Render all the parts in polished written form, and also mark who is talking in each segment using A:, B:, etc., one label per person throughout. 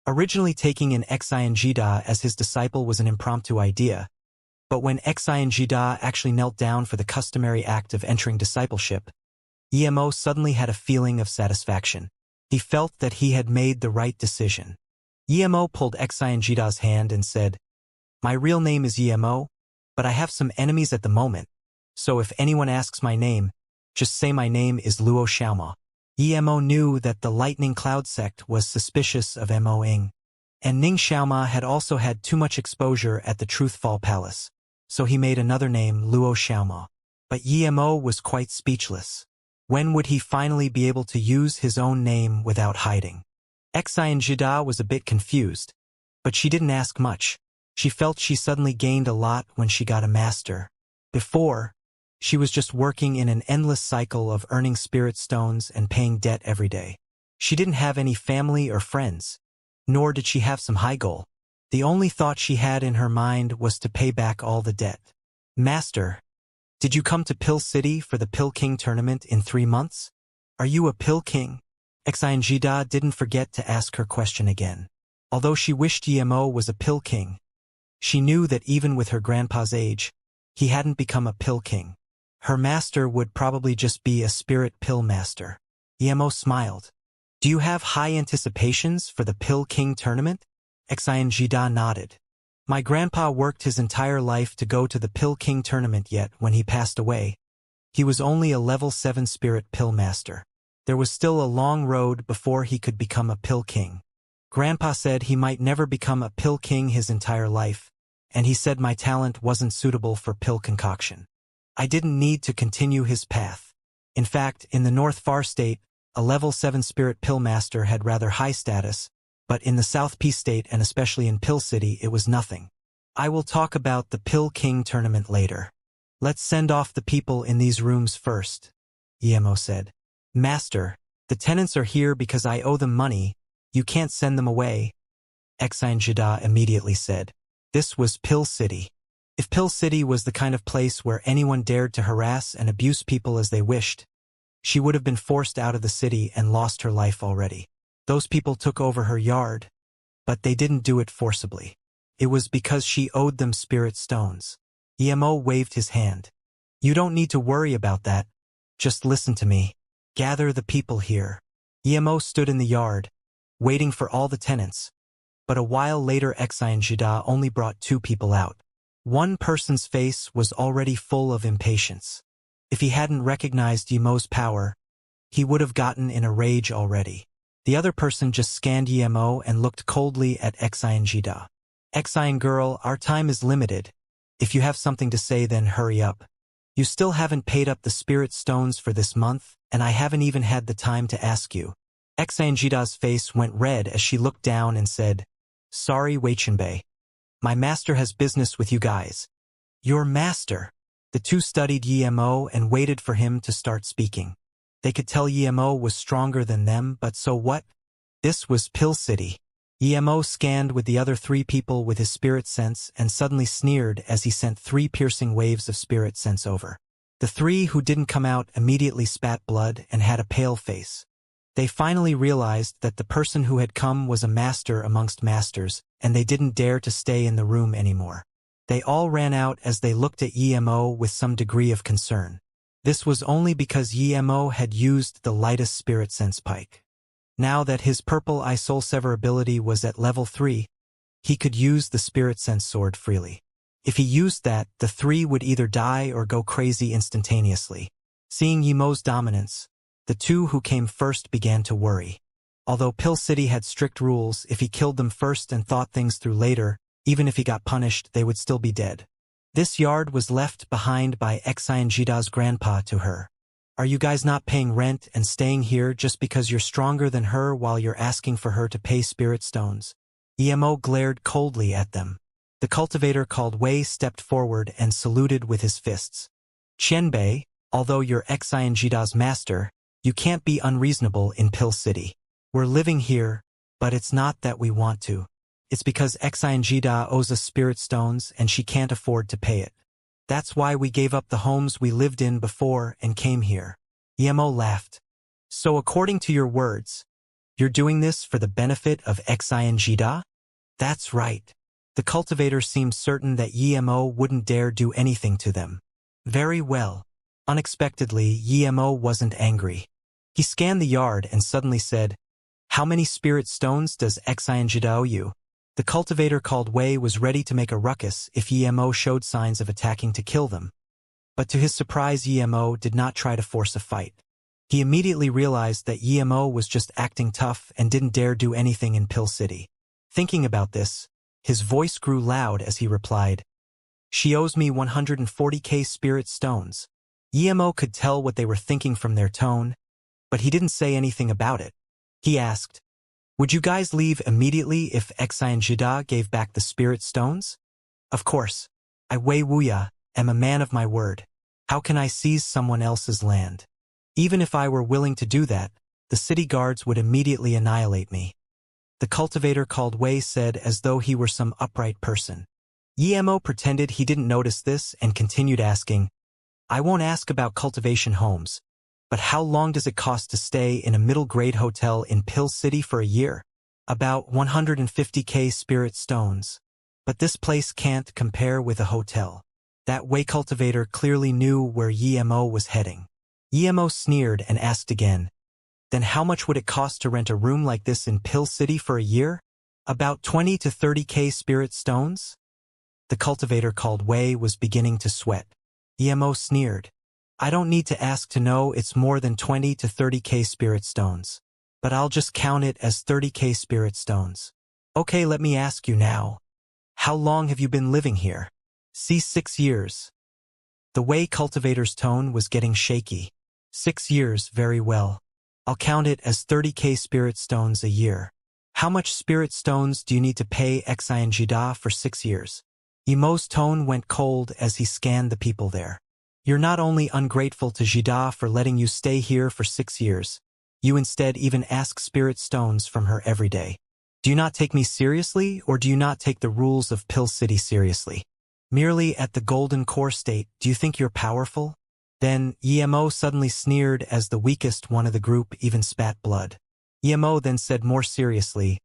A: Originally taking in Xianxia as his disciple was an impromptu idea, but when Xianxia actually knelt down for the customary act of entering discipleship, Emo suddenly had a feeling of satisfaction. He felt that he had made the right decision. Emo pulled Xianxia's hand and said, "My real name is Emo, but I have some enemies at the moment, so if anyone asks my name, just say my name is Luo Xiaoma." Emo knew that the Lightning Cloud sect was suspicious of Mo Ing, and Ning Xiaoma had also had too much exposure at the Truthfall Palace, so he made another name, Luo Xiaoma. But Emo was quite speechless. When would he finally be able to use his own name without hiding? Xianxia was a bit confused, but she didn't ask much. She felt she suddenly gained a lot when she got a master. Before, she was just working in an endless cycle of earning spirit stones and paying debt every day. She didn't have any family or friends, nor did she have some high goal. The only thought she had in her mind was to pay back all the debt. "Master, did you come to Pill City for the Pill King tournament in 3 months? Are you a Pill King?" Xianxia didn't forget to ask her question again. Although she wished Emo was a Pill King, she knew that even with her grandpa's age, he hadn't become a Pill King. Her master would probably just be a spirit pill master. Emo smiled. "Do you have high anticipations for the Pill King tournament?" Xianxia nodded. "My grandpa worked his entire life to go to the Pill King tournament, yet when he passed away, he was only a level 7 spirit pill master. There was still a long road before he could become a Pill King. Grandpa said he might never become a Pill King his entire life, and he said my talent wasn't suitable for pill concoction. I didn't need to continue his path. In fact, in the North Far State, a level 7 spirit pill master had rather high status, but in the South P State and especially in Pill City it was nothing. I will talk about the Pill King tournament later. Let's send off the people in these rooms first," Emo said. "Master, the tenants are here because I owe them money. You can't send them away," Xianxia immediately said. This was Pill City. If Pill City was the kind of place where anyone dared to harass and abuse people as they wished, she would have been forced out of the city and lost her life already. Those people took over her yard, but they didn't do it forcibly. It was because she owed them spirit stones. Emo waved his hand. "You don't need to worry about that. Just listen to me. Gather the people here." Emo stood in the yard, waiting for all the tenants, but a while later Xianxia only brought 2 people out. One person's face was already full of impatience. If he hadn't recognized Emo's power, he would have gotten in a rage already. The other person just scanned Emo and looked coldly at Xianxia. "Xian girl, our time is limited. If you have something to say, then hurry up. You still haven't paid up the spirit stones for this month, and I haven't even had the time to ask you." Xianxia's face went red as she looked down and said, "Sorry, Weichenbei. My master has business with you guys." "Your master?" The 2 studied Emo and waited for him to start speaking. They could tell Emo was stronger than them, but so what? This was Pill City. Emo scanned with the other 3 people with his spirit sense and suddenly sneered as he sent 3 piercing waves of spirit sense over. The 3 who didn't come out immediately spat blood and had a pale face. They finally realized that the person who had come was a master amongst masters, and they didn't dare to stay in the room anymore. They all ran out as they looked at Emo with some degree of concern. This was only because Emo had used the lightest spirit sense pike. Now that his purple eye soul sever ability was at level 3, he could use the spirit sense sword freely. If he used that, the 3 would either die or go crazy instantaneously. Seeing Emo's dominance, the 2 who came first began to worry. Although Pill City had strict rules, if he killed them first and thought things through later, even if he got punished, they would still be dead. This yard was left behind by Xianxia's grandpa to her. "Are you guys not paying rent and staying here just because you're stronger than her while you're asking for her to pay spirit stones?" Emo glared coldly at them. The cultivator called Wei stepped forward and saluted with his fists. "Qianbei, although you're Xianxia's master, you can't be unreasonable in Pill City. We're living here, but it's not that we want to. It's because Xianxia owes us spirit stones and she can't afford to pay it. That's why we gave up the homes we lived in before and came here." Emo laughed. "So according to your words, You're doing this for the benefit of Xianxia? That's right. The cultivator seemed certain that Yemo wouldn't dare do anything to them. Very well. Unexpectedly, Yemo wasn't angry. He scanned the yard and suddenly said, "How many spirit stones does Xianxia owe you?" The cultivator called Wei was ready to make a ruckus if Yemo showed signs of attacking to kill them. But to his surprise, Yemo did not try to force a fight. He immediately realized that Yemo was just acting tough and didn't dare do anything in Pill City. Thinking about this, his voice grew loud as he replied, "She owes me 140k spirit stones." Yemo could tell what they were thinking from their tone, but he didn't say anything about it. He asked, "Would you guys leave immediately if Xianxia gave back the spirit stones?" "Of course. I, Wei Wuya, am a man of my word. How can I seize someone else's land? Even if I were willing to do that, the city guards would immediately annihilate me." The cultivator called Wei said as though he were some upright person. Yemo pretended he didn't notice this and continued asking, "I won't ask about cultivation homes, but how long does it cost to stay in a middle-grade hotel in Pill City for a year?" "About 150k spirit stones. But this place can't compare with a hotel." That Wei cultivator clearly knew where Yemo was heading. Yemo sneered and asked again, "Then how much would it cost to rent a room like this in Pill City for a year?" "About 20 to 30k spirit stones?" The cultivator called Wei was beginning to sweat. Yemo sneered, "I don't need to ask to know it's more than 20 to 30k spirit stones. But I'll just count it as 30k spirit stones. Okay, let me ask you now. How long have you been living here?" "See, 6 years." The Wei cultivator's tone was getting shaky. 6 years, very well. I'll count it as 30k spirit stones a year. How much spirit stones do you need to pay Xianxia for 6 years? Yemo's tone went cold as he scanned the people there. "You're not only ungrateful to Jida for letting you stay here for 6 years, you instead even ask spirit stones from her every day. Do you not take me seriously, or do you not take the rules of Pill City seriously? Merely at the Golden Core state, do you think you're powerful?" Then Yemo suddenly sneered as the weakest one of the group even spat blood. Yemo then said more seriously,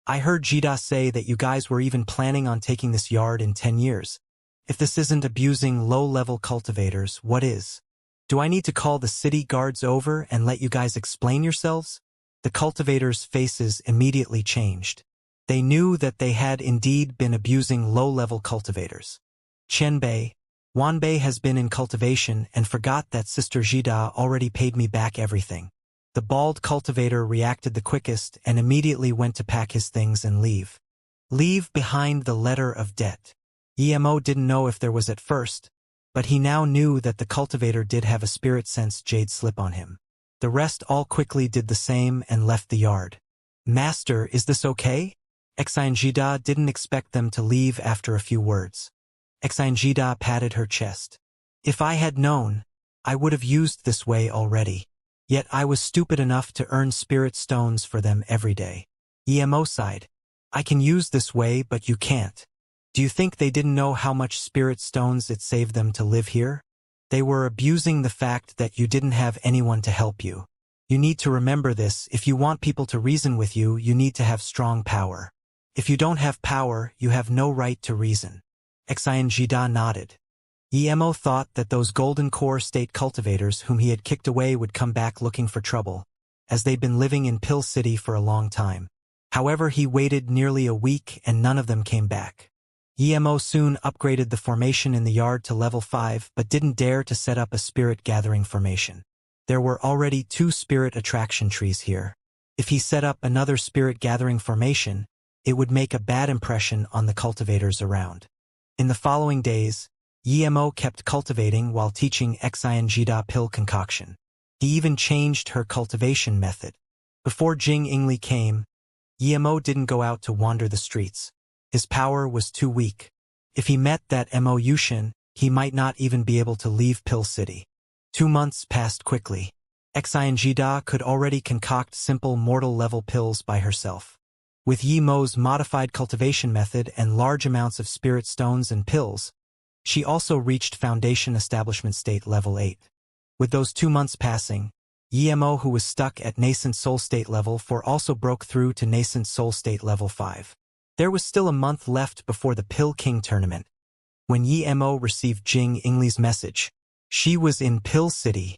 A: "I heard Jida say that you guys were even planning on taking this yard in 10 years. If this isn't abusing low-level cultivators, what is? Do I need to call the city guards over and let you guys explain yourselves?" The cultivators' faces immediately changed. They knew that they had indeed been abusing low-level cultivators. Qianbei, Wanbei has been in cultivation and forgot that Sister Jida already paid me back everything. The bald cultivator reacted the quickest and immediately went to pack his things and leave. Leave behind the letter of debt. Yemo didn't know if there was at first, but he now knew that the cultivator did have a spirit sense jade slip on him. The rest all quickly did the same and left the yard. "Master, is this okay?" Xianxia didn't expect them to leave after a few words. Xianxia patted her chest. "If I had known, I would have used this way already. Yet I was stupid enough to earn spirit stones for them every day." Yemo sighed. "I can use this way, but you can't. Do you think they didn't know how much spirit stones it saved them to live here? They were abusing the fact that you didn't have anyone to help you. You need to remember this. If you want people to reason with you, you need to have strong power. If you don't have power, you have no right to reason." Xianxia nodded. Yemo thought that those Golden Core state cultivators whom he had kicked away would come back looking for trouble, as they'd been living in Pill City for a long time. However, he waited nearly a week and none of them came back. Yemo soon upgraded the formation in the yard to level 5 but didn't dare to set up a spirit gathering formation. There were already 2 spirit attraction trees here. If he set up another spirit gathering formation, it would make a bad impression on the cultivators around. In the following days, Yemo kept cultivating while teaching Xianxia pill concoction. He even changed her cultivation method. Before Jing Ingli came, Yemo didn't go out to wander the streets. His power was too weak. If he met that Mo Yushin, he might not even be able to leave Pill City. 2 months passed quickly. Xianxia could already concoct simple mortal-level pills by herself. With Yemo's modified cultivation method and large amounts of spirit stones and pills, she also reached Foundation Establishment State Level 8. With those 2 months passing, Emo, who was stuck at nascent soul state level 4, also broke through to nascent soul state level 5. There was still a month left before the Pill King tournament. When Emo received Jing Yingli's message, she was in Pill City.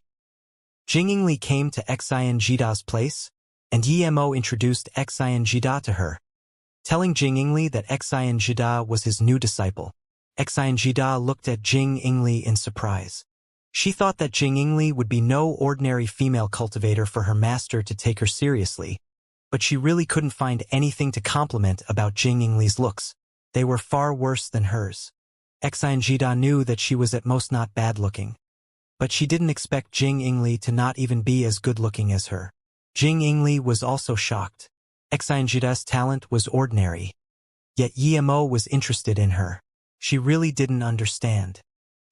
A: Jing Yingli came to Xianxia's place, and Emo introduced Xianxia to her, telling Jing Yingli that Xianxia was his new disciple. Xianxia looked at Jing Yingli in surprise. She thought that Jing Yingli would be no ordinary female cultivator for her master to take her seriously, but she really couldn't find anything to compliment about Jing Yingli's looks. They were far worse than hers. Xianxia knew that she was at most not bad-looking, but she didn't expect Jing Yingli to not even be as good-looking as her. Jing Yingli was also shocked. Xianxia's talent was ordinary, yet Emo was interested in her. She really didn't understand.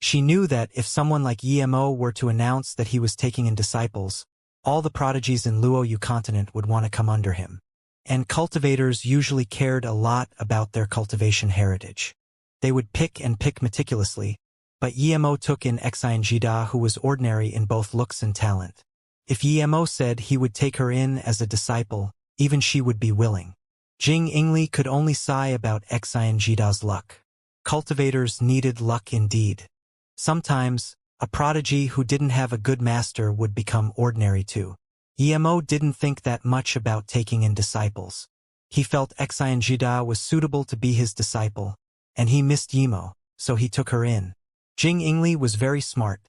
A: She knew that if someone like Emo were to announce that he was taking in disciples, all the prodigies in Luoyu continent would want to come under him. And cultivators usually cared a lot about their cultivation heritage. They would pick and pick meticulously, but Emo took in Xianxia, who was ordinary in both looks and talent. If Emo said he would take her in as a disciple, even she would be willing. Jing Yingli could only sigh about Xianxia's luck. Cultivators needed luck indeed. Sometimes, a prodigy who didn't have a good master would become ordinary too. Emo didn't think that much about taking in disciples. He felt Xianxia was suitable to be his disciple, and he missed Emo, so he took her in. Jing Yingli was very smart,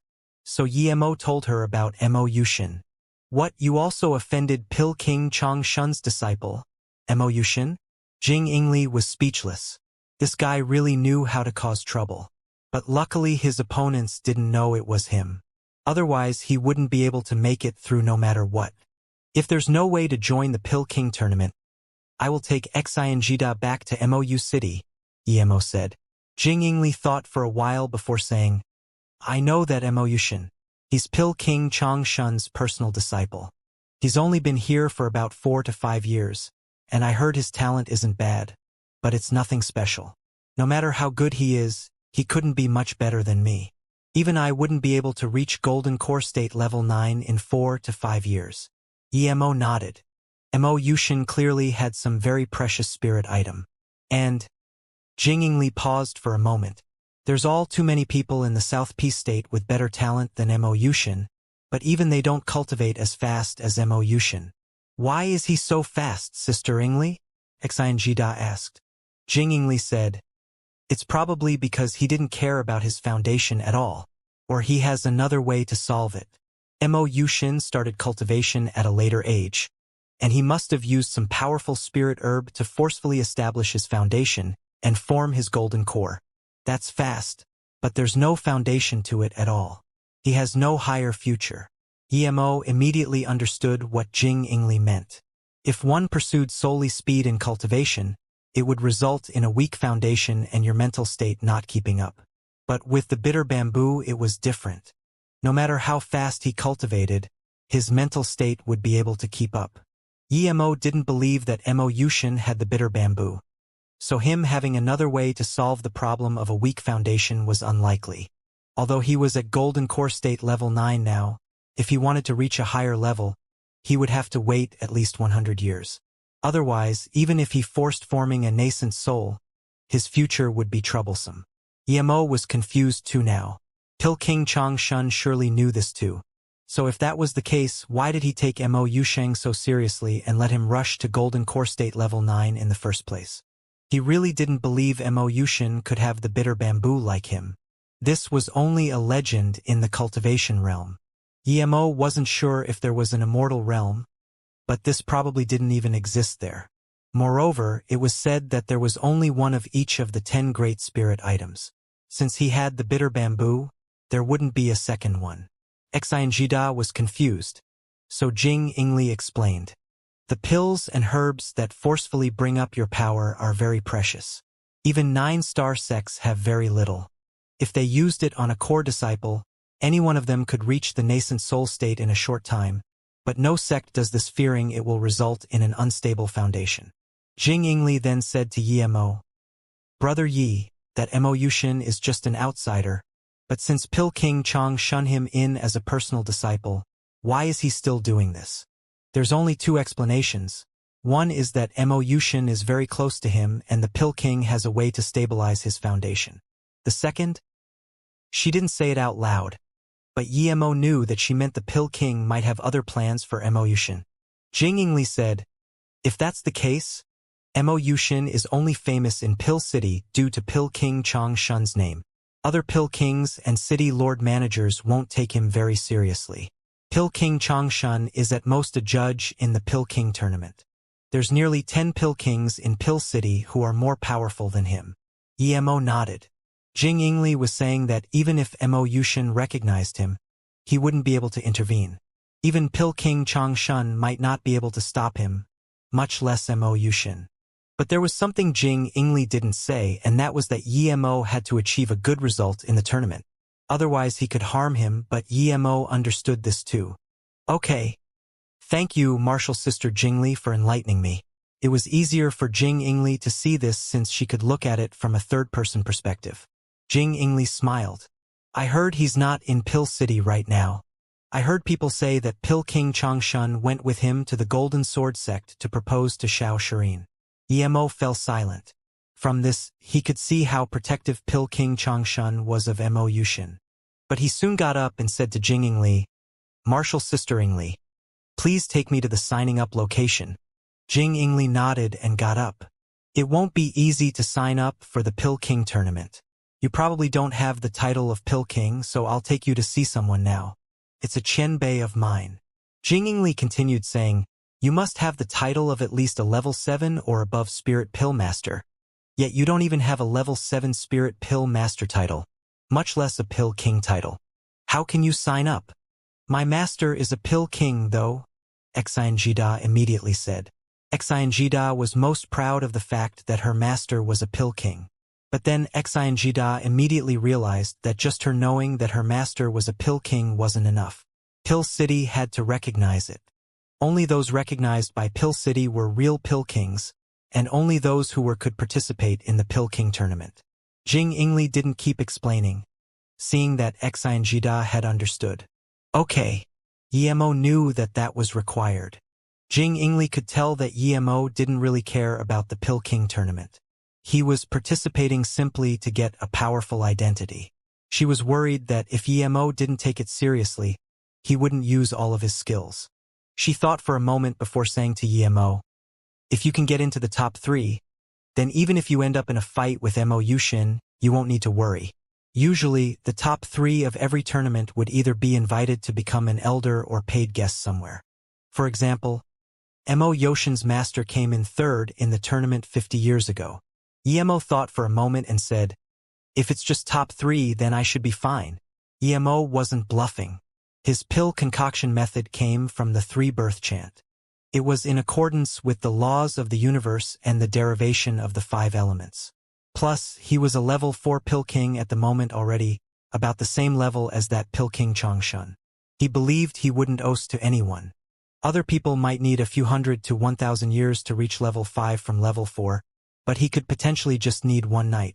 A: so Emo told her about Mo Yushin. What, you also offended Pill King Changshun's disciple, Mo Yushin? Jing Yingli was speechless. This guy really knew how to cause trouble. But luckily his opponents didn't know it was him. Otherwise he wouldn't be able to make it through no matter what. If there's no way to join the Pill King tournament, I will take Xianxia back to Mou City, Emo said. Jing Yingli thought for a while before saying, I know that Mo Yushin. He's Pill King Changshun's personal disciple. He's only been here for about 4 to 5 years, and I heard his talent isn't bad, but it's nothing special. No matter how good he is, he couldn't be much better than me. Even I wouldn't be able to reach Golden Core State Level 9 in 4 to 5 years. Emo nodded. Mo Yushin clearly had some very precious spirit item. And Jing Yingli paused for a moment. There's all too many people in the South Peace State with better talent than Mo Yushin, but even they don't cultivate as fast as Mo Yushin. Why is he so fast, Sister Yingli? Xianxia asked. Jing Yingli said, it's probably because he didn't care about his foundation at all, or he has another way to solve it. Mo Yushin started cultivation at a later age, and he must have used some powerful spirit herb to forcefully establish his foundation and form his golden core. That's fast, but there's no foundation to it at all. He has no higher future. Emo immediately understood what Jing Yingli meant. If one pursued solely speed in cultivation, it would result in a weak foundation and your mental state not keeping up. But with the bitter bamboo it was different. No matter how fast he cultivated, his mental state would be able to keep up. Emo didn't believe that Mo Yushin had the bitter bamboo, so him having another way to solve the problem of a weak foundation was unlikely. Although he was at Golden Core State Level 9 now, if he wanted to reach a higher level, he would have to wait at least 100 years. Otherwise, even if he forced forming a nascent soul, his future would be troublesome. Emo was confused too now. Pill King Changshun surely knew this too. So if that was the case, why did he take Mo Yushin so seriously and let him rush to Golden Core State Level 9 in the first place? He really didn't believe Mo Yushin could have the bitter bamboo like him. This was only a legend in the cultivation realm. Emo wasn't sure if there was an immortal realm, but this probably didn't even exist there. Moreover, it was said that there was only one of each of the 10 great spirit items. Since he had the bitter bamboo, there wouldn't be a second one. Xianxia was confused, so Jing Yingli explained. The pills and herbs that forcefully bring up your power are very precious. Even 9-star sects have very little. If they used it on a core disciple, any one of them could reach the nascent soul state in a short time, but no sect does this, fearing it will result in an unstable foundation. Jing Yingli then said to Emo, Brother Yi, that Mo Yushin is just an outsider, but since Pill King Chang shun him in as a personal disciple, Why is he still doing this? There's only two explanations. One is that Mo Yushin is very close to him and the Pill King has a way to stabilize his foundation. The second? She didn't say it out loud, but Mo knew that she meant the Pill King might have other plans for Mo Yushin. Jing Yingli said, if that's the case, Mo Yushin is only famous in Pill City due to Pill King Chang Shun's name. Other Pill Kings and city lord managers won't take him very seriously. Pill King Chang Shun is at most a judge in the Pill King tournament. There's nearly 10 Pill Kings in Pill City who are more powerful than him. Mo nodded. Jing Yingli was saying that even if Mo Yushin recognized him, he wouldn't be able to intervene. Even Pill King Chang Shun might not be able to stop him, much less Mo Yushin. But there was something Jing Yingli didn't say, and that was that Mo had to achieve a good result in the tournament. Otherwise he could harm him, but Mo understood this too. Okay. Thank you, Martial Sister Jingli, for enlightening me. It was easier for Jing Yingli to see this since she could look at it from a third-person perspective. Jing Yingli smiled. I heard he's not in Pill City right now. I heard people say that Pill King Changshun went with him to the Golden Sword Sect to propose to Xiao Shirin. Mo fell silent. From this, he could see how protective Pill King Changshun was of Mo Yushin. But he soon got up and said to Jing Yingli, Martial Sister Yingli, please take me to the signing-up location. Jing Yingli nodded and got up. It won't be easy to sign up for the Pill King tournament. You probably don't have the title of Pill King, so I'll take you to see someone now. It's a Qianbei of mine. Jing Yingli continued saying, you must have the title of at least a level 7 or above Spirit Pill Master. Yet you don't even have a level 7 Spirit Pill Master title, much less a Pill King title. How can you sign up? My master is a Pill King, though, Xianxia immediately said. Xianxia was most proud of the fact that her master was a Pill King. But then Xianxia immediately realized that just her knowing that her master was a Pill King wasn't enough. Pill City had to recognize it. Only those recognized by Pill City were real Pill Kings, and only those who could participate in the Pill King tournament. Jing Yingli didn't keep explaining, seeing that Xianxia had understood. Okay. Mo knew that was required. Jing Yingli could tell that Mo didn't really care about the Pill King tournament. He was participating simply to get a powerful identity. She was worried that if Mo didn't take it seriously, he wouldn't use all of his skills. She thought for a moment before saying to Mo, if you can get into the top 3, then even if you end up in a fight with Mo Yushin, you won't need to worry. Usually, the top 3 of every tournament would either be invited to become an elder or paid guest somewhere. For example, Mo Yoshin's master came in 3rd in the tournament 50 years ago. Mo thought for a moment and said, if it's just top 3, then I should be fine. Mo wasn't bluffing. His pill concoction method came from the 3-birth chant. It was in accordance with the laws of the universe and the derivation of the 5 elements. Plus, he was a level 4 Pill King at the moment already, about the same level as that Pill King Changshun. He believed he wouldn't owe to anyone. Other people might need a few hundred to 1,000 years to reach level 5 from level 4, but he could potentially just need one night.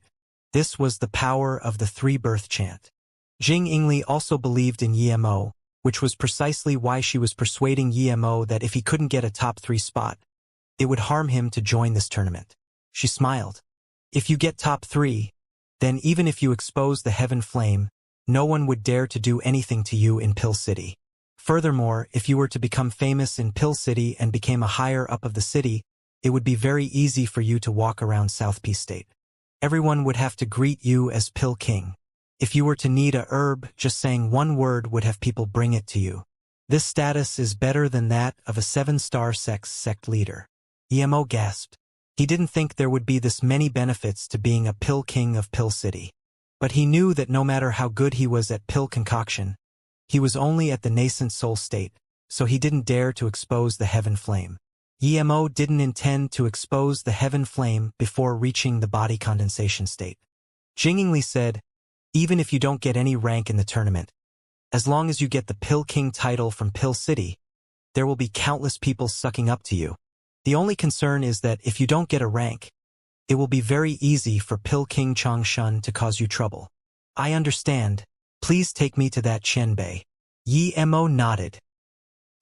A: This was the power of the 3-birth chant. Jing Yingli also believed in Mo, which was precisely why she was persuading Mo that if he couldn't get a top 3 spot, it would harm him to join this tournament. She smiled. If you get top 3, then even if you expose the heaven flame, no one would dare to do anything to you in Pill City. Furthermore, if you were to become famous in Pill City and became a higher up of the city, it would be very easy for you to walk around South Peace State. Everyone would have to greet you as Pill King. If you were to need a herb, just saying one word would have people bring it to you. This status is better than that of a 7-star sect leader. Mo gasped. He didn't think there would be this many benefits to being a Pill King of Pill City. But he knew that no matter how good he was at pill concoction, he was only at the nascent soul state, so he didn't dare to expose the heaven flame. Mo didn't intend to expose the heaven flame before reaching the body condensation state. Jing Yingli said, even if you don't get any rank in the tournament, as long as you get the Pill King title from Pill City, there will be countless people sucking up to you. The only concern is that if you don't get a rank, it will be very easy for Pill King Changshun to cause you trouble. I understand. Please take me to that Qianbei. Mo nodded.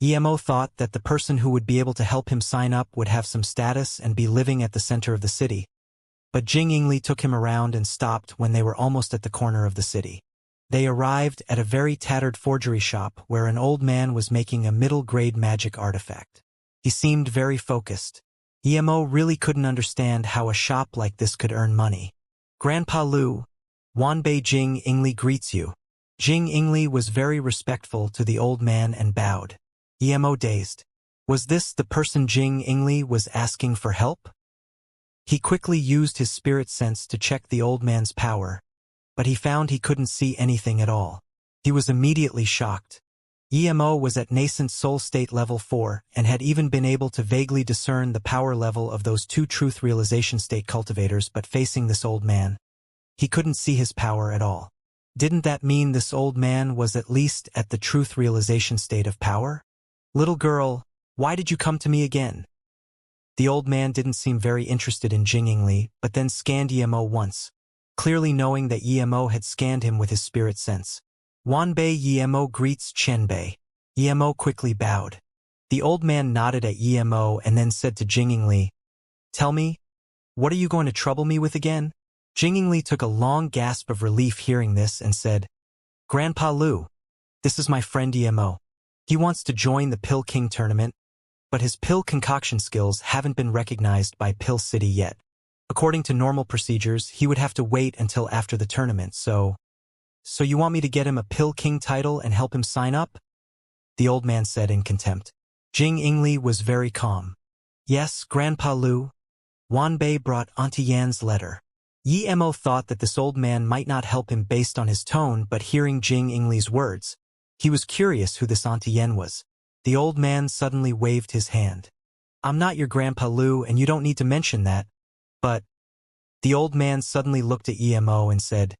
A: Emo thought that the person who would be able to help him sign up would have some status and be living at the center of the city. But Jing Yingli took him around and stopped when they were almost at the corner of the city. They arrived at a very tattered forgery shop where an old man was making a middle-grade magic artifact. He seemed very focused. Emo really couldn't understand how a shop like this could earn money. "Grandpa Lu, Wanbei Jing Yingli greets you." Jing Yingli was very respectful to the old man and bowed. Emo dazed. Was this the person Jing Yingli was asking for help? He quickly used his spirit sense to check the old man's power, but he found he couldn't see anything at all. He was immediately shocked. Emo was at nascent soul state level 4 and had even been able to vaguely discern the power level of those two truth realization state cultivators, but facing this old man, he couldn't see his power at all. Didn't that mean this old man was at least at the truth realization state of power? "Little girl, why did you come to me again?" The old man didn't seem very interested in Jing Yingli, but then scanned Emo once, clearly knowing that Emo had scanned him with his spirit sense. "Wanbei Emo greets Qianbei." Emo quickly bowed. The old man nodded at Emo and then said to Jing Yingli, "Tell me, what are you going to trouble me with again?" Jing Yingli took a long gasp of relief hearing this and said, "Grandpa Lu, this is my friend Emo. He wants to join the Pill King tournament, but his pill concoction skills haven't been recognized by Pill City yet. According to normal procedures, he would have to wait until after the tournament, so you want me to get him a Pill King title and help him sign up?" the old man said in contempt. Jing Yingli was very calm. "Yes, Grandpa Lu." Wanbei brought Auntie Yan's letter. Emo thought that this old man might not help him based on his tone, but hearing Jing Yingli's words, he was curious who this Auntie Yan was. The old man suddenly waved his hand. "I'm not your Grandpa Lu, and you don't need to mention that, but—" The old man suddenly looked at Emo and said,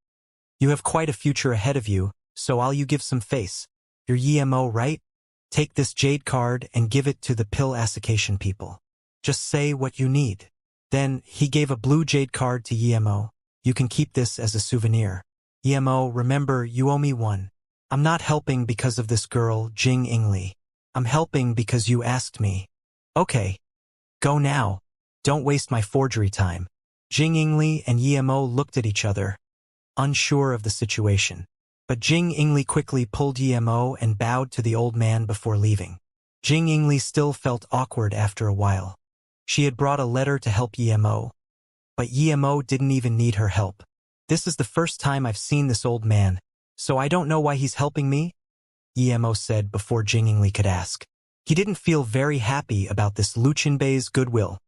A: "You have quite a future ahead of you, so I'll you give some face. You're Emo, right? Take this jade card and give it to the pill association people. Just say what you need." Then he gave a blue jade card to Emo. "You can keep this as a souvenir. Emo, remember, you owe me one. I'm not helping because of this girl, Jing Yingli. I'm helping because you asked me." "Okay. Go now. Don't waste my forgery time." Jing Yingli and Emo looked at each other, unsure of the situation. But Jing Yingli quickly pulled Emo and bowed to the old man before leaving. Jing Yingli still felt awkward after a while. She had brought a letter to help Emo, but Emo didn't even need her help. "This is the first time I've seen this old man, so I don't know why he's helping me," Emo said before Jing Yingli could ask. He didn't feel very happy about this Lu Qianbei's goodwill.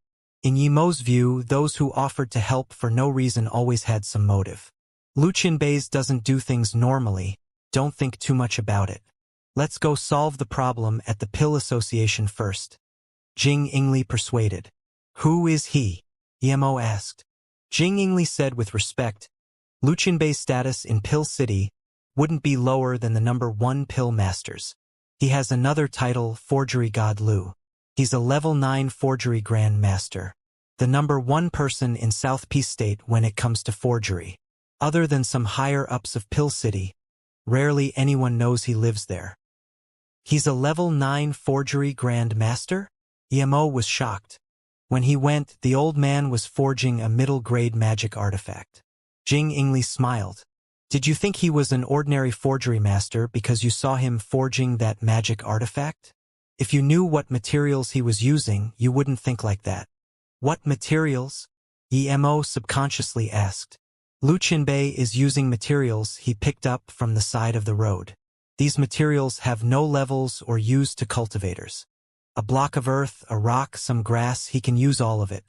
A: In Emo's view, those who offered to help for no reason always had some motive. Lu Qianbei's doesn't do things normally. Don't think too much about it. Let's go solve the problem at the Pill Association first. Jing Yingli persuaded. "Who is he?" Emo asked. Jing Yingli said with respect, "Lu Qianbei's status in Pill City wouldn't be lower than the number 1 pill masters. He has another title, Forgery God Lu. He's a level 9 forgery grand master. The number 1 person in South Peace State when it comes to forgery. Other than some higher-ups of Pill City, rarely anyone knows he lives there." "He's a level 9 forgery grand master?" Emo was shocked. When he went, the old man was forging a middle-grade magic artifact. Jing Yingli smiled. "Did you think he was an ordinary forgery master because you saw him forging that magic artifact? If you knew what materials he was using, you wouldn't think like that." "What materials?" Emo subconsciously asked. "Lu Qianbei is using materials he picked up from the side of the road. These materials have no levels or use to cultivators. A block of earth, a rock, some grass, he can use all of it."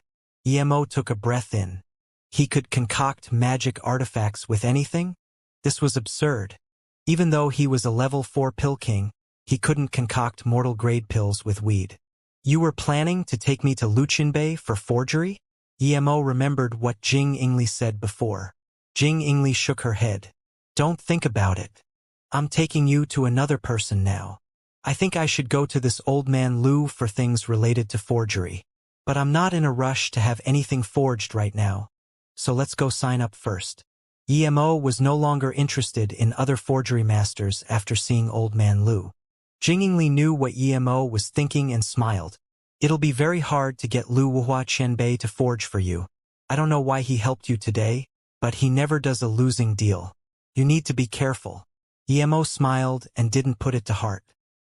A: Emo took a breath in. He could concoct magic artifacts with anything? This was absurd. Even though he was a level 4 pill king, he couldn't concoct mortal-grade pills with weed. "You were planning to take me to Lu Qianbei for forgery?" Emo remembered what Jing Yingli said before. Jing Yingli shook her head. "Don't think about it. I'm taking you to another person now. I think I should go to this old man Lu for things related to forgery. But I'm not in a rush to have anything forged right now. So let's go sign up first." Emo was no longer interested in other forgery masters after seeing old man Lu. Jingli knew what Emo was thinking and smiled. It'll be very hard to get Lu Wuhua Qianbei to forge for you. I don't know why he helped you today, but he never does a losing deal. You need to be careful. Emo smiled and didn't put it to heart.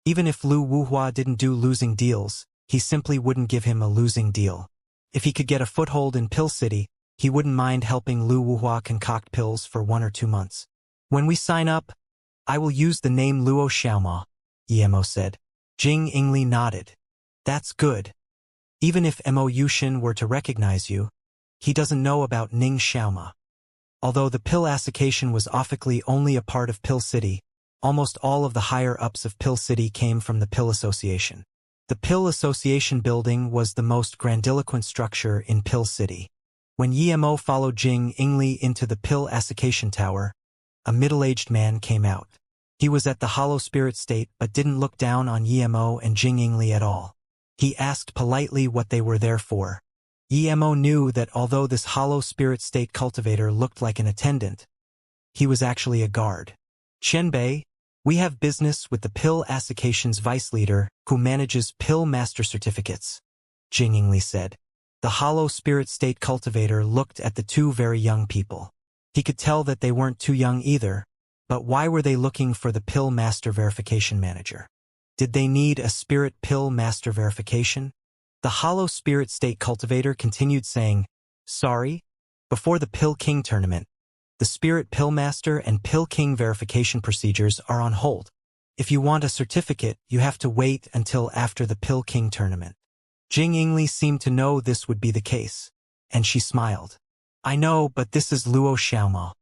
A: Even if Lu Wuhua didn't do losing deals, he simply wouldn't give him a losing deal. If he could get a foothold in Pill City, he wouldn't mind helping Lu Wuhua concoct pills for 1 or 2 months. When we sign up, I will use the name Luo Xiaoma, Emo said. Jing Ingli nodded. That's good. Even if Mo Yushin were to recognize you, he doesn't know about Ning Xiaoma. Although the Pill Association was officially only a part of Pill City, almost all of the higher-ups of Pill City came from the Pill Association. The Pill Association building was the most grandiloquent structure in Pill City. When Emo followed Jing Ingli into the Pill Association Tower, a middle-aged man came out. He was at the hollow spirit state but didn't look down on Emo and Jing Ingli at all. He asked politely what they were there for. Emo knew that although this hollow spirit state cultivator looked like an attendant, he was actually a guard. Qianbei, we have business with the Pill Association's vice leader who manages Pill Master Certificates, Jing Ingli said. The hollow spirit state cultivator looked at the 2 very young people. He could tell that they weren't too young either, but why were they looking for the Pill Master Verification Manager? Did they need a Spirit Pill Master Verification? The hollow spirit state cultivator continued saying, sorry, before the Pill King tournament, the Spirit Pill Master and Pill King verification procedures are on hold. If you want a certificate, you have to wait until after the Pill King tournament. Jing Ingli seemed to know this would be the case, and she smiled. I know, but this is Luo Xiaoma.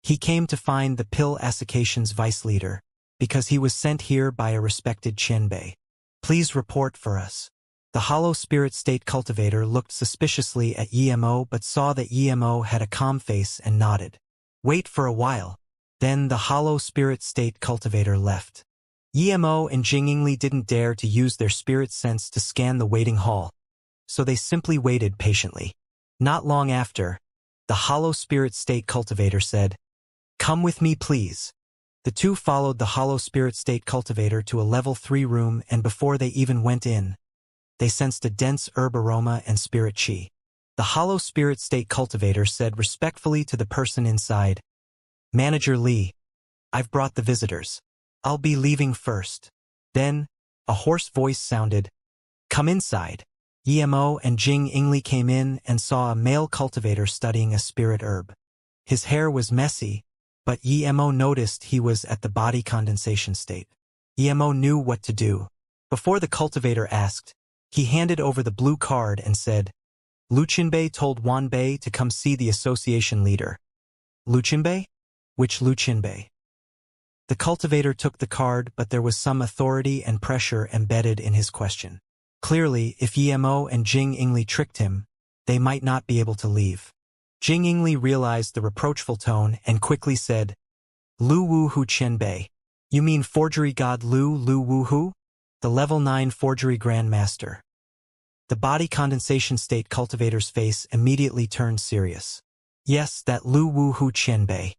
A: He came to find the Pill Association's vice leader, because he was sent here by a respected Qianbei. Please report for us. The hollow spirit state cultivator looked suspiciously at Emo but saw that Emo had a calm face and nodded. Wait for a while. Then the hollow spirit state cultivator left. Emo and Jing Ingli didn't dare to use their spirit sense to scan the waiting hall, so they simply waited patiently. Not long after, the hollow spirit state cultivator said, "Come with me, please." The 2 followed the hollow spirit state cultivator to a level 3 room, and before they even went in, they sensed a dense herb aroma and spirit chi. The hollow spirit state cultivator said respectfully to the person inside, "Manager Li, I've brought the visitors. I'll be leaving first." Then, a hoarse voice sounded, "Come inside." Emo and Jing Ingli came in and saw a male cultivator studying a spirit herb. His hair was messy, but Emo noticed he was at the body condensation state. Emo knew what to do. Before the cultivator asked, he handed over the blue card and said, "Lu Qianbei told Wanbei to come see the association leader." Lu Qianbei? Which Lu Qianbei? The cultivator took the card, but there was some authority and pressure embedded in his question. Clearly, if Emo and Jing Ingli tricked him, they might not be able to leave. Jing Ingli realized the reproachful tone and quickly said, "Lu Wuhu Qianbei. You mean forgery god Lu Wuhu? The level 9 forgery grandmaster." The body condensation state cultivator's face immediately turned serious. Yes, that Lu Wuhu Qianbei.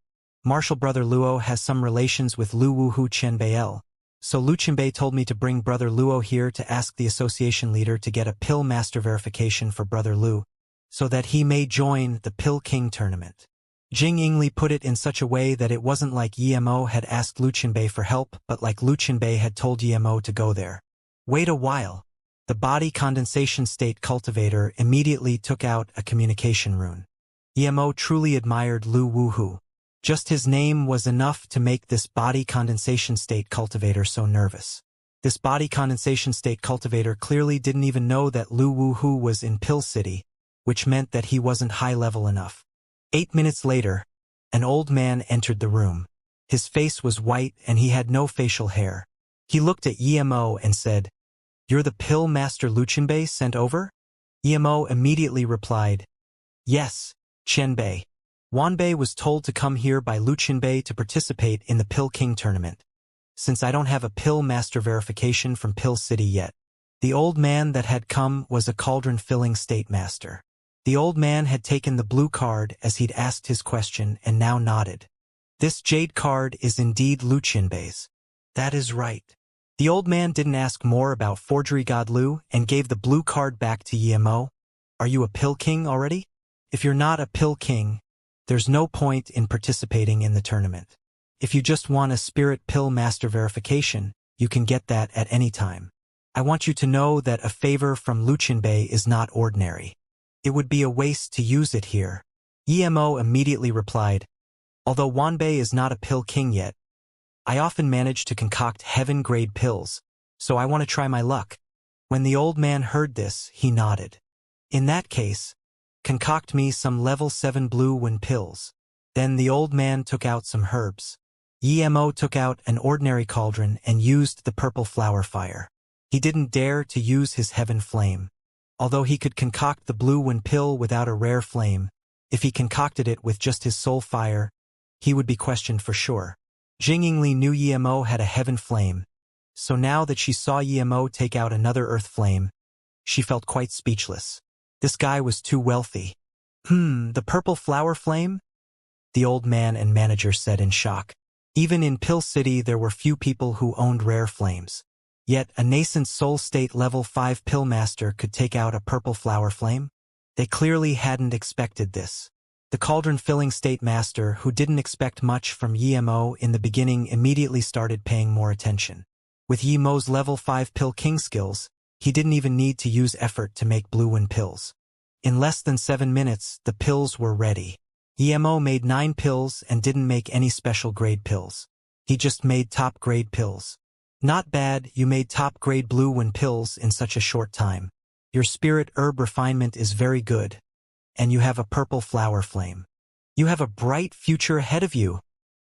A: Martial brother Luo has some relations with Lu Wuhu Qianbei, so Lu Qianbei told me to bring brother Luo here to ask the association leader to get a Pill Master verification for brother Lu, so that he may join the Pill King tournament. Jing Ingli put it in such a way that it wasn't like Emo had asked Lu Qianbei for help, but like Lu Qianbei had told Emo to go there. Wait a while. The body condensation state cultivator immediately took out a communication rune. Emo truly admired Lu Wuhu. Just his name was enough to make this body condensation state cultivator so nervous. This body condensation state cultivator clearly didn't even know that Lu Wuhu was in Pill City, which meant that he wasn't high level enough. 8 minutes later, an old man entered the room. His face was white and he had no facial hair. He looked at Emo and said, "You're the Pill Master Lu Qianbei sent over?" Emo immediately replied, "Yes, Qianbei. Wanbei was told to come here by Lu Qianbei to participate in the Pill King tournament. Since I don't have a Pill Master verification from Pill City yet." The old man that had come was a cauldron-filling state master. The old man had taken the blue card as he'd asked his question and now nodded. "This jade card is indeed Lu Qianbei's." "That is right." The old man didn't ask more about forgery god Lu and gave the blue card back to Yemo. Are you a pill king already? If you're not a pill king, there's no point in participating in the tournament. If you just want a spirit pill master verification, you can get that at any time. I want you to know that a favor from Luchinbei is not ordinary. It would be a waste to use it here. Yemo immediately replied, although Wanbei is not a pill king yet, I often manage to concoct heaven-grade pills, so I want to try my luck. When the old man heard this, he nodded. In that case, concoct me some level 7 blue wind pills. Then the old man took out some herbs. Yemo took out an ordinary cauldron and used the purple flower fire. He didn't dare to use his heaven flame. Although he could concoct the blue wind pill without a rare flame, if he concocted it with just his soul fire, he would be questioned for sure. Jingyingli knew Yemo had a heaven flame, so now that she saw Yemo take out another earth flame, she felt quite speechless. This guy was too wealthy. The purple flower flame? The old man and manager said in shock. Even in Pill City there were few people who owned rare flames. Yet a nascent soul state level 5 pill master could take out a purple flower flame? They clearly hadn't expected this. The cauldron-filling state master, who didn't expect much from Yemo in the beginning, immediately started paying more attention. With Yemo's level 5 pill king skills, he didn't even need to use effort to make blue wind pills. In less than 7 minutes, the pills were ready. Yemo made 9 pills and didn't make any special grade pills. He just made top grade pills. Not bad, you made top grade blue wind pills in such a short time. Your spirit herb refinement is very good. And you have a purple flower flame. You have a bright future ahead of you.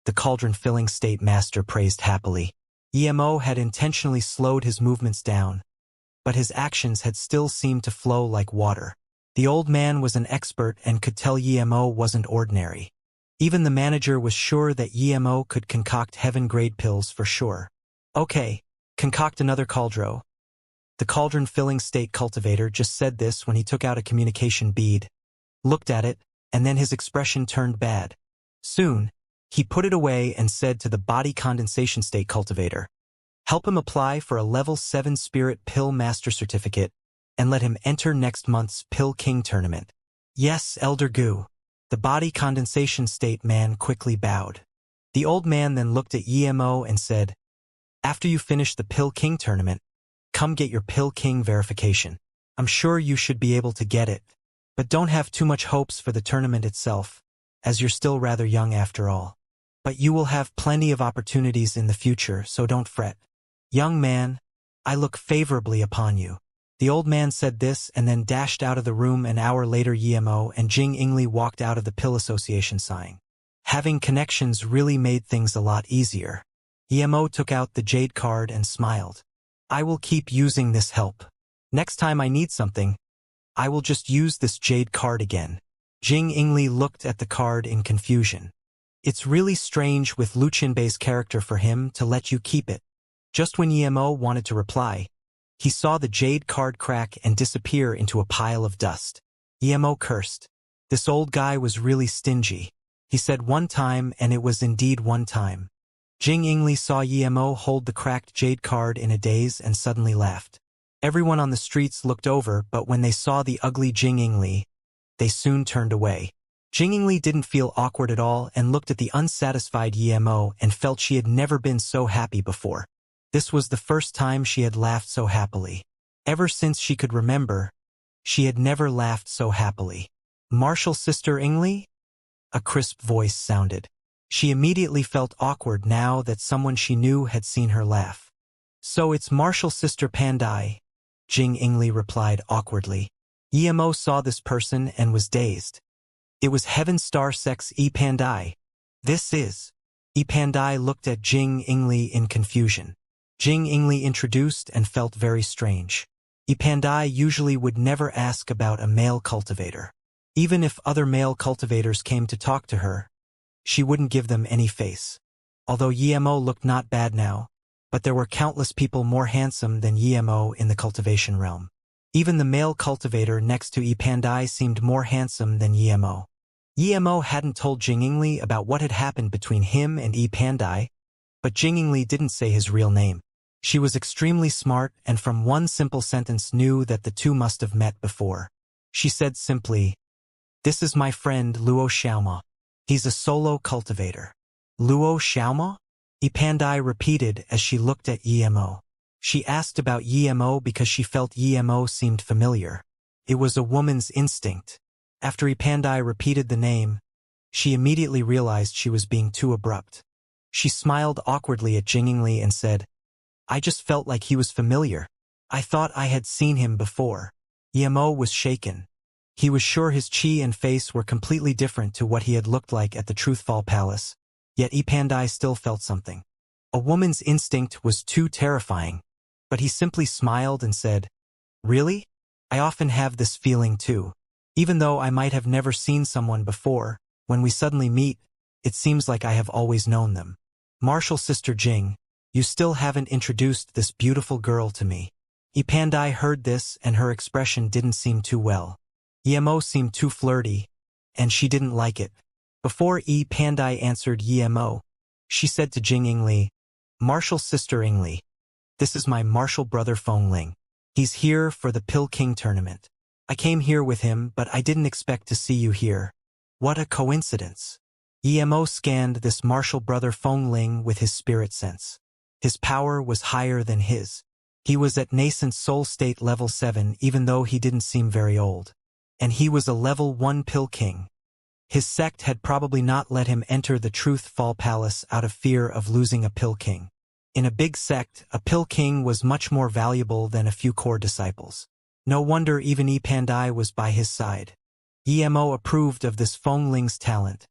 A: The cauldron-filling state master praised happily. Yemo had intentionally slowed his movements down, but his actions had still seemed to flow like water. The old man was an expert and could tell Yemo wasn't ordinary. Even the manager was sure that Yemo could concoct heaven-grade pills for sure. Okay, concoct another cauldron. The cauldron-filling state cultivator just said this when he took out a communication bead, looked at it, and then his expression turned bad. Soon, he put it away and said to the body condensation state cultivator, help him apply for a level 7 spirit pill master certificate and let him enter next month's Pill King tournament. Yes, Elder Gu. The body condensation state man quickly bowed. The old man then looked at Yemo and said, after you finish the Pill King tournament, come get your Pill King verification. I'm sure you should be able to get it. But don't have too much hopes for the tournament itself, as you're still rather young after all. But you will have plenty of opportunities in the future, so don't fret. Young man, I look favorably upon you. The old man said this and then dashed out of the room. An hour later, Yemo and Jingyingli walked out of the Pill Association sighing. Having connections really made things a lot easier. Yemo took out the jade card and smiled. I will keep using this help. Next time I need something, I will just use this jade card again. Jingyingli looked at the card in confusion. It's really strange with Luchinbei's character for him to let you keep it. Just when Yemo wanted to reply, he saw the jade card crack and disappear into a pile of dust. Yemo cursed. This old guy was really stingy. He said one time, and it was indeed one time. Jingyingli saw Yemo hold the cracked jade card in a daze and suddenly laughed. Everyone on the streets looked over, but when they saw the ugly Jingyingli, they soon turned away. Jingyingli didn't feel awkward at all and looked at the unsatisfied Yemo and felt she had never been so happy before. This was the first time she had laughed so happily. Ever since she could remember, she had never laughed so happily. Martial Sister Ingli? A crisp voice sounded. She immediately felt awkward now that someone she knew had seen her laugh. So it's Martial Sister Pandai, Jingyingli replied awkwardly. Yemo saw this person and was dazed. It was Heaven Star Sex E Pandai. This is. E Pandai looked at Jingyingli in confusion. Jingyingli introduced and felt very strange. E Pandai usually would never ask about a male cultivator. Even if other male cultivators came to talk to her, she wouldn't give them any face. Although Yemo looked not bad now, but there were countless people more handsome than Yemo in the cultivation realm. Even the male cultivator next to E Pandai seemed more handsome than Yemo. Yemo hadn't told Jingyingli about what had happened between him and E Pandai, but Jingyingli didn't say his real name. She was extremely smart and from one simple sentence knew that the two must have met before. She said simply, "This is my friend Luo Xiaoma. He's a solo cultivator." Luo Xiaoma? Ipandai repeated as she looked at Yemo. She asked about Yemo because she felt Yemo seemed familiar. It was a woman's instinct. After Ipandai repeated the name, she immediately realized she was being too abrupt. She smiled awkwardly at Jingli and said, "I just felt like he was familiar. I thought I had seen him before." Yemo was shaken. He was sure his chi and face were completely different to what he had looked like at the Truthfall Palace, yet Ipandai still felt something. A woman's instinct was too terrifying, but he simply smiled and said, "Really? I often have this feeling too. Even though I might have never seen someone before, when we suddenly meet, it seems like I have always known them." "Martial Sister Jing, you still haven't introduced this beautiful girl to me." Ipandai heard this and her expression didn't seem too well. Yemo seemed too flirty, and she didn't like it. Before Ipandai answered Yemo, she said to Jing Ingli, "Martial Sister Ingli, this is my martial brother Fengling. He's here for the Pill King tournament. I came here with him, but I didn't expect to see you here. What a coincidence." Yemo scanned this martial brother Fengling with his spirit sense. His power was higher than his. He was at nascent soul state level 7 even though he didn't seem very old. And he was a level 1 Pill King. His sect had probably not let him enter the Truth Fall Palace out of fear of losing a Pill King. In a big sect, a Pill King was much more valuable than a few core disciples. No wonder even Ipandai was by his side. Yemo approved of this Fengling's talent,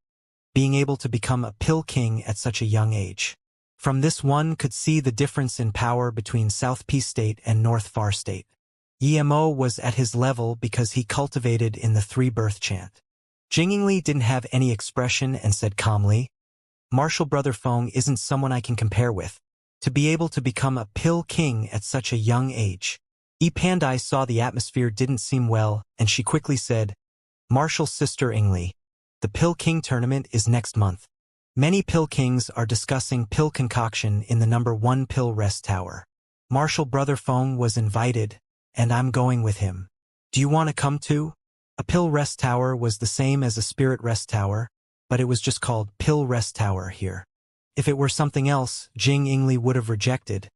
A: being able to become a Pill King at such a young age. From this one could see the difference in power between South P State and North Far State. Yemo was at his level because he cultivated in the 3-birth chant. Jingli didn't have any expression and said calmly, "Martial Brother Feng isn't someone I can compare with. To be able to become a Pill King at such a young age." Ipandai saw the atmosphere didn't seem well, and she quickly said, "Martial Sister Ingli, the Pill King tournament is next month. Many Pill Kings are discussing pill concoction in the number 1 Pill Rest Tower. Martial Brother Feng was invited, and I'm going with him. Do you want to come too?" A Pill Rest Tower was the same as a Spirit Rest Tower, but it was just called Pill Rest Tower here. If it were something else, Jing Ingli would have rejected,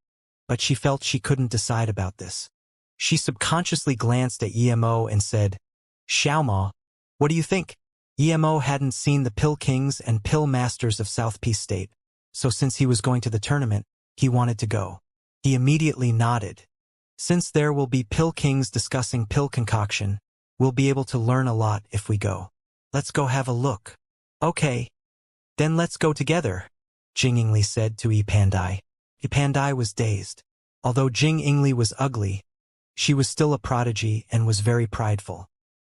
A: but she felt she couldn't decide about this. She subconsciously glanced at Yemo and said, "Xiaoma, what do you think?" Yemo hadn't seen the Pill Kings and Pill Masters of South Peace State, so since he was going to the tournament, he wanted to go. He immediately nodded. "Since there will be Pill Kings discussing pill concoction, we'll be able to learn a lot if we go. Let's go have a look." "Okay. Then let's go together," Jing Ingli said to Ipandai. Ipandai was dazed. Although Jing Ingli was ugly, she was still a prodigy and was very prideful.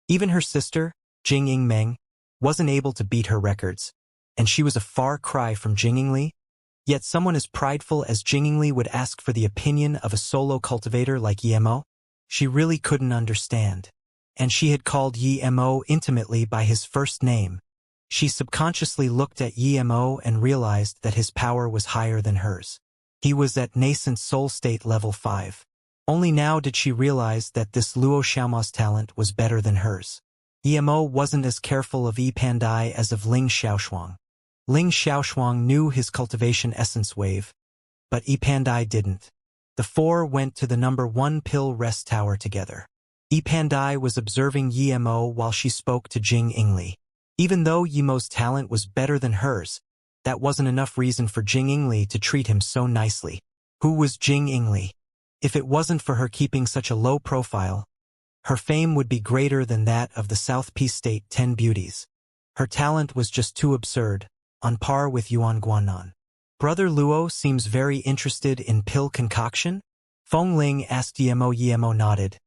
A: Even her sister, Jing Ingmeng, wasn't able to beat her records, and she was a far cry from Jing Ingli. Yet someone as prideful as Jing Ingli would ask for the opinion of a solo cultivator like Yemo? She really couldn't understand. And she had called Yemo intimately by his first name. She subconsciously looked at Yemo and realized that his power was higher than hers. He was at nascent soul state level 5. Only now did she realize that this Luo Xiaoma's talent was better than hers. Yemo wasn't as careful of Ipandai as of Ling Xiaoshuang. Ling Xiaoshuang knew his cultivation essence wave, but Ipandai didn't. The four went to the number 1 Pill Rest Tower together. Ipandai was observing Yemo while she spoke to Jing Ingli. Even though Yemo's talent was better than hers, that wasn't enough reason for Jing Ingli to treat him so nicely. Who was Jing Ingli? If it wasn't for her keeping such a low profile, her fame would be greater than that of the South Peace State 10 beauties. Her talent was just too absurd, on par with Yuan Guanan. "Brother Luo seems very interested in pill concoction?" Feng Ling asked Yemo. Yemo nodded.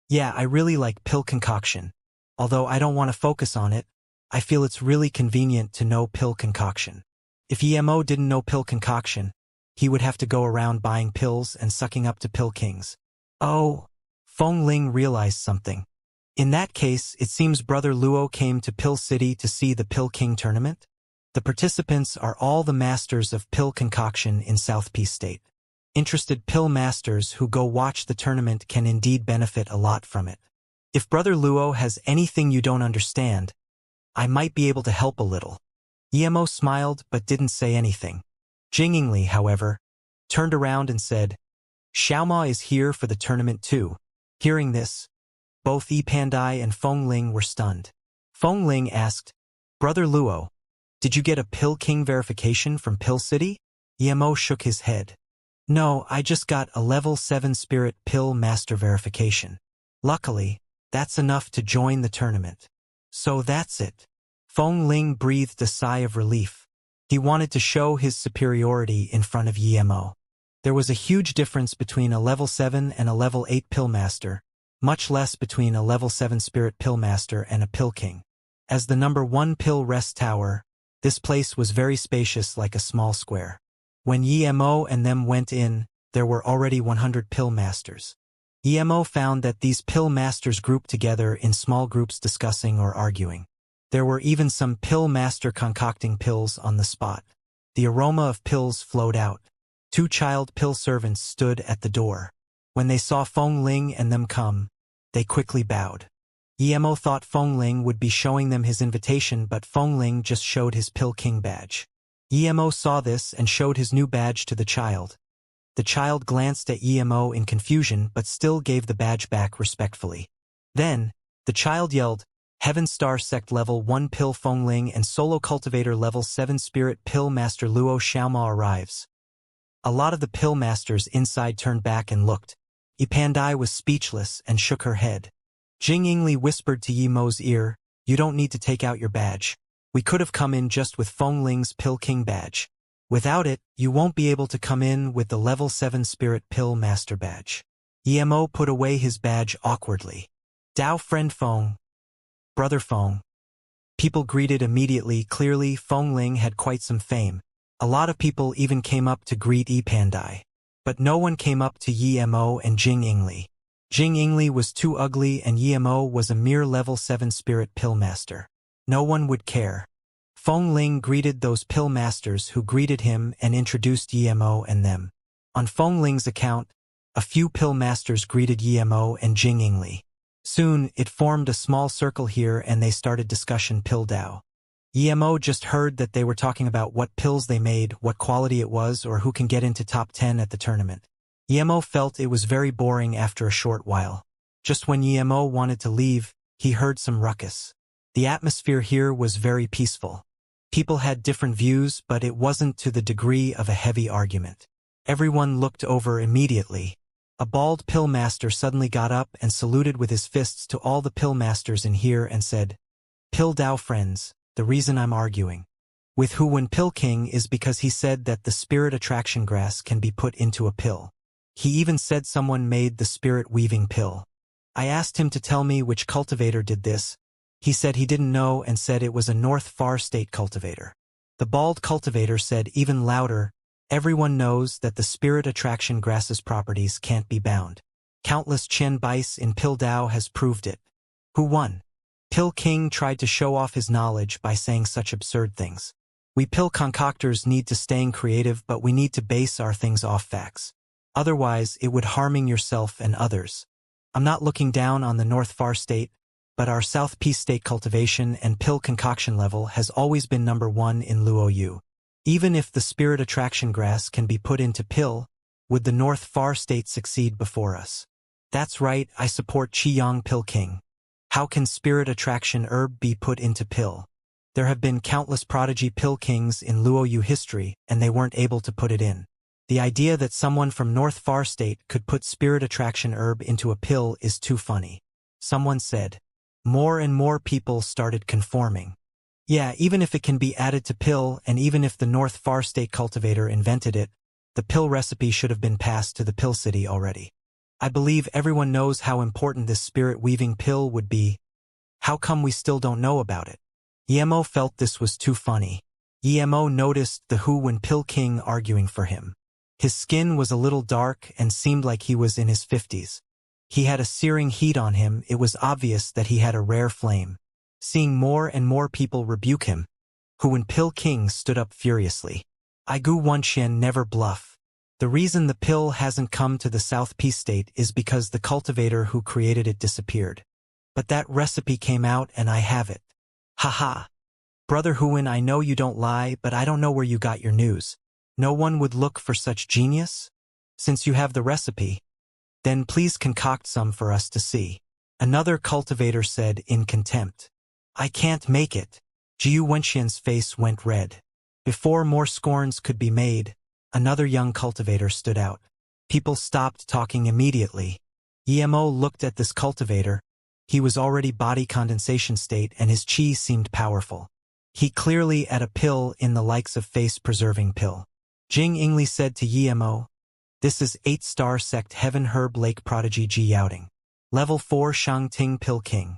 A: "Yeah, I really like pill concoction. Although I don't want to focus on it, I feel it's really convenient to know pill concoction. If Yemo didn't know pill concoction, he would have to go around buying pills and sucking up to Pill Kings." "Oh." Feng Ling realized something. In that case, it seems Brother Luo came to Pill City to see the Pill King tournament? The participants are all the masters of pill concoction in South Peace State. Interested pill masters who go watch the tournament can indeed benefit a lot from it. If Brother Luo has anything you don't understand, I might be able to help a little. Emo smiled but didn't say anything. Jingingly, however, turned around and said, Xiaoma is here for the tournament too. Hearing this, both Yi Pandai and Feng Ling were stunned. Feng Ling asked, Brother Luo, did you get a Pill King verification from Pill City? Emo shook his head. No, I just got a level 7 Spirit Pill Master verification. Luckily, that's enough to join the tournament. So that's it. Feng Ling breathed a sigh of relief. He wanted to show his superiority in front of Emo. There was a huge difference between a level 7 and a level 8 Pill Master, much less between a level 7 Spirit Pill Master and a Pill King. As the number 1 Pill Rest Tower, this place was very spacious like a small square. When Emo and them went in, there were already 100 Pill Masters. Emo found that these Pill Masters grouped together in small groups discussing or arguing. There were even some Pill Master concocting pills on the spot. The aroma of pills flowed out. 2 child pill servants stood at the door. When they saw Feng Ling and them come, they quickly bowed. Emo thought Feng Ling would be showing them his invitation, but Feng Ling just showed his Pill King badge. Emo saw this and showed his new badge to the child. The child glanced at Emo in confusion but still gave the badge back respectfully. Then, the child yelled, Heaven Star Sect Level 1 Pill Feng Ling and Solo Cultivator Level 7 Spirit Pill Master Luo Xiaoma arrives. A lot of the Pill Masters inside turned back and looked. Yi Pandai was speechless and shook her head. Jing Yingli whispered to Yemo's ear, You don't need to take out your badge. We could have come in just with Feng Ling's Pill King badge. Without it, you won't be able to come in with the Level 7 Spirit Pill Master badge. Emo put away his badge awkwardly. Dao friend Feng. Brother Feng. People greeted immediately. Clearly, Feng Ling had quite some fame. A lot of people even came up to greet Yi Pandai. But no one came up to Emo and Jing Yingli. Jing Yingli was too ugly and Emo was a mere Level 7 Spirit Pill Master. No one would care. Feng Ling greeted those Pill Masters who greeted him and introduced Emo and them. On Feng Ling's account, a few Pill Masters greeted Emo and Jing Yingli. Soon, it formed a small circle here and they started discussion Pill Dao. Emo just heard that they were talking about what pills they made, what quality it was, or who can get into top 10 at the tournament. Emo felt it was very boring after a short while. Just when Emo wanted to leave, he heard some ruckus. The atmosphere here was very peaceful. People had different views, but it wasn't to the degree of a heavy argument. Everyone looked over immediately. A bald Pill Master suddenly got up and saluted with his fists to all the Pill Masters in here and said, Pill Dao friends, the reason I'm arguing with Hu Wen Pill King is because he said that the spirit attraction grass can be put into a pill. He even said someone made the spirit weaving pill. I asked him to tell me which cultivator did this. He said he didn't know and said it was a North Far State cultivator. The bald cultivator said even louder, Everyone knows that the spirit attraction grass's properties can't be bound. Countless Chen Bais in Pill Dao has proved it. Who won? Pill King tried to show off his knowledge by saying such absurd things. We pill concoctors need to staying creative, but we need to base our things off facts. Otherwise, it would harming yourself and others. I'm not looking down on the North Far State, but our South Peace State cultivation and pill concoction level has always been number 1 in Luo Yu. Even if the spirit attraction grass can be put into pill, would the North Far State succeed before us? That's right, I support Qiyang Pill King. How can spirit attraction herb be put into pill? There have been countless prodigy Pill Kings in Luo Yu history, and they weren't able to put it in. The idea that someone from North Far State could put spirit attraction herb into a pill is too funny. Someone said. More and more people started conforming. Yeah, even if it can be added to pill, and even if the North Far State cultivator invented it, the pill recipe should have been passed to the Pill City already. I believe everyone knows how important this spirit weaving pill would be. How come we still don't know about it? Emo felt this was too funny. Emo noticed the Hu Wen Pill King arguing for him. His skin was a little dark and seemed like he was in his 50s. He had a searing heat on him. It was obvious that he had a rare flame. Seeing more and more people rebuke him, Hu Wen Pill King stood up furiously. I Gu Wanqian never bluff. The reason the pill hasn't come to the South Peace State is because the cultivator who created it disappeared. But that recipe came out and I have it. Haha. Brother Huan, I know you don't lie, but I don't know where you got your news. No one would look for such genius? Since you have the recipe, then please concoct some for us to see. Another cultivator said in contempt. I can't make it. Jiu Wenxian's face went red. Before more scorns could be made, another young cultivator stood out. People stopped talking immediately. Emo looked at this cultivator. He was already body condensation state and his chi seemed powerful. He clearly had a pill in the likes of face-preserving pill. Jing Ingli said to Emo, this is 8-star sect Heaven Herb Lake Prodigy Ji Yaoting. Level 4 Shang Ting Pill King.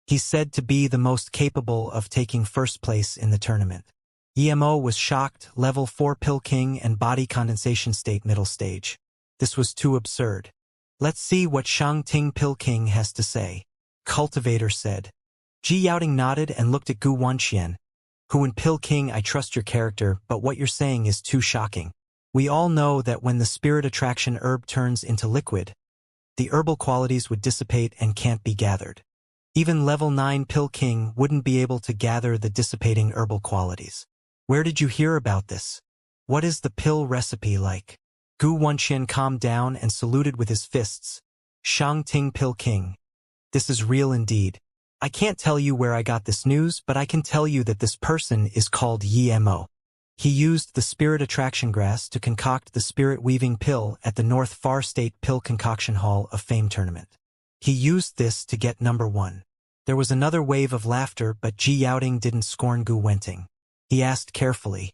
A: He's said to be the most capable of taking first place in the tournament. Emo was shocked, level 4 Pill King and body condensation state middle stage. This was too absurd. Let's see what Shang Ting Pill King has to say. Cultivator said. Ji Yaoting nodded and looked at Gu Wanxian. Huan Pill King, I trust your character, but what you're saying is too shocking. We all know that when the spirit attraction herb turns into liquid, the herbal qualities would dissipate and can't be gathered. Even level 9 Pill King wouldn't be able to gather the dissipating herbal qualities. Where did you hear about this? What is the pill recipe like? Gu Wanxian calmed down and saluted with his fists. Shang Ting Pill King. This is real indeed. I can't tell you where I got this news, but I can tell you that this person is called Emo. He used the spirit attraction grass to concoct the spirit weaving pill at the North Far State Pill Concoction Hall of Fame tournament. He used this to get number 1. There was another wave of laughter, but Ji Yaoting didn't scorn Gu Wenting. He asked carefully,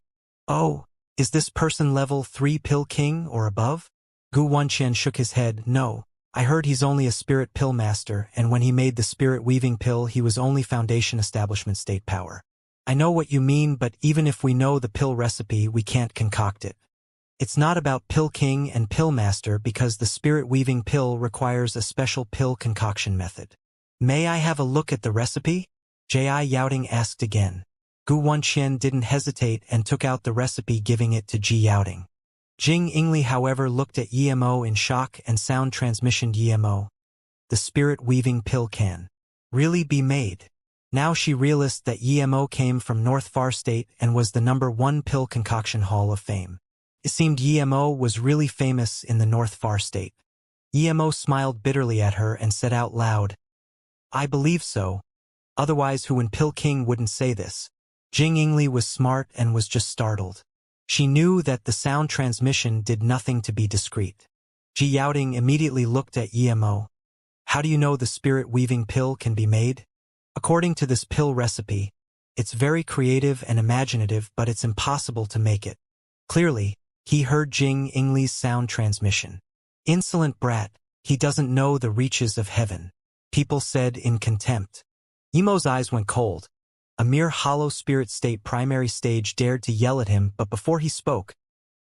A: oh, is this person level 3 Pill King or above? Gu Wanxian shook his head, no. I heard he's only a spirit pill master, and when he made the spirit weaving pill he was only foundation establishment state power. I know what you mean, but even if we know the pill recipe, we can't concoct it. It's not about Pill King and Pill Master because the spirit weaving pill requires a special pill concoction method. May I have a look at the recipe? Ji Yaoting asked again. Gu Wanxian didn't hesitate and took out the recipe, giving it to Ji Yaoting. Jing Ingli, however, looked at Emo in shock and sound transmissioned Emo. The spirit weaving pill can really be made. Now she realized that Emo came from North Far State and was the number 1 Pill Concoction Hall of Fame. It seemed Emo was really famous in the North Far State. Emo smiled bitterly at her and said out loud, I believe so. Otherwise Huan Pill King wouldn't say this. Jing Ingli was smart and was just startled. She knew that the sound transmission did nothing to be discreet. Ji Yaoting immediately looked at Emo. How do you know the spirit weaving pill can be made? According to this pill recipe, it's very creative and imaginative, but it's impossible to make it. Clearly, he heard Jing Ingli's sound transmission. Insolent brat, he doesn't know the reaches of heaven. People said in contempt. Emo's eyes went cold. A mere hollow spirit state primary stage dared to yell at him, but before he spoke,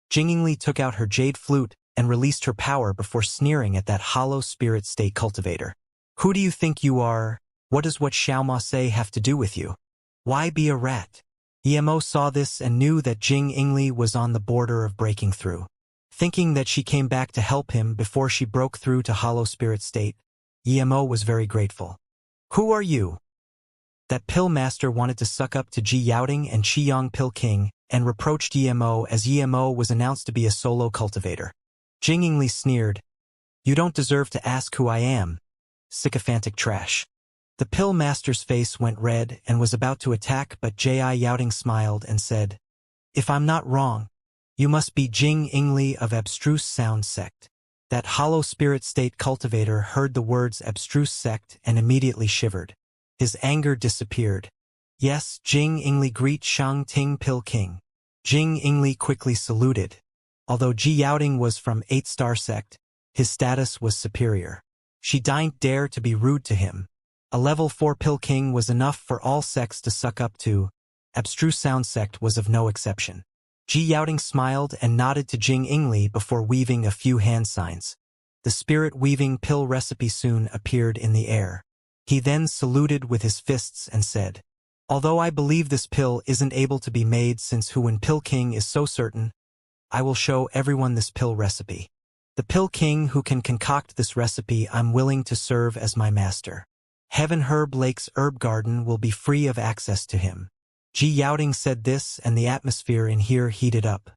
A: Jing Ingli took out her jade flute and released her power before sneering at that hollow spirit state cultivator. Who do you think you are? What does what Xiaoma say have to do with you? Why be a rat? Emo saw this and knew that Jing Ingli was on the border of breaking through. Thinking that she came back to help him before she broke through to hollow spirit state, Emo was very grateful. Who are you? That pill master wanted to suck up to Ji Yaoting and Qiyang Pill King and reproached Emo as Emo was announced to be a solo cultivator. Jing Ingli sneered, you don't deserve to ask who I am. Sycophantic trash. The pill master's face went red and was about to attack, but Ji Yaoting smiled and said, if I'm not wrong, you must be Jing Ingli of Abstruse Sound Sect. That hollow spirit state cultivator heard the words abstruse sect and immediately shivered. His anger disappeared. Yes, Jing Ingli, greet Shang Ting Pill King. Jing Ingli quickly saluted. Although Ji Yaoting was from 8-star sect, his status was superior. She didn't dare to be rude to him. A level 4 Pill King was enough for all sects to suck up to. Abstruse Sound Sect was of no exception. Ji Yaoting smiled and nodded to Jing Ingli before weaving a few hand signs. The spirit weaving pill recipe soon appeared in the air. He then saluted with his fists and said, although I believe this pill isn't able to be made since Huan Pill King is so certain, I will show everyone this pill recipe. The pill king who can concoct this recipe I'm willing to serve as my master. Heaven Herb Lake's herb garden will be free of access to him. Ji Yaoding said this and the atmosphere in here heated up.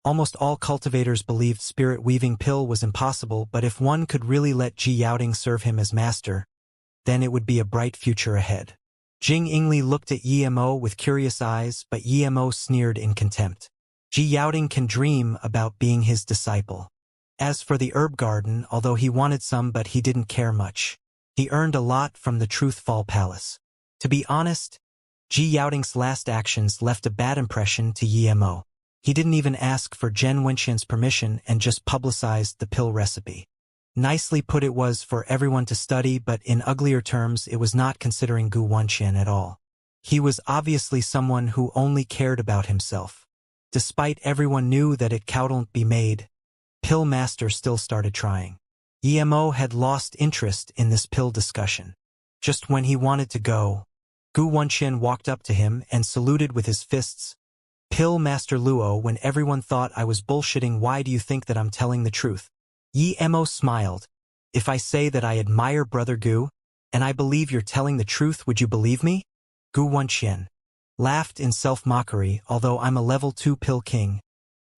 A: Almost all cultivators believed spirit weaving pill was impossible, but if one could really let Ji Yaoding serve him as master, then it would be a bright future ahead. Jing Yingli looked at Yemo with curious eyes, but Yemo sneered in contempt. Ji Yaoding can dream about being his disciple. As for the herb garden, although he wanted some but he didn't care much. He earned a lot from the Truthfall Palace. To be honest, Ji Yaoding's last actions left a bad impression to Yemo. He didn't even ask for Zhen Wenxian's permission and just publicized the pill recipe. Nicely put, it was for everyone to study, but in uglier terms it was not considering Gu Wenxian at all. He was obviously someone who only cared about himself. Despite everyone knew that it couldn't be made, Pill Master still started trying. Yemo had lost interest in this pill discussion. Just when he wanted to go, Gu Wenxian walked up to him and saluted with his fists. Pill Master Luo, when everyone thought I was bullshitting, why do you think that I'm telling the truth? Yemo smiled. If I say that I admire Brother Gu, and I believe you're telling the truth, would you believe me? Gu Wenxian laughed in self-mockery. Although I'm a level 2 pill king,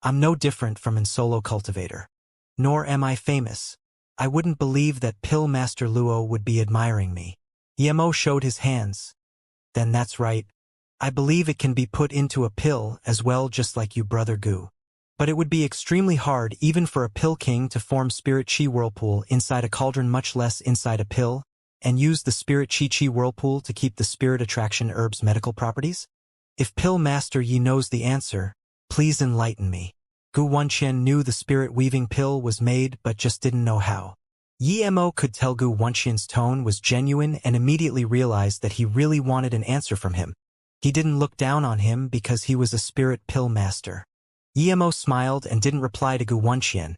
A: I'm no different from an solo cultivator. Nor am I famous. I wouldn't believe that Pill Master Luo would be admiring me. Yemo showed his hands. Then that's right. I believe it can be put into a pill as well, just like you, Brother Gu. But it would be extremely hard even for a pill king to form spirit chi whirlpool inside a cauldron, much less inside a pill, and use the spirit chi whirlpool to keep the spirit attraction herb's medical properties? If Pill Master Yi knows the answer, please enlighten me. Gu Wenxian knew the spirit weaving pill was made but just didn't know how. Yemo could tell Gu Wenxian's tone was genuine and immediately realized that he really wanted an answer from him. He didn't look down on him because he was a spirit pill master. Yemo smiled and didn't reply to Gu Wenxian.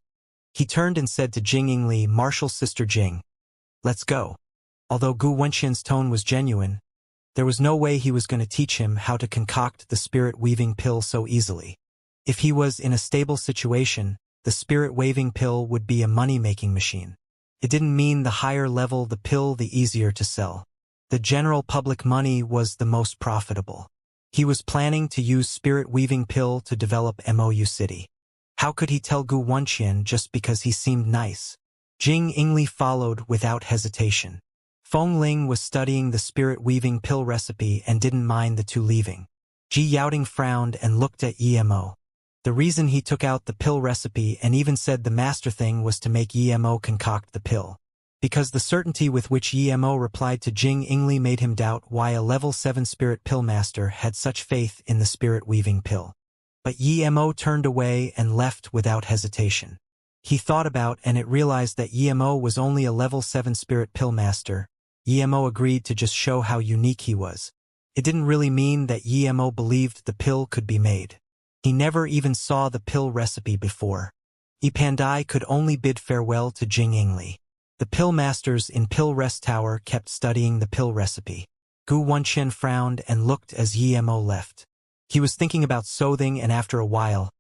A: He turned and said to Jing Yingli, Marshall's sister Jing, let's go. Although Gu Wenxian's tone was genuine, there was no way he was going to teach him how to concoct the spirit weaving pill so easily. If he was in a stable situation, the spirit weaving pill would be a money-making machine. It didn't mean the higher level the pill, the easier to sell. The general public money was the most profitable. He was planning to use spirit weaving pill to develop MOU City. How could he tell Gu Wenxian just because he seemed nice? Jing Yingli followed without hesitation. Feng Ling was studying the spirit weaving pill recipe and didn't mind the two leaving. Ji Yaoding frowned and looked at Yemo. The reason he took out the pill recipe and even said the master thing was to make Yemo concoct the pill. Because the certainty with which Yemo replied to Jing Yingli made him doubt why a level 7 spirit pill master had such faith in the spirit weaving pill. But Yemo turned away and left without hesitation. He thought about and it realized that Yemo was only a level 7 spirit pill master. Yemo agreed to just show how unique he was. It didn't really mean that Yemo believed the pill could be made. He never even saw the pill recipe before. Pandai could only bid farewell to Jing Yingli. The pill masters in Pill Rest Tower kept studying the pill recipe. Gu Wenxian frowned and looked as Yemo left. He was thinking about Sothing, and after a while,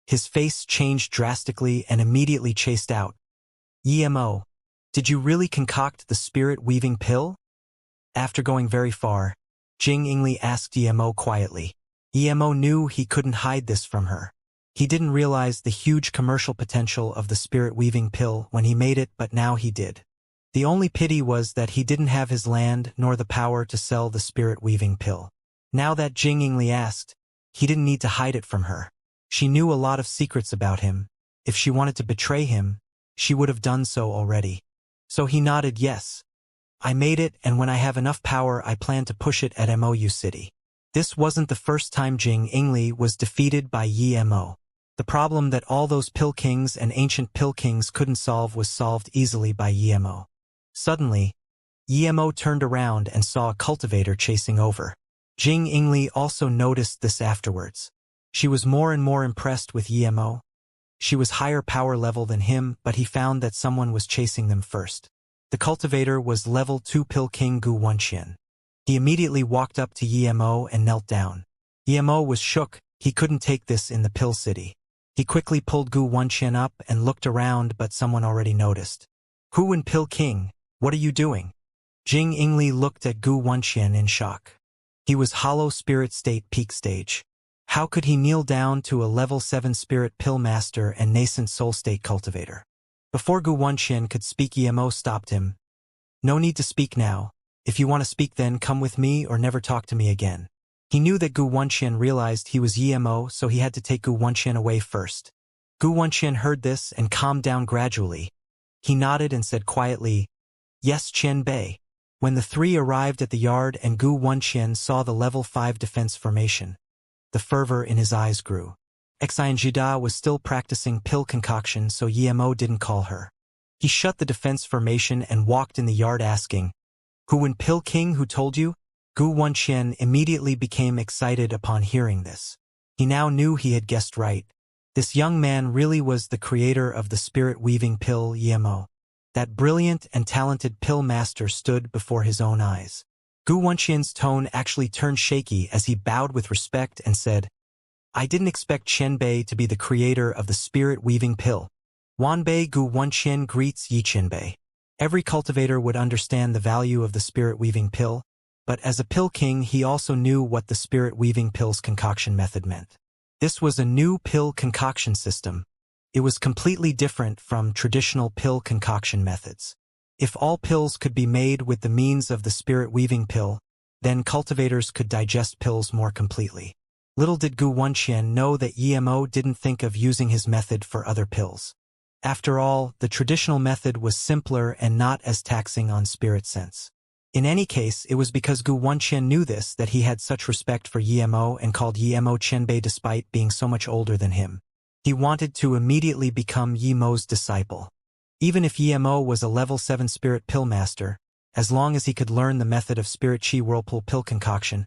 A: his face changed drastically and immediately chased out. Yemo, did you really concoct the spirit weaving pill? After going very far, Jing Yingli asked Yemo quietly. Yemo knew he couldn't hide this from her. He didn't realize the huge commercial potential of the spirit weaving pill when he made it, but now he did. The only pity was that he didn't have his land nor the power to sell the spirit weaving pill. Now that Jing Yingli asked, he didn't need to hide it from her. She knew a lot of secrets about him. If she wanted to betray him, she would have done so already. So he nodded yes. I made it, and when I have enough power I plan to push it at MOU City. This wasn't the first time Jing Yingli was defeated by Yemo. The problem that all those pill kings and ancient pill kings couldn't solve was solved easily by Yemo. Suddenly, Yemo turned around and saw a cultivator chasing over. Jing Yingli also noticed this afterwards. She was more and more impressed with Yemo. She was higher power level than him, but he found that someone was chasing them first. The cultivator was level 2 pill king Gu Wenxian. He immediately walked up to Yemo and knelt down. Yemo was shook. He couldn't take this in the pill city. He quickly pulled Gu Wenqian up and looked around, but someone already noticed. Hu and Pill King, what are you doing? Jing Yingli looked at Gu Wenqian in shock. He was Hollow Spirit State peak stage. How could he kneel down to a level 7 Spirit Pill Master and nascent Soul State Cultivator? Before Gu Wenqian could speak, Emo stopped him. No need to speak now. If you want to speak, then come with me or never talk to me again. He knew that Gu Wenqian realized he was Emo, so he had to take Gu Wenqian away first. Gu Wenqian heard this and calmed down gradually. He nodded and said quietly, "Yes, Qian Bei." When the three arrived at the yard and Gu Wenqian saw the level 5 defense formation, the fervor in his eyes grew. Xianxia was still practicing pill concoction, so Emo didn't call her. He shut the defense formation and walked in the yard asking, "Who and Pill King, who told you?" Gu Wenqian immediately became excited upon hearing this. He now knew he had guessed right. This young man really was the creator of the spirit-weaving pill, Emo. That brilliant and talented pill master stood before his own eyes. Gu Wenqian's tone actually turned shaky as he bowed with respect and said, "I didn't expect Qian Bei to be the creator of the spirit-weaving pill. Wanbei Gu Wenqian greets Yi Qianbei." Every cultivator would understand the value of the spirit-weaving pill, but as a pill king he also knew what the spirit-weaving pill's concoction method meant. This was a new pill concoction system. It was completely different from traditional pill concoction methods. If all pills could be made with the means of the spirit-weaving pill, then cultivators could digest pills more completely. Little did Gu Wenqian know that Emo didn't think of using his method for other pills. After all, the traditional method was simpler and not as taxing on spirit sense. In any case, it was because Gu Wenqian knew this that he had such respect for Emo and called Emo Qianbei despite being so much older than him. He wanted to immediately become Yemo's disciple. Even if Emo was a level 7 spirit pill master, as long as he could learn the method of spirit chi whirlpool pill concoction,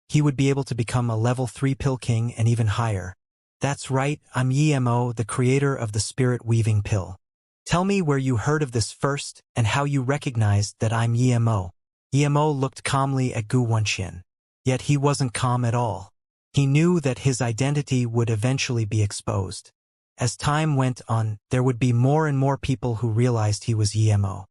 A: he would be able to become a level 3 pill king and even higher. That's right, I'm Emo, the creator of the spirit weaving pill. Tell me where you heard of this first and how you recognized that I'm Emo. Emo looked calmly at Gu Wenqian. Yet he wasn't calm at all. He knew that his identity would eventually be exposed. As time went on, there would be more and more people who realized he was Emo.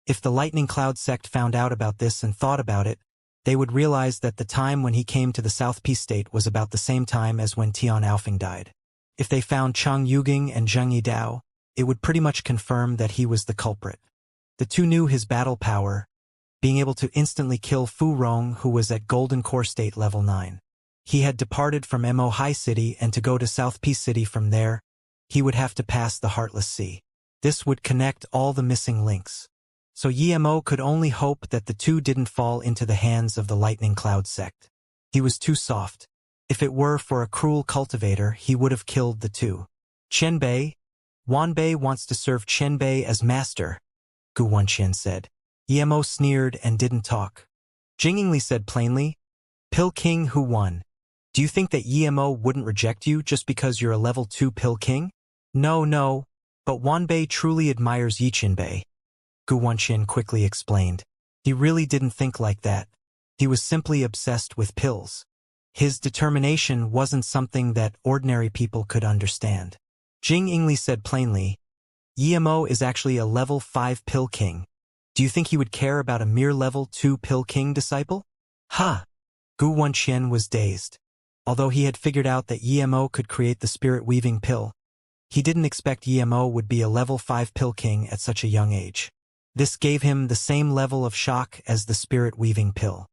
A: If the Lightning Cloud sect found out about this and thought about it, they would realize that the time when he came to the South Peace State was about the same time as when Tian Aofing died. If they found Chang Yuging and Zheng Yidao, it would pretty much confirm that he was the culprit. The two knew his battle power, being able to instantly kill Fu Rong, who was at Golden Core State level 9. He had departed from Mo High City, and to go to South Peace City from there, he would have to pass the Heartless Sea. This would connect all the missing links. So Emo could only hope that the two didn't fall into the hands of the Lightning Cloud sect. He was too soft. If it were for a cruel cultivator, he would have killed the two. Qianbei, Wanbei wants to serve Qianbei as master, Gu Wenqian said. Emo sneered and didn't talk. Jingingli said plainly, "Pill King who won? Do you think that Emo wouldn't reject you just because you're a level 2 Pill King?" No, but Wanbei truly admires Yi Qianbei," Gu Wenqian quickly explained. He really didn't think like that. He was simply obsessed with pills. His determination wasn't something that ordinary people could understand. Jing Yingli said plainly, "Emo is actually a level 5 Pill King. Do you think he would care about a mere level 2 Pill King disciple?" Ha! Gu Wenqian was dazed. Although he had figured out that Emo could create the spirit-weaving pill, he didn't expect Emo would be a level 5 Pill King at such a young age. This gave him the same level of shock as the spirit-weaving pill.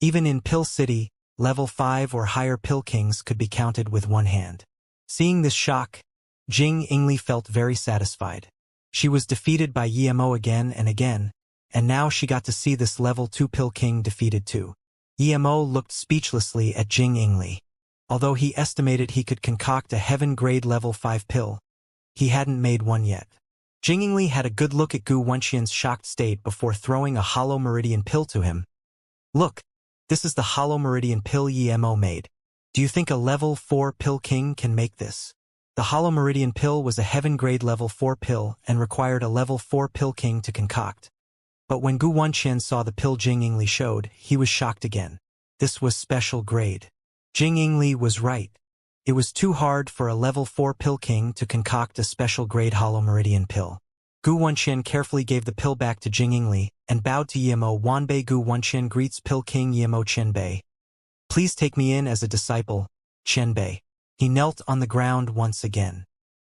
A: Even in Pill City, level 5 or higher Pill Kings could be counted with one hand. Seeing this shock, Jing Yingli felt very satisfied. She was defeated by Emo again and again, and now she got to see this level 2 Pill King defeated too. Emo looked speechlessly at Jing Yingli. Although he estimated he could concoct a heaven-grade level 5 pill, he hadn't made one yet. Jing Yingli had a good look at Gu Wenqian's shocked state before throwing a hollow meridian pill to him. "Look, this is the hollow meridian pill Emo made. Do you think a level 4 Pill King can make this?" The hollow meridian pill was a heaven-grade level 4 pill and required a level 4 Pill King to concoct. But when Gu Wenqian saw the pill Jing Yingli showed, he was shocked again. This was special grade. Jing Yingli was right. It was too hard for a level 4 pill king to concoct a special grade hollow meridian pill. Gu Wenxian carefully gave the pill back to Jingingli and bowed to Yimo Wanbei. Gu Wenxian greets Pill King Yimo Qianbei. Please take me in as a disciple, Qianbei. He knelt on the ground once again.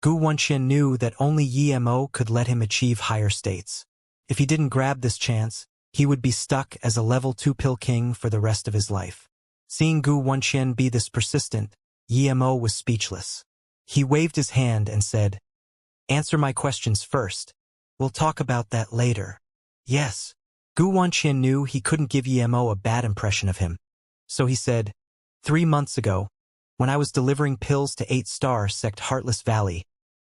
A: Gu Wenxian knew that only Yimo could let him achieve higher states. If he didn't grab this chance, he would be stuck as a level 2 pill king for the rest of his life. Seeing Gu Wenxian be this persistent, Yimo was speechless. He waved his hand and said, "Answer my questions first. We'll talk about that later." Yes. Gu Wenxian knew he couldn't give Yimo a bad impression of him. So he said, 3 months ago, when I was delivering pills to 8-star sect Heartless Valley,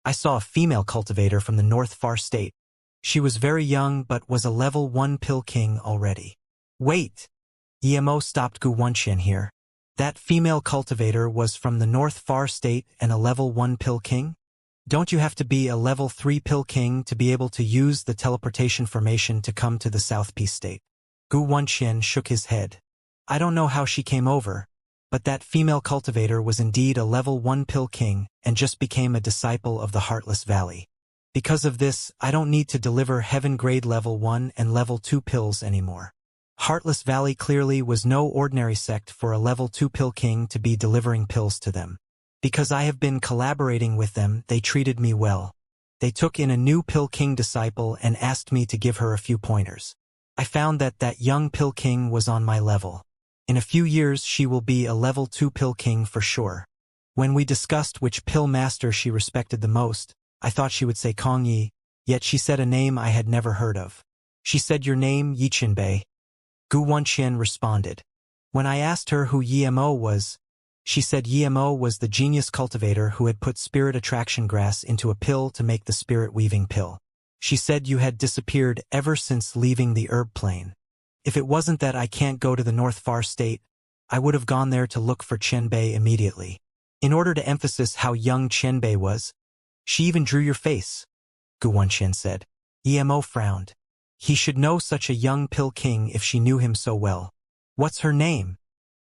A: I saw a female cultivator from the North Far State. She was very young but was a level 1 pill king already. Wait! Yimo stopped Gu Wenxian here. That female cultivator was from the North Far State and a level 1 pill king? Don't you have to be a level 3 pill king to be able to use the teleportation formation to come to the South Peace State? Gu Wenxian shook his head. I don't know how she came over, but that female cultivator was indeed a level 1 pill king and just became a disciple of the Heartless Valley. Because of this, I don't need to deliver heaven grade level 1 and level 2 pills anymore. Heartless Valley clearly was no ordinary sect for a level 2 pill king to be delivering pills to them. Because I have been collaborating with them, they treated me well. They took in a new pill king disciple and asked me to give her a few pointers. I found that that young pill king was on my level. In a few years she will be a level 2 pill king for sure. When we discussed which pill master she respected the most, I thought she would say Kong Yi, yet she said a name I had never heard of. She said your name, Yi Qianbei. Gu Wenxian responded. When I asked her who Yimo was, she said Yimo was the genius cultivator who had put spirit attraction grass into a pill to make the spirit weaving pill. She said you had disappeared ever since leaving the herb plane. If it wasn't that I can't go to the North Far State, I would have gone there to look for Qianbei immediately. In order to emphasize how young Qianbei was, she even drew your face, Gu Wenxian said. Yimo frowned. He should know such a young pill king if she knew him so well. What's her name?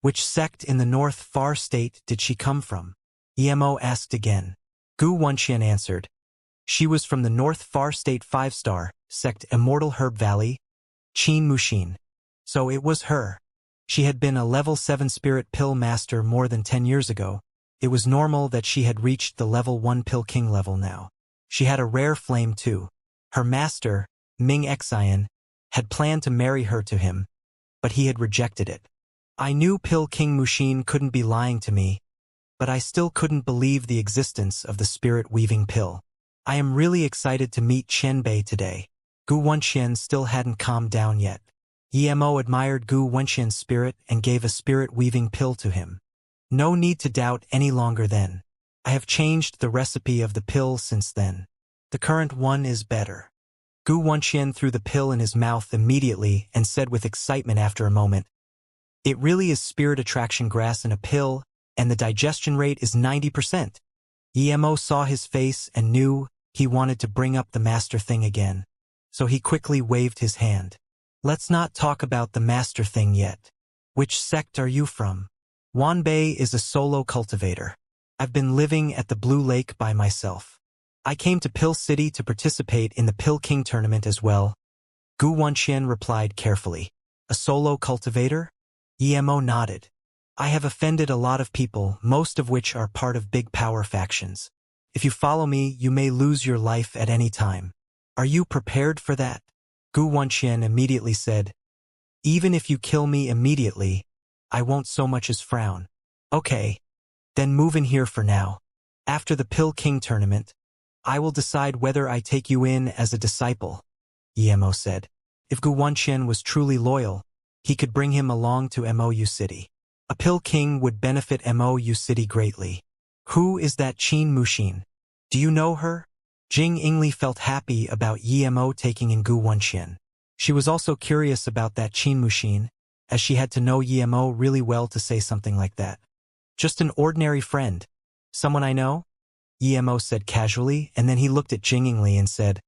A: Which sect in the North Far State did she come from? Yimo asked again. Gu Wenxian answered. She was from the North Far State 5-star sect Immortal Herb Valley, Qin Mushin. So it was her. She had been a level 7 spirit pill master more than 10 years ago. It was normal that she had reached the level 1 pill king level now. She had a rare flame too. Her master, Ming Xian, had planned to marry her to him, but he had rejected it. I knew Pill King Mushin couldn't be lying to me, but I still couldn't believe the existence of the spirit-weaving pill. I am really excited to meet Qianbei today. Gu Wenxian still hadn't calmed down yet. Yimo admired Gu Wenxian's spirit and gave a spirit-weaving pill to him. No need to doubt any longer then. I have changed the recipe of the pill since then. The current one is better. Gu Wenxian threw the pill in his mouth immediately and said with excitement after a moment, "It really is spirit attraction grass in a pill, and the digestion rate is 90%. Yimo saw his face and knew he wanted to bring up the master thing again, so he quickly waved his hand. Let's not talk about the master thing yet. Which sect are you from? Wanbei is a solo cultivator. I've been living at the Blue Lake by myself. I came to Pill City to participate in the Pill King tournament as well." Gu Wenxian replied carefully. A solo cultivator? Yimo nodded. I have offended a lot of people, most of which are part of big power factions. If you follow me, you may lose your life at any time. Are you prepared for that? Gu Wenxian immediately said, Even if you kill me immediately, I won't so much as frown. Okay, then move in here for now. After the Pill King tournament, I will decide whether I take you in as a disciple, Yimo said. If Gu Wenxian was truly loyal, he could bring him along to Mou City. A Pill King would benefit Mou City greatly. Who is that Qin Mushin? Do you know her? Jing Ingli felt happy about Yimo taking in Gu Wenxian. She was also curious about that Qin Mushin, as she had to know Yimo really well to say something like that. Just an ordinary friend. Someone I know? Yimo said casually, and then he looked at Jing Ingli and said,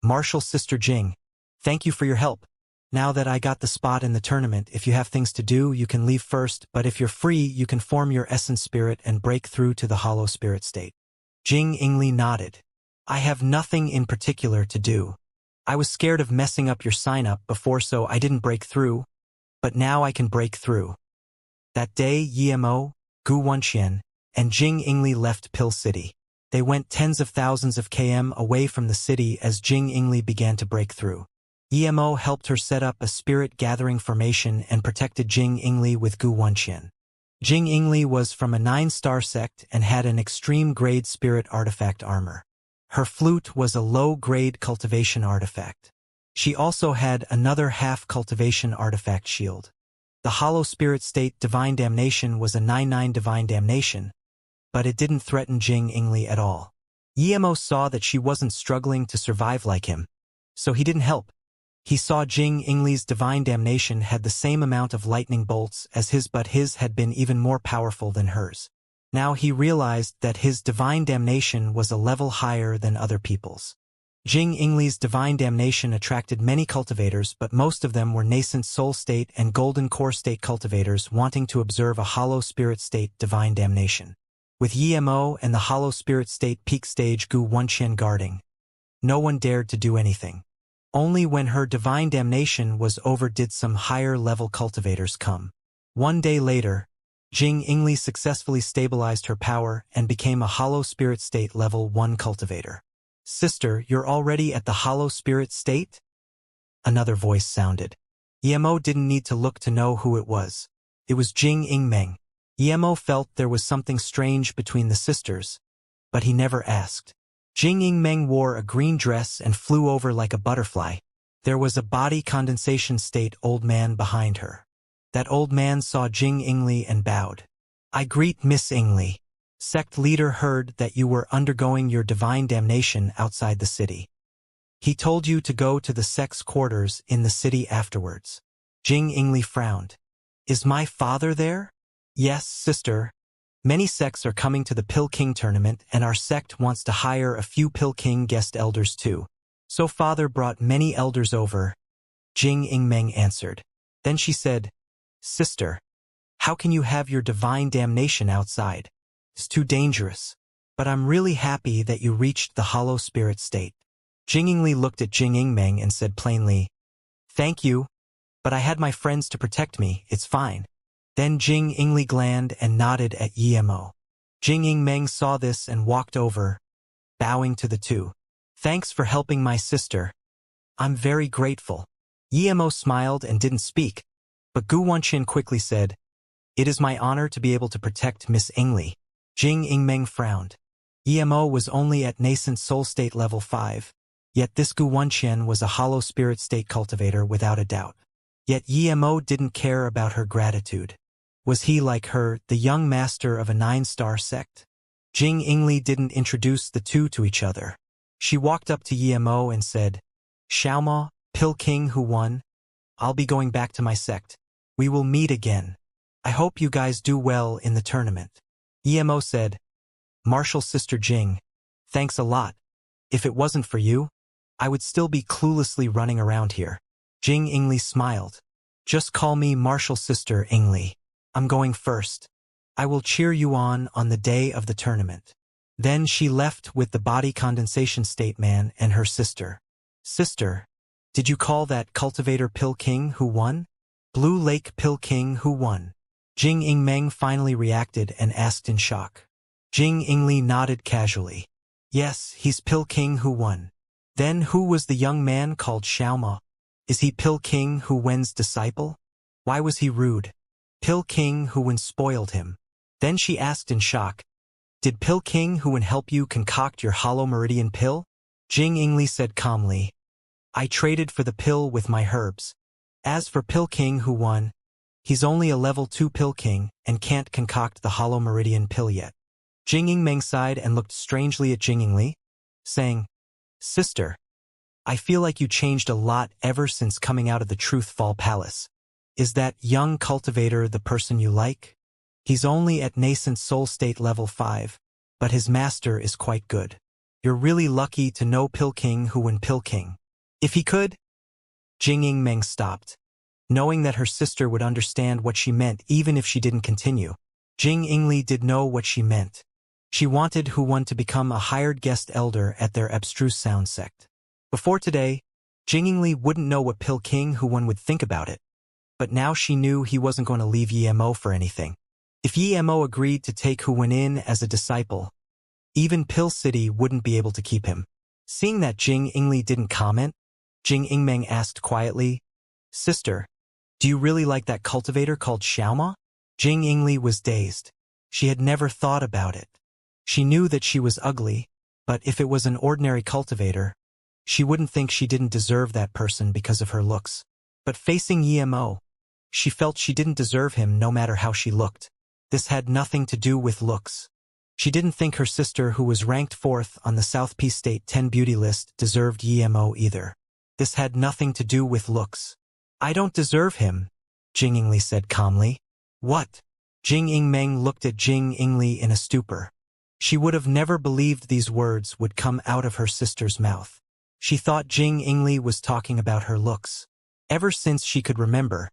A: Martial Sister Jing, thank you for your help. Now that I got the spot in the tournament, if you have things to do, you can leave first, but if you're free, you can form your essence spirit and break through to the hollow spirit state. Jing Yingli nodded. I have nothing in particular to do. I was scared of messing up your sign-up before, so I didn't break through, but now I can break through. That day, Yimo, Gu Wenxian, and Jing Yingli left Pill City. They went tens of thousands of km away from the city as Jing Yingli began to break through. Yimo helped her set up a spirit-gathering formation and protected Jing Yingli with Gu Wenxian. Jing Yingli was from a 9-star sect and had an extreme-grade spirit artifact armor. Her flute was a low-grade cultivation artifact. She also had another half-cultivation artifact shield. The hollow spirit state Divine Damnation was a 9/9 Divine Damnation, but it didn't threaten Jing Yingli at all. Yimo saw that she wasn't struggling to survive like him, so he didn't help. He saw Jing Yingli's Divine Damnation had the same amount of lightning bolts as his, but his had been even more powerful than hers. Now he realized that his Divine Damnation was a level higher than other people's. Jing Yingli's Divine Damnation attracted many cultivators, but most of them were nascent soul state and golden core state cultivators wanting to observe a hollow spirit state Divine Damnation. With Yimo and the hollow spirit state peak stage Gu Wenxian guarding, no one dared to do anything. Only when her Divine Damnation was over did some higher-level cultivators come. One day later, Jing Yingli successfully stabilized her power and became a hollow spirit state level 1 cultivator. Sister, you're already at the hollow spirit state? Another voice sounded. Yimo didn't need to look to know who it was. It was Jing Yingmeng. Yimo felt there was something strange between the sisters, but he never asked. Jing Yingmeng wore a green dress and flew over like a butterfly. There was a body condensation state old man behind her. That old man saw Jing Yingli and bowed. I greet Miss Yingli. Sect leader heard that you were undergoing your Divine Damnation outside the city. He told you to go to the sect's quarters in the city afterwards. Jing Yingli frowned. Is my father there? Yes, sister. Many sects are coming to the Pill King tournament, and our sect wants to hire a few Pill King guest elders too. So father brought many elders over, Jing Yingmeng answered. Then she said, Sister, how can you have your Divine Damnation outside? It's too dangerous. But I'm really happy that you reached the hollow spirit state. Jing Yingli looked at Jing Yingmeng and said plainly, Thank you, but I had my friends to protect me, it's fine. Then Jing Yingli glanned and nodded at Yimo. Jing Yingmeng saw this and walked over, bowing to the two. Thanks for helping my sister. I'm very grateful. Yimo smiled and didn't speak, but Gu Wenxian quickly said, It is my honor to be able to protect Miss Yingli. Jing Yingmeng frowned. Yimo was only at nascent soul state level 5, yet this Gu Wenxian was a hollow spirit state cultivator without a doubt. Yet Yimo didn't care about her gratitude. Was he like her, the young master of a 9-star sect? Jing Yingli didn't introduce the two to each other. She walked up to Yimo and said, Xiaoma, Pill King who won? I'll be going back to my sect. We will meet again. I hope you guys do well in the tournament. Yimo said, Martial Sister Jing, thanks a lot. If it wasn't for you, I would still be cluelessly running around here. Jing Yingli smiled. Just call me Martial Sister Yingli. I'm going first. I will cheer you on the day of the tournament. Then she left with the body condensation state man and her sister. Sister, did you call that cultivator Pill King who won? Blue Lake Pill King who won? Jing Yingmeng finally reacted and asked in shock. Jing Yingli nodded casually. Yes, he's Pill King who won. Then who was the young man called Xiaoma? Is he Pill King Hu Wen's disciple? Why was he rude? Pill King Hu Wen spoiled him. Then she asked in shock, Did Pill King Hu Wen help you concoct your hollow meridian pill? Jing Yingli said calmly, I traded for the pill with my herbs. As for Pill King Hu Wen, he's only a level 2 Pill King and can't concoct the hollow meridian pill yet. Jing Yingmeng sighed and looked strangely at Jing Yingli, saying, Sister, I feel like you changed a lot ever since coming out of the Truth Fall Palace. Is that young cultivator the person you like? He's only at nascent soul state level 5, but his master is quite good. You're really lucky to know Pill King Hu Wen Pill King. If he could, Jing Yingmeng stopped. Knowing that her sister would understand what she meant even if she didn't continue, Jing Yingli did know what she meant. She wanted Hu Wen to become a hired guest elder at their abstruse sound sect. Before today, Jing Yingli wouldn't know what Pill King Hu Wen would think about it, but now she knew he wasn't going to leave Yemo for anything. If Yemo agreed to take Hu Wen in as a disciple, even Pill City wouldn't be able to keep him. Seeing that Jing Yingli didn't comment, Jing Yingmeng asked quietly, "Sister, do you really like that cultivator called Xiaoma?" Jing Yingli was dazed. She had never thought about it. She knew that she was ugly, but if it was an ordinary cultivator, she wouldn't think she didn't deserve that person because of her looks. But facing Yemo, she felt she didn't deserve him no matter how she looked. This had nothing to do with looks. She didn't think her sister, who was ranked 4th on the South P State 10 beauty list, deserved Yemo either. This had nothing to do with looks. "I don't deserve him," Jing Yingli said calmly. "What?" Jing Yingmeng looked at Jing Yingli in a stupor. She would have never believed these words would come out of her sister's mouth. She thought Jing Yingli was talking about her looks. Ever since she could remember,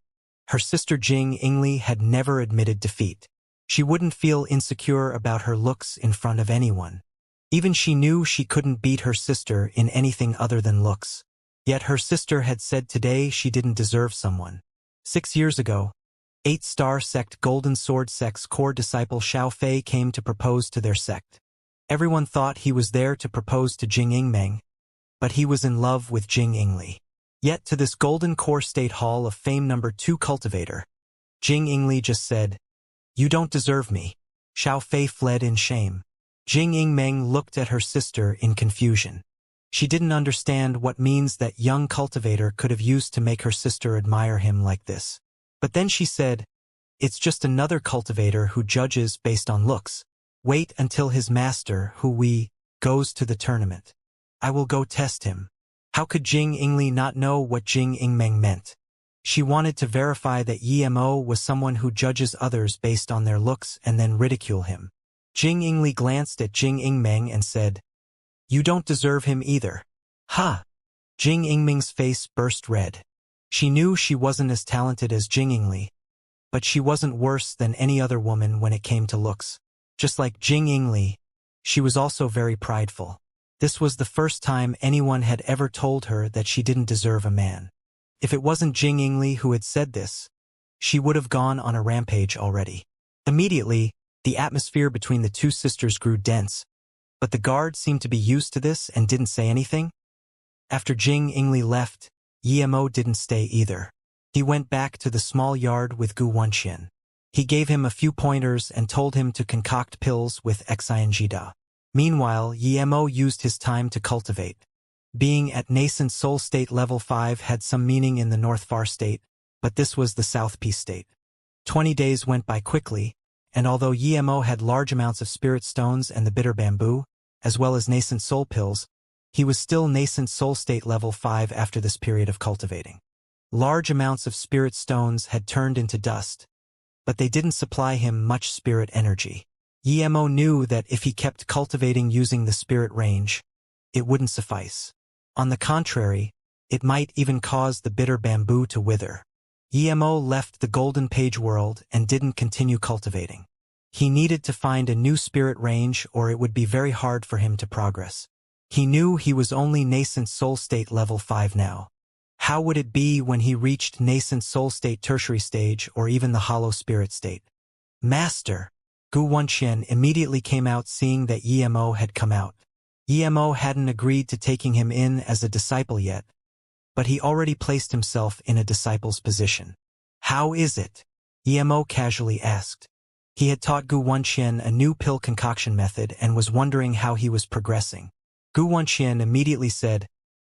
A: her sister Jing Yingli had never admitted defeat. She wouldn't feel insecure about her looks in front of anyone. Even she knew she couldn't beat her sister in anything other than looks. Yet her sister had said today she didn't deserve someone. 6 years ago, 8-star sect Golden Sword sect's core disciple Xiao Fei came to propose to their sect. Everyone thought he was there to propose to Jing Yingmeng, but he was in love with Jing Yingli. Yet to this Golden Core State Hall of Fame number 2 cultivator, Jing Yingli just said, "You don't deserve me." Xiao Fei fled in shame. Jing Yingmeng looked at her sister in confusion. She didn't understand what means that young cultivator could have used to make her sister admire him like this. But then she said, "It's just another cultivator who judges based on looks. Wait until his master, who we, goes to the tournament. I will go test him." How could Jing Yingli not know what Jing Yingmeng meant? She wanted to verify that Yemo was someone who judges others based on their looks and then ridicule him. Jing Yingli glanced at Jing Yingmeng and said, "You don't deserve him either." "Ha!" Jing Yingmeng's face burst red. She knew she wasn't as talented as Jing Yingli, but she wasn't worse than any other woman when it came to looks. Just like Jing Yingli, she was also very prideful. This was the first time anyone had ever told her that she didn't deserve a man. If it wasn't Jing Yingli who had said this, she would have gone on a rampage already. Immediately, the atmosphere between the two sisters grew dense, but the guard seemed to be used to this and didn't say anything. After Jing Yingli left, Yemo didn't stay either. He went back to the small yard with Gu Wenxian. He gave him a few pointers and told him to concoct pills with Xianxia. Meanwhile, Yemo used his time to cultivate. Being at nascent soul state level 5 had some meaning in the North Far state, but this was the South Peace state. 20 days went by quickly, and although Yemo had large amounts of spirit stones and the bitter bamboo, as well as nascent soul pills, he was still nascent soul state level 5 after this period of cultivating. Large amounts of spirit stones had turned into dust, but they didn't supply him much spirit energy. Yemo knew that if he kept cultivating using the spirit range, it wouldn't suffice. On the contrary, it might even cause the bitter bamboo to wither. Yemo left the Golden Page world and didn't continue cultivating. He needed to find a new spirit range or it would be very hard for him to progress. He knew he was only nascent soul state level 5 now. How would it be when he reached nascent soul state tertiary stage or even the hollow spirit state? "Master!" Gu Wenxian immediately came out seeing that Yemo had come out. Yemo hadn't agreed to taking him in as a disciple yet, but he already placed himself in a disciple's position. "How is it?" Yemo casually asked. He had taught Gu Wenxian a new pill concoction method and was wondering how he was progressing. Gu Wenxian immediately said,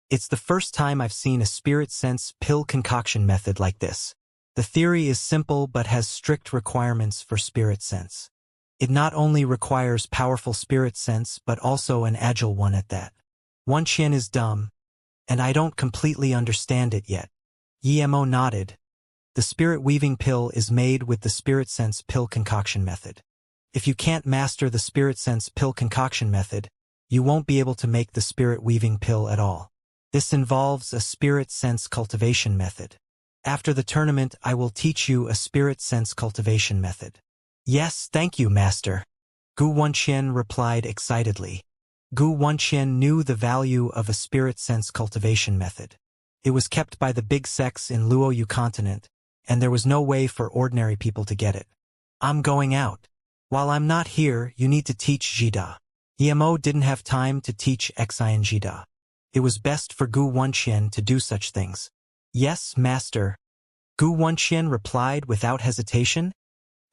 A: "It's the first time I've seen a spirit sense pill concoction method like this. The theory is simple but has strict requirements for spirit sense. It not only requires powerful spirit sense but also an agile one at that. Wenxian is dumb, and I don't completely understand it yet." Yemo nodded. The spirit weaving pill is made with the spirit sense pill concoction method. If you can't master the spirit sense pill concoction method, you won't be able to make the spirit weaving pill at all. This involves a spirit sense cultivation method. After the tournament, I will teach you a spirit sense cultivation method. Yes, thank you, master. Gu Wenqian replied excitedly. Gu Wenqian knew the value of a spirit sense cultivation method. It was kept by the big sects in Luoyu continent, and there was no way for ordinary people to get it. I'm going out. While I'm not here, you need to teach Jida. Emo didn't have time to teach Xianxia. It was best for Gu Wenqian to do such things. Yes, master. Gu Wenqian replied without hesitation.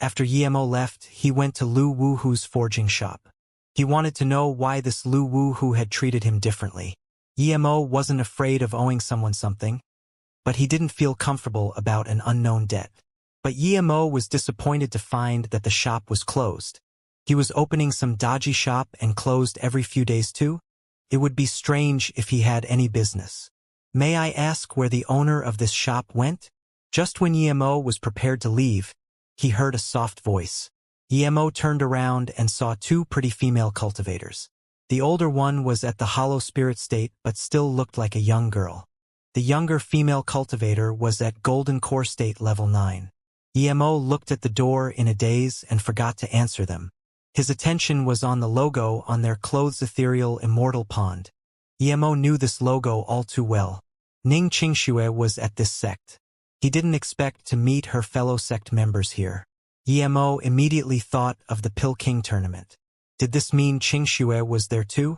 A: After Emo left, he went to Lu Wuhu's forging shop. He wanted to know why this Lu Wuhu had treated him differently. Emo wasn't afraid of owing someone something, but he didn't feel comfortable about an unknown debt. But Emo was disappointed to find that the shop was closed. He was opening some dodgy shop and closed every few days too. It would be strange if he had any business. May I ask where the owner of this shop went? Just when Emo was prepared to leave, he heard a soft voice. Emo turned around and saw two pretty female cultivators. The older one was at the hollow spirit state but still looked like a young girl. The younger female cultivator was at golden core state level 9. Emo looked at the door in a daze and forgot to answer them. His attention was on the logo on their clothes ethereal Immortal pond. Emo knew this logo all too well. Ning Qingxue was at this sect. He didn't expect to meet her fellow sect members here. Emo immediately thought of the Pill King tournament. Did this mean Qingxue was there too?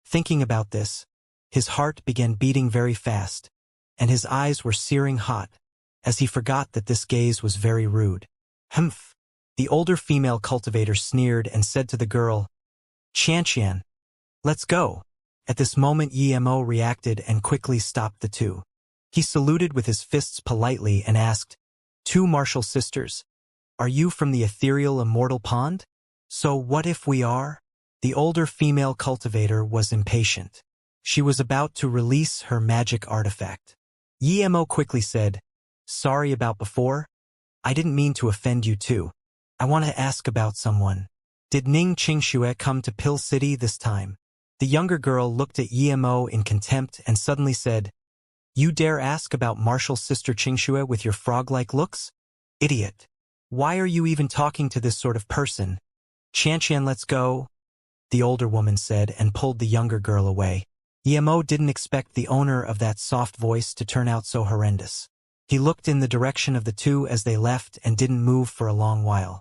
A: Thinking about this, his heart began beating very fast, and his eyes were searing hot, as he forgot that this gaze was very rude. Humph! The older female cultivator sneered and said to the girl, Xianxia, let's go. At this moment Emo reacted and quickly stopped the two. He saluted with his fists politely and asked, Two martial sisters, are you from the ethereal Immortal pond? So what if we are? The older female cultivator was impatient. She was about to release her magic artifact. Emo quickly said, Sorry about before. I didn't mean to offend you too. I want to ask about someone. Did Ning Qingxue come to Pill City this time? The younger girl looked at Emo in contempt and suddenly said, You dare ask about martial sister Qingxue with your frog-like looks? Idiot. Why are you even talking to this sort of person? Xianxian, let's go, the older woman said and pulled the younger girl away. Emo didn't expect the owner of that soft voice to turn out so horrendous. He looked in the direction of the two as they left and didn't move for a long while.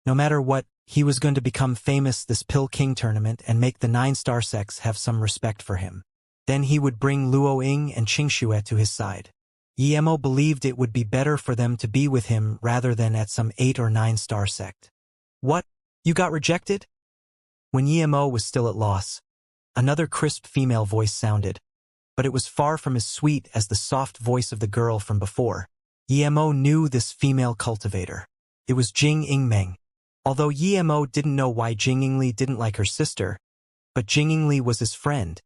A: No matter what, he was going to become famous this Pill King tournament and make the 9-star sects have some respect for him. Then he would bring Luo Ying and Qingxue to his side. Emo believed it would be better for them to be with him rather than at some 8 or 9-star sect. What? You got rejected? When Emo was still at loss, another crisp female voice sounded, but it was far from as sweet as the soft voice of the girl from before. Emo knew this female cultivator. It was Jing Yingmeng. Although Emo didn't know why Jing Yingli didn't like her sister, but Jing Yingli was his friend,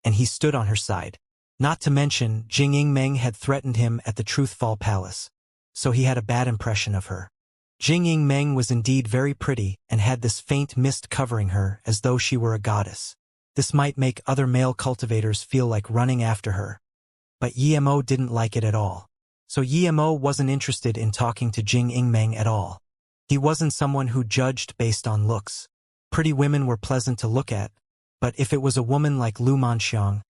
A: and he stood on her side. Not to mention, Jing Yingmeng had threatened him at the Truthfall Palace, so he had a bad impression of her. Jing Yingmeng was indeed very pretty and had this faint mist covering her as though she were a goddess. This might make other male cultivators feel like running after her. But Emo didn't like it at all. So Emo wasn't interested in talking to Jing Yingmeng at all. He wasn't someone who judged based on looks. Pretty women were pleasant to look at, but if it was a woman like Lu Manxiang,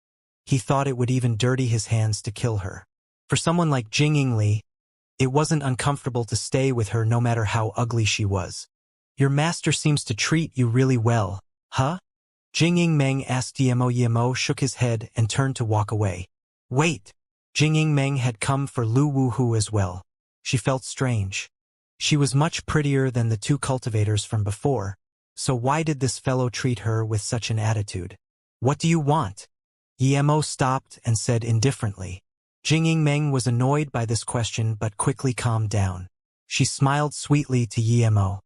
A: he thought it would even dirty his hands to kill her. For someone like Jing Yingli, it wasn't uncomfortable to stay with her no matter how ugly she was. Your master seems to treat you really well, huh? Jing Yingmeng asked Emo. Emo shook his head and turned to walk away. Wait! Jing Yingmeng had come for Lu Wuhu as well. She felt strange. She was much prettier than the two cultivators from before, so why did this fellow treat her with such an attitude? What do you want? Emo stopped and said indifferently. Jing Yingmeng was annoyed by this question but quickly calmed down. She smiled sweetly to Emo.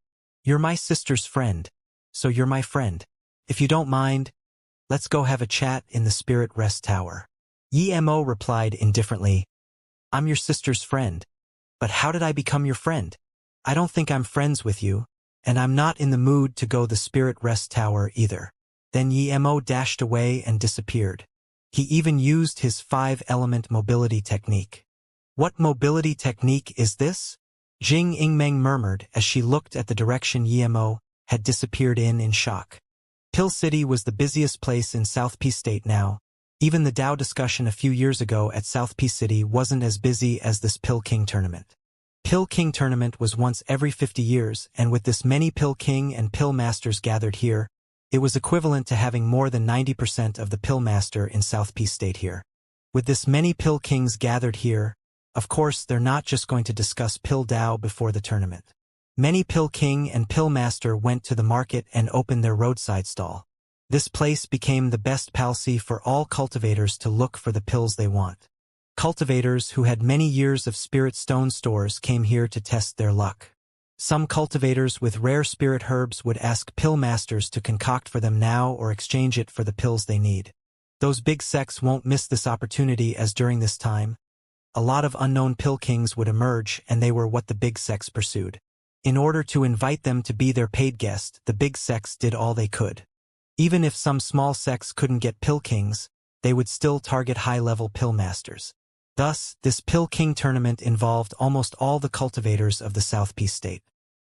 A: You're my sister's friend, so you're my friend. If you don't mind, let's go have a chat in the Spirit Rest Tower. Emo replied indifferently. I'm your sister's friend. But how did I become your friend? I don't think I'm friends with you, and I'm not in the mood to go the Spirit Rest Tower either. Then Emo dashed away and disappeared. He even used his 5-element mobility technique. What mobility technique is this? Jing Yingmeng murmured as she looked at the direction Yemo had disappeared in shock. Pill City was the busiest place in South P State now. Even the Dao discussion a few years ago at South P City wasn't as busy as this Pill King tournament. Pill King tournament was once every 50 years, and with this many Pill King and Pill Masters gathered here, it was equivalent to having more than 90% of the Pill Master in South P State here. With this many Pill Kings gathered here, of course they're not just going to discuss Pill Dao before the tournament. Many Pill King and Pill Master went to the market and opened their roadside stall. This place became the best palsy for all cultivators to look for the pills they want. Cultivators who had many years of spirit stone stores came here to test their luck. Some cultivators with rare spirit herbs would ask pill masters to concoct for them now or exchange it for the pills they need. Those big sects won't miss this opportunity, as during this time, a lot of unknown pill kings would emerge, and they were what the big sects pursued. In order to invite them to be their paid guest, the big sects did all they could. Even if some small sects couldn't get pill kings, they would still target high-level pill masters. Thus, this Pill King tournament involved almost all the cultivators of the South P State.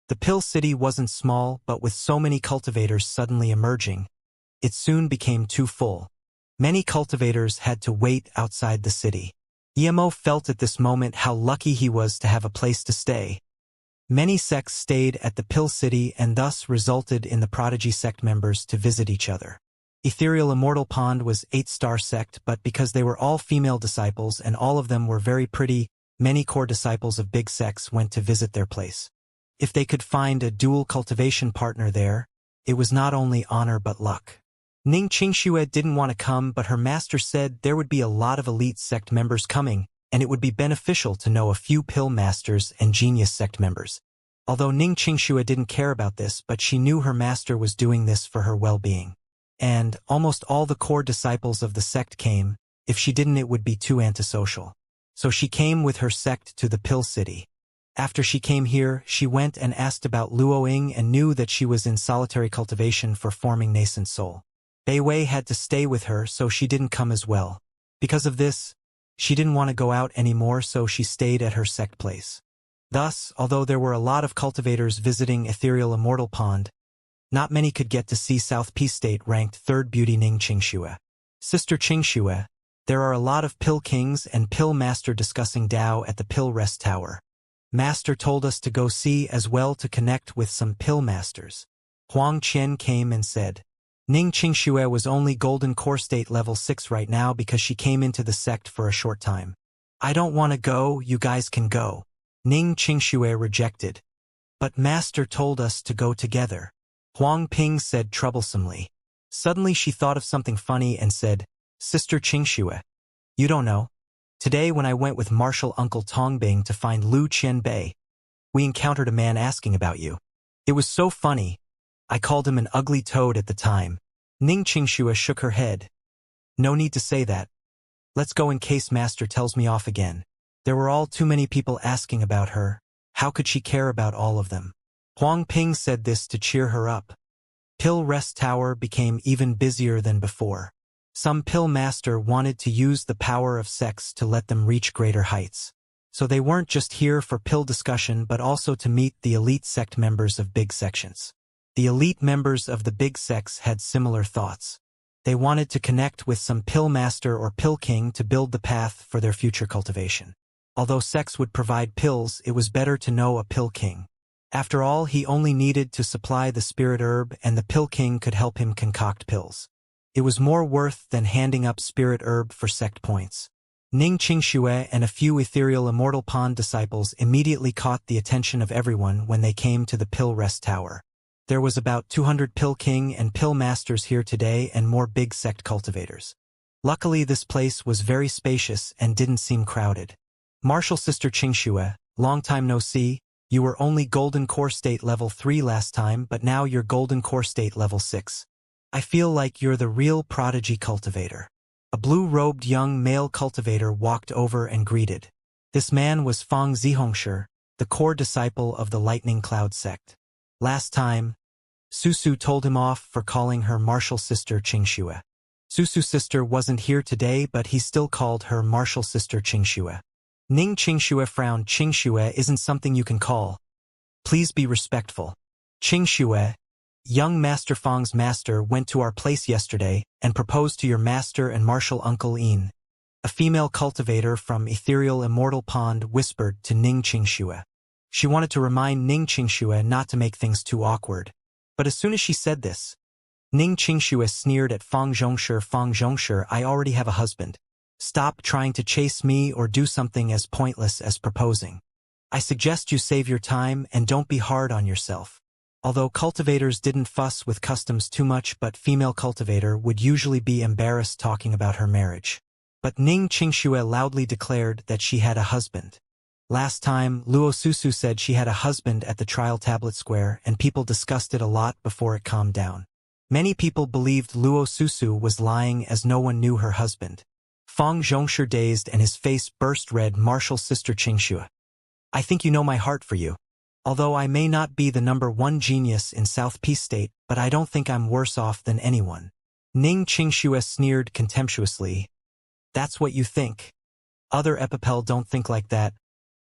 A: The Pill City wasn't small, but with so many cultivators suddenly emerging, it soon became too full. Many cultivators had to wait outside the city. Yemo felt at this moment how lucky he was to have a place to stay. Many sects stayed at the Pill City and thus resulted in the Prodigy sect members to visit each other. Ethereal Immortal Pond was 8-star sect, but because they were all female disciples and all of them were very pretty, many core disciples of big sects went to visit their place. If they could find a dual cultivation partner there, it was not only honor but luck. Ning Qingxue didn't want to come, but her master said there would be a lot of elite sect members coming, and it would be beneficial to know a few pill masters and genius sect members. Although Ning Qingxue didn't care about this, but she knew her master was doing this for her well-being. And almost all the core disciples of the sect came. If she didn't, it would be too antisocial. So she came with her sect to the Pill City. After she came here, she went and asked about Luoying and knew that she was in solitary cultivation for forming nascent soul. Bei Wei had to stay with her, so she didn't come as well. Because of this, she didn't want to go out anymore, so she stayed at her sect place. Thus, although there were a lot of cultivators visiting Ethereal Immortal Pond, not many could get to see South P State ranked 3rd beauty Ning Qingxue. Sister Qingxue, there are a lot of Pill Kings and Pill Master discussing Dao at the Pill Rest Tower. Master told us to go see as well to connect with some Pill Masters. Huang Qian came and said, Ning Qingxue was only Golden Core State level 6 right now because she came into the sect for a short time. I don't want to go, you guys can go. Ning Qingxue rejected. But Master told us to go together. Huang Ping said troublesomely. Suddenly she thought of something funny and said, Sister Qingxue, you don't know. Today when I went with Martial Uncle Tongbing to find Lu Qianbei, we encountered a man asking about you. It was so funny. I called him an ugly toad at the time. Ning Qingxue shook her head. No need to say that. Let's go in case Master tells me off again. There were all too many people asking about her. How could she care about all of them? Huang Ping said this to cheer her up. Pill Rest Tower became even busier than before. Some Pill Master wanted to use the power of sex to let them reach greater heights. So they weren't just here for pill discussion but also to meet the elite sect members of big sections. The elite members of the big sects had similar thoughts. They wanted to connect with some Pill Master or Pill King to build the path for their future cultivation. Although sects would provide pills, it was better to know a Pill King. After all, he only needed to supply the spirit herb and the Pill King could help him concoct pills. It was more worth than handing up spirit herb for sect points. Ning Qingxue and a few Ethereal Immortal Pond disciples immediately caught the attention of everyone when they came to the Pill Rest Tower. There was about 200 Pill King and Pill Masters here today and more big sect cultivators. Luckily this place was very spacious and didn't seem crowded. Martial Sister Qingxue, long time no see, you were only Golden Core State level 3 last time but now you're Golden Core State level 6. I feel like you're the real prodigy cultivator. A blue-robed young male cultivator walked over and greeted. This man was Fang Zihongshi, the core disciple of the Lightning Cloud sect. Last time, Susu told him off for calling her martial sister Qingxue. Susu's sister wasn't here today, but he still called her martial sister Xianxia. Ning Xianxia frowned. Xianxia isn't something you can call. Please be respectful. Xianxia, young Master Fang's master went to our place yesterday and proposed to your master and martial uncle Yin. A female cultivator from ethereal Immortal Pond whispered to Ning Xianxia. She wanted to remind Ning Xianxia not to make things too awkward. But as soon as she said this, Ning Xianxia sneered at Fang Zhongsher. Fang Zhongsher, I already have a husband. Stop trying to chase me or do something as pointless as proposing. I suggest you save your time and don't be hard on yourself. Although cultivators didn't fuss with customs too much, but female cultivator would usually be embarrassed talking about her marriage. But Ning Xianxia loudly declared that she had a husband. Last time, Luo Susu said she had a husband at the trial tablet square, and people discussed it a lot before it calmed down. Many people believed Luo Susu was lying as no one knew her husband. Fang Zhongsher dazed and his face burst red. Martial sister Xianxia. I think you know my heart for you. Although I may not be the #1 genius in South Peace State, but I don't think I'm worse off than anyone. Ning Xianxia sneered contemptuously. That's what you think. Other Epipel don't think like that.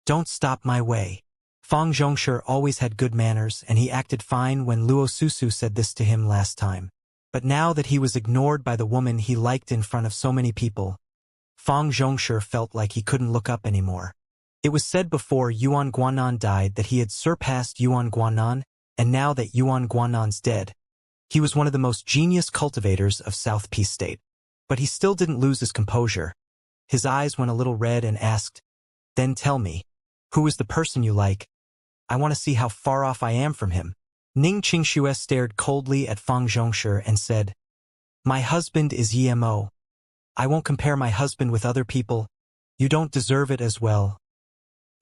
A: Don't stop my way. Fang Zhongsher always had good manners, and he acted fine when Luo Susu said this to him last time. But now that he was ignored by the woman he liked in front of so many people, Fang Zhongsher felt like he couldn't look up anymore. It was said before Yuan Guanan died that he had surpassed Yuan Guanan, and now that Yuan Guanan's dead, he was one of the most genius cultivators of South Peace State. But he still didn't lose his composure. His eyes went a little red and asked, Then tell me, who is the person you like? I want to see how far off I am from him. Ning Xianxia stared coldly at Fang Zhongsher and said, My husband is Yimo. I won't compare my husband with other people. You don't deserve it as well.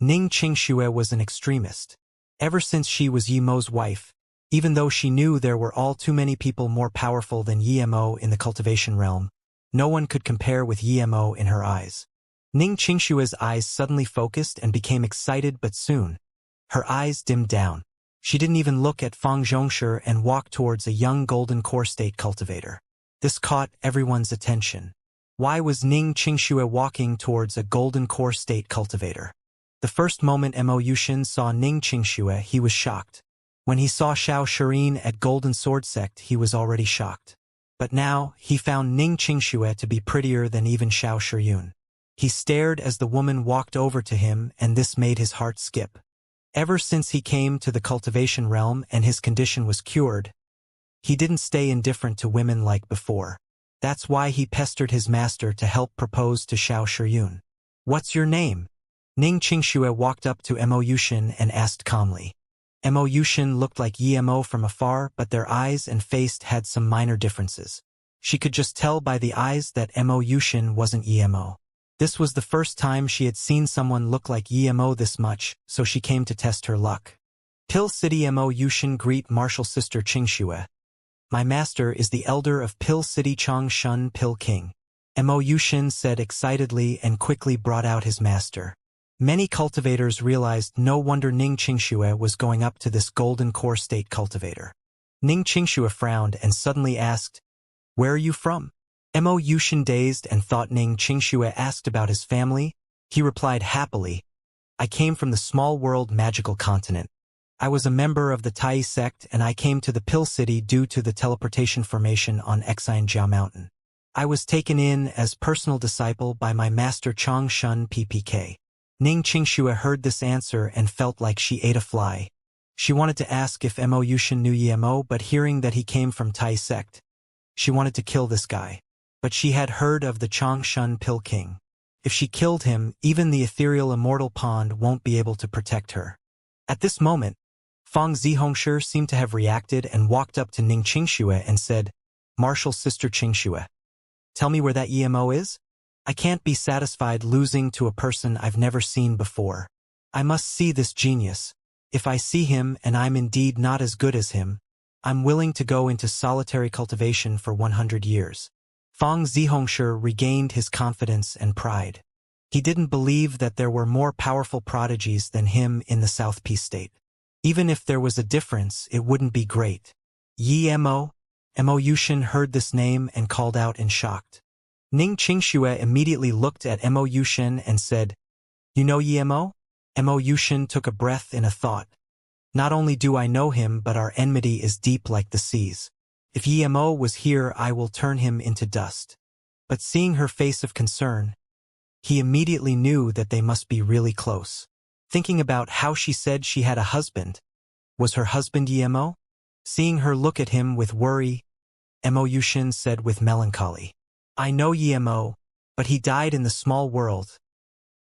A: Ning Xianxia was an extremist. Ever since she was Yimo's wife, even though she knew there were all too many people more powerful than Yimo in the cultivation realm, no one could compare with Yimo in her eyes. Ning Xianxia's eyes suddenly focused and became excited, but soon, her eyes dimmed down. She didn't even look at Fang Zhongsher and walked towards a young golden core state cultivator. This caught everyone's attention. Why was Ning Xianxia walking towards a golden core state cultivator? The first moment Mo Yushin saw Ning Xianxia, he was shocked. When he saw Xiao Shirin at Golden Sword Sect, he was already shocked. But now, he found Ning Xianxia to be prettier than even Xiao Shiryun. He stared as the woman walked over to him, and this made his heart skip. Ever since he came to the cultivation realm and his condition was cured, he didn't stay indifferent to women like before. That's why he pestered his master to help propose to Xiao Shiryun. What's your name? Ning Xianxia walked up to Mo Yushin and asked calmly. Mo Yushin looked like Yimo from afar, but their eyes and face had some minor differences. She could just tell by the eyes that Mo Yushin wasn't Yimo. This was the first time she had seen someone look like Yimo this much, so she came to test her luck. Pill City. Mo Yushin greet martial sister Xianxia. My master is the elder of Pill City Changshun Pill King. Mo Yushin said excitedly and quickly brought out his master. Many cultivators realized no wonder Ning Xianxia was going up to this golden core state cultivator. Ning Xianxia frowned and suddenly asked, Where are you from? Mo Yushin dazed and thought Ning Xianxia asked about his family. He replied happily, I came from the small world magical continent. I was a member of the Tai sect and I came to the Pill City due to the teleportation formation on Xianxia Mountain. I was taken in as personal disciple by my master Changshun PPK. Ning Xianxia heard this answer and felt like she ate a fly. She wanted to ask if Mo Yushin knew Yimo, but hearing that he came from Tai sect, she wanted to kill this guy. But she had heard of the Changshun Pill King. If she killed him, even the ethereal Immortal Pond won't be able to protect her. At this moment, Fang Zhongsher seemed to have reacted and walked up to Ning Xianxia and said, Martial sister Xianxia, tell me where that Yimo is? I can't be satisfied losing to a person I've never seen before. I must see this genius. If I see him and I'm indeed not as good as him, I'm willing to go into solitary cultivation for 100 years. Fang Zhongsher regained his confidence and pride. He didn't believe that there were more powerful prodigies than him in the South Peace State. Even if there was a difference, it wouldn't be great. Yimo, Mo Yushin heard this name and called out in shock. Ning Qingxue immediately looked at Mo Yushin and said, "You know Yi Mo?" Mo Yushin took a breath in a thought. "Not only do I know him, but our enmity is deep like the seas. If Yi Mo was here, I will turn him into dust." But seeing her face of concern, he immediately knew that they must be really close. Thinking about how she said she had a husband. Was her husband Yi Mo? Seeing her look at him with worry, Mo Yushin said with melancholy, "I know Yi Mo, but he died in the small world."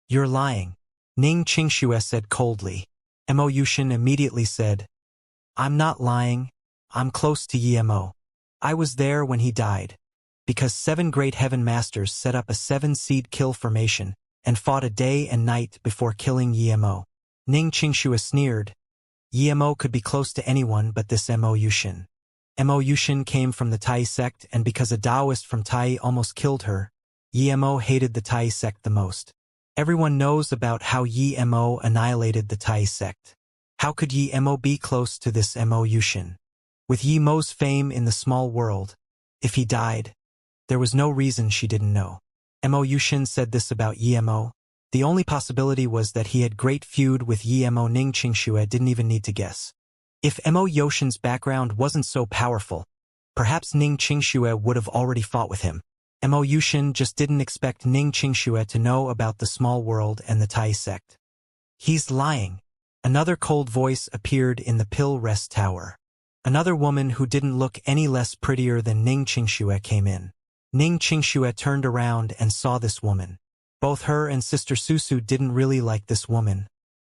A: "You're lying," Ning Qingxue said coldly. Mo Yushin immediately said, "I'm not lying. I'm close to Yi Mo. I was there when he died, because 7 great heaven masters set up a 7-seed kill formation and fought a day and night before killing Yi Mo." Ning Qingxue sneered. Yi Mo could be close to anyone but this Mo Yushin. Mo Yushin came from the Tai sect, and because a Taoist from Tai almost killed her, Yi Mo hated the Tai sect the most. Everyone knows about how Yi Mo annihilated the Tai sect. How could Yi Mo be close to this Mo Yushin? With Yi Mo's fame in the small world, if he died, there was no reason she didn't know. Mo Yushin said this about Yi Mo. The only possibility was that he had great feud with Yi Mo. Ning Qingxue didn't even need to guess. If Mo Yushin's background wasn't so powerful, perhaps Ning Qingxue would have already fought with him. Mo Yushin just didn't expect Ning Qingxue to know about the small world and the Tai sect. "He's lying." Another cold voice appeared in the pill rest tower. Another woman who didn't look any less prettier than Ning Qingxue came in. Ning Qingxue turned around and saw this woman. Both her and Sister Susu didn't really like this woman.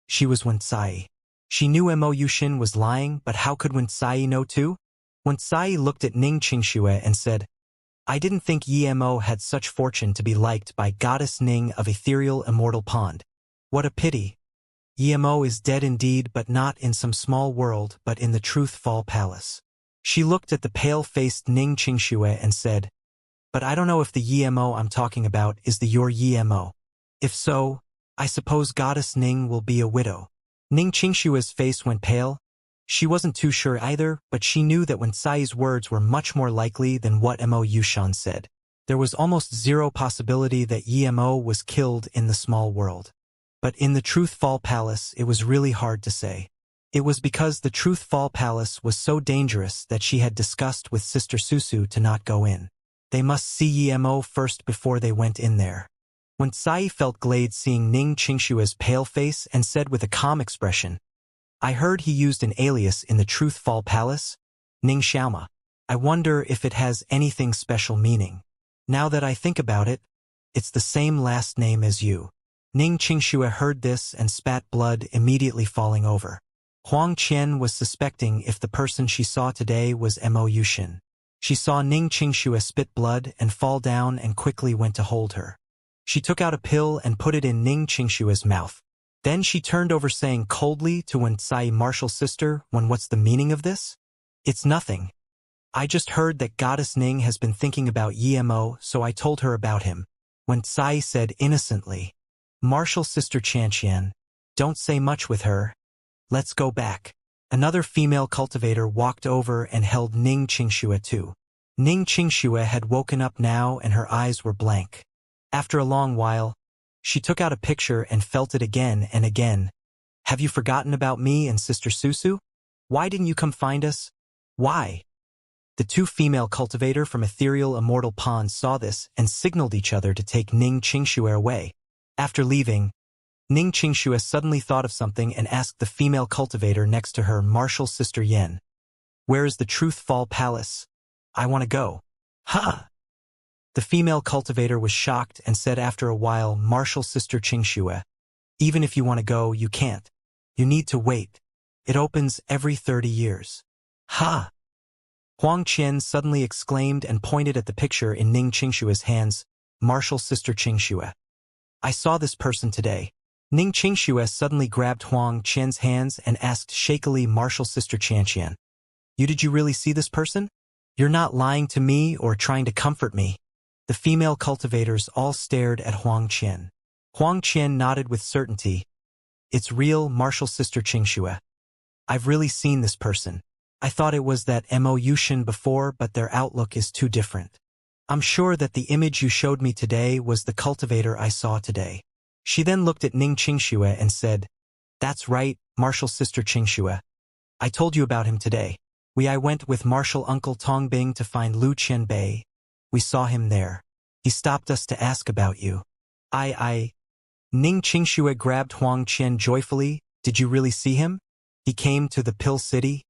A: She was Wuxia. She knew Mo Yushin was lying, but how could Wuxia know too? Wuxia looked at Ning Qingxue and said, "I didn't think Yi Mo had such fortune to be liked by Goddess Ning of ethereal immortal pond. What a pity. Yi Mo is dead indeed, but not in some small world, but in the Truth-Fall Palace." She looked at the pale-faced Ning Qingxue and said, "But I don't know if the Yi Mo I'm talking about is the your Yi Mo. If so, I suppose Goddess Ning will be a widow." Ning Qingxue's face went pale. She wasn't too sure either, but she knew that Wuxia's words were much more likely than what Mo Yushin said. There was almost zero possibility that Yi Mo was killed in the small world. But in the Truth-Fall Palace, it was really hard to say. It was because the Truth-Fall Palace was so dangerous that she had discussed with Sister Susu to not go in. They must see Yi Mo first before they went in there. Wuxia felt glad seeing Ning Qingxue's pale face and said with a calm expression, "I heard he used an alias in the Truth-Fall Palace, Ning Xiaoma. I wonder if it has anything special meaning. Now that I think about it, it's the same last name as you." Ning Qingxue heard this and spat blood, immediately falling over. Huang Qian was suspecting if the person she saw today was Mo Yushin. She saw Ning Qingxue spit blood and fall down and quickly went to hold her. She took out a pill and put it in Ning Qingxue's mouth. Then she turned over saying coldly to Wuxia, "Martial sister, what's the meaning of this?" "It's nothing. I just heard that Goddess Ning has been thinking about Yi Mo, so I told her about him," Wuxia said innocently. "Martial sister Xianxia, don't say much with her. Let's go back." Another female cultivator walked over and held Ning Qingxue too. Ning Qingxue had woken up now and her eyes were blank. After a long while, she took out a picture and felt it again and again. "Have you forgotten about me and Sister Susu? Why didn't you come find us? Why?" The two female cultivator from ethereal immortal pond saw this and signaled each other to take Ning Qingxue away. After leaving, Ning Qingxue suddenly thought of something and asked the female cultivator next to her, "Martial Sister Yen, where is the Truth-Fall Palace? I want to go." "Huh!" The female cultivator was shocked and said after a while, "Martial Sister Qingxue, even if you want to go, you can't. You need to wait. It opens every 30 years. "Ha!" Huang Qian suddenly exclaimed and pointed at the picture in Ning Qingxue's hands, "Martial Sister Qingxue. I saw this person today." Ning Qingxue suddenly grabbed Huang Qian's hands and asked shakily, "Martial Sister Xianxia, did you really see this person? You're not lying to me or trying to comfort me?" The female cultivators all stared at Huang Qian. Huang Qian nodded with certainty. "It's real, Martial Sister Qingxue. I've really seen this person." I thought it was that Mo before, but their outlook is too different. I'm sure that the image you showed me today was the cultivator I saw today. She then looked at Ning Qingxue and said, That's right, Martial's sister Qingxue. I told you about him today. I went with Martial Uncle Tongbing to find Lu Qianbei. We saw him there. He stopped us to ask about you. Ning Qingxue grabbed Huang Qian joyfully. Did you really see him? He came to the Pill City?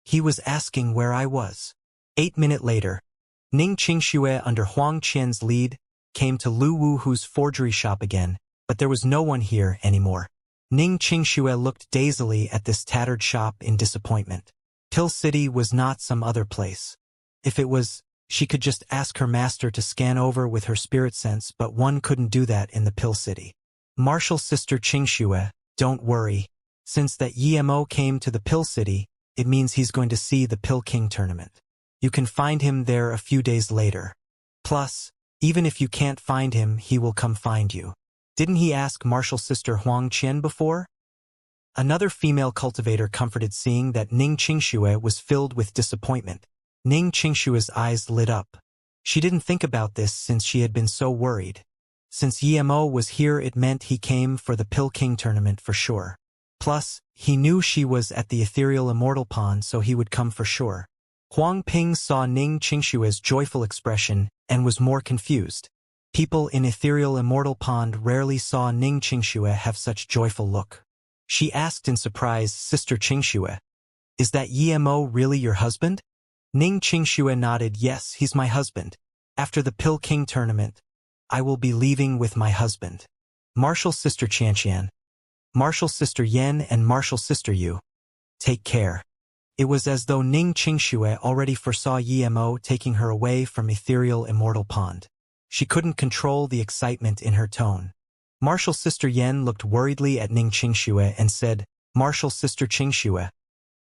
A: He was asking where I was. 8 minutes later, Ning Qingxue, under Huang Qian's lead, came to Lu Wuhu's forgery shop again, but there was no one here anymore. Ning Qingxue looked dazedly at this tattered shop in disappointment. Pill City was not some other place. If it was, she could just ask her master to scan over with her spirit sense, but one couldn't do that in the Pill City. Martial's sister Qingxue, don't worry. Since that Mo came to the Pill City, it means he's going to see the Pill King tournament. You can find him there a few days later. Plus, even if you can't find him, he will come find you. Didn't he ask Martial's sister Huang Qian before? Another female cultivator comforted, seeing that Ning Qingxue was filled with disappointment. Ning Qingxue's eyes lit up. She didn't think about this since she had been so worried. Since Mo was here, it meant he came for the Pill King tournament for sure. Plus, he knew she was at the ethereal Immortal Pond, so he would come for sure. Huang Ping saw Ning Qingxue's joyful expression and was more confused. People in ethereal Immortal Pond rarely saw Ning Qingxue have such joyful look. She asked in surprise, Sister Qingxue, is that Mo really your husband? Ning Qingxue nodded, yes, he's my husband. After the Pill King tournament, I will be leaving with my husband. Martial's sister Xianxia, Martial's sister Yan, and Martial's sister Yu. Take care. It was as though Ning Qingxue already foresaw Mo taking her away from ethereal Immortal Pond. She couldn't control the excitement in her tone. Martial's sister Yan looked worriedly at Ning Qingxue and said, Martial's sister Qingxue,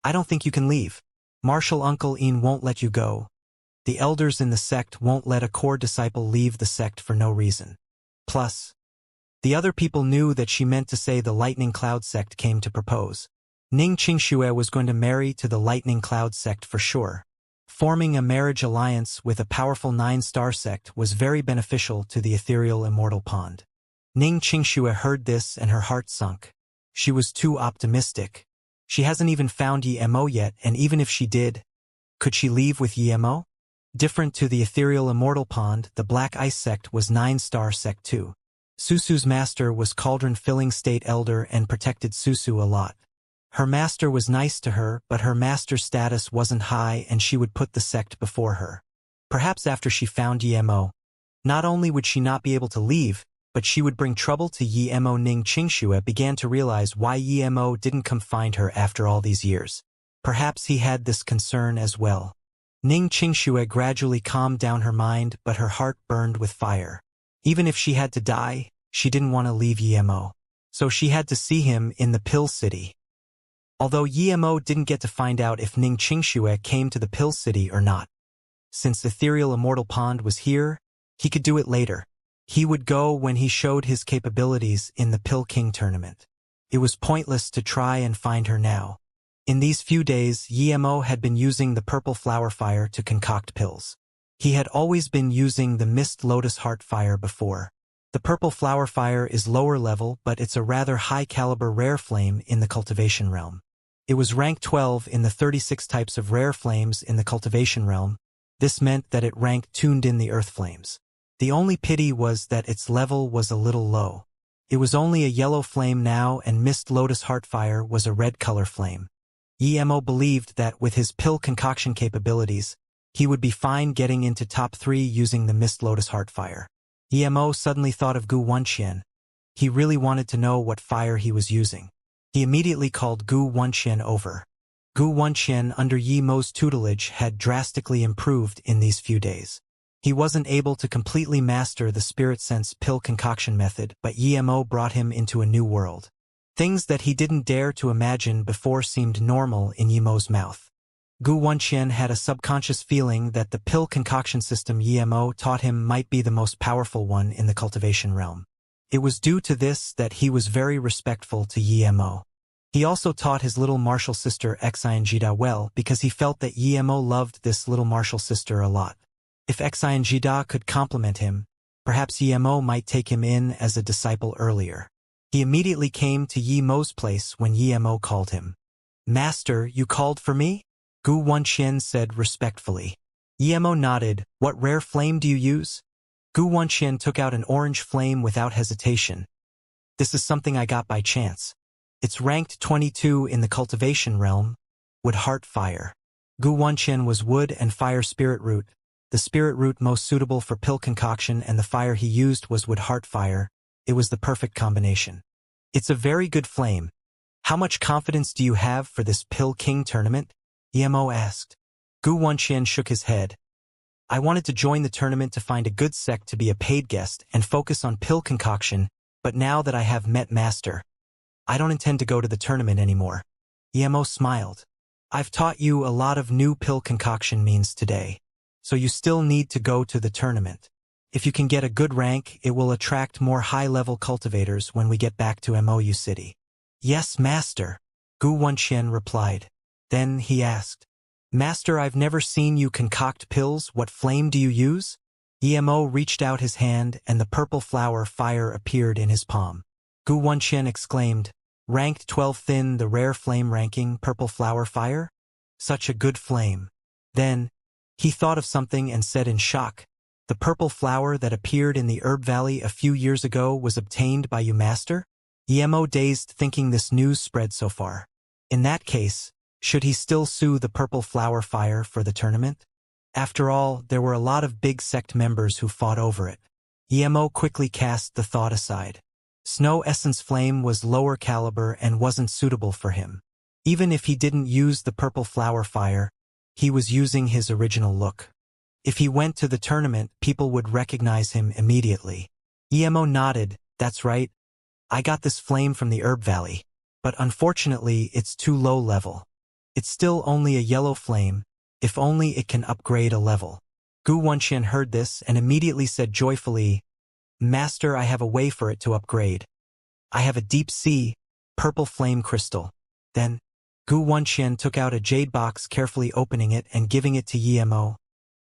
A: I don't think you can leave. Martial Uncle Yin won't let you go. The elders in the sect won't let a core disciple leave the sect for no reason. Plus, the other people knew that she meant to say the Lightning Cloud sect came to propose. Ning Qingxue was going to marry to the Lightning Cloud sect for sure. Forming a marriage alliance with a powerful 9-star sect was very beneficial to the ethereal Immortal Pond. Ning Qingxue heard this and her heart sunk. She was too optimistic. She hasn't even found Mo yet, and even if she did, could she leave with Mo? Different to the ethereal Immortal Pond, the Black Ice sect was 9-star sect too. Susu's master was cauldron-filling state elder and protected Susu a lot. Her master was nice to her, but her master's status wasn't high and she would put the sect before her. Perhaps after she found Mo, not only would she not be able to leave, but she would bring trouble to Mo. Ning Qingxue began to realize why Mo didn't come find her after all these years. Perhaps he had this concern as well. Ning Qingxue gradually calmed down her mind, but her heart burned with fire. Even if she had to die, she didn't want to leave Mo. So she had to see him in the Pill City. Although Mo didn't get to find out if Ning Qingxue came to the Pill City or not. Since ethereal Immortal Pond was here, he could do it later. He would go when he showed his capabilities in the Pill King tournament. It was pointless to try and find her now. In these few days, Mo had been using the purple flower fire to concoct pills. He had always been using the mist lotus heart fire before. The purple flower fire is lower level, but it's a rather high-caliber rare flame in the cultivation realm. It was rank 12 in the 36 types of rare flames in the cultivation realm. This meant that it ranked tuned in the earth flames. The only pity was that its level was a little low. It was only a yellow flame now, and Mist Lotus Heartfire was a red color flame. Mo believed that with his pill concoction capabilities, he would be fine getting into top 3 using the Mist Lotus Heartfire. Mo suddenly thought of Gu Wenqian. He really wanted to know what fire he was using. He immediately called Gu Wenqian over. Gu Wenqian, under Mo's tutelage, had drastically improved in these few days. He wasn't able to completely master the spirit sense pill concoction method, but Mo brought him into a new world. Things that he didn't dare to imagine before seemed normal in Mo's mouth. Gu Wenqian had a subconscious feeling that the pill concoction system Mo taught him might be the most powerful one in the cultivation realm. It was due to this that he was very respectful to Mo. He also taught his little martial sister Xianxia well because he felt that Emo loved this little martial sister a lot. If Xianxia could compliment him, perhaps Emo might take him in as a disciple earlier. He immediately came to Yemo's place when Emo called him. "Master, you called for me?" Gu Wanqian said respectfully. Emo nodded. "What rare flame do you use?" Gu Wanqian took out an orange flame without hesitation. "This is something I got by chance. It's ranked 22 in the cultivation realm, wood heart fire." Gu Wanqian was wood and fire spirit root, the spirit root most suitable for pill concoction, and the fire he used was wood heart fire. It was the perfect combination. "It's a very good flame. How much confidence do you have for this Pill King tournament?" Emo asked. Gu Wanqian shook his head. "I wanted to join the tournament to find a good sect to be a paid guest and focus on pill concoction, but now that I have met Master, I don't intend to go to the tournament anymore." Emo smiled. "I've taught you a lot of new pill concoction means today, so you still need to go to the tournament. If you can get a good rank, it will attract more high-level cultivators when we get back to Mou City." "Yes, Master," Gu Wanqian replied. Then he asked, "Master, I've never seen you concoct pills. What flame do you use?" Emo reached out his hand and the purple flower fire appeared in his palm. Gu Wanqian exclaimed, "Ranked 12 thin, the rare flame ranking, purple flower fire? Such a good flame." Then, he thought of something and said in shock, "The purple flower that appeared in the Herb Valley a few years ago was obtained by you, Master?" Emo dazed, thinking this news spread so far. In that case, should he still sue the purple flower fire for the tournament? After all, there were a lot of big sect members who fought over it. Emo quickly cast the thought aside. Snow Essence Flame was lower caliber and wasn't suitable for him. Even if he didn't use the purple flower fire, he was using his original look. If he went to the tournament, people would recognize him immediately. Emo nodded. "That's right. I got this flame from the Herb Valley, but unfortunately it's too low level. It's still only a yellow flame, if only it can upgrade a level." Gu Wanqian heard this and immediately said joyfully, "Master, I have a way for it to upgrade. I have a deep sea, purple flame crystal." Then, Gu Wanqian took out a jade box, carefully opening it and giving it to Emo.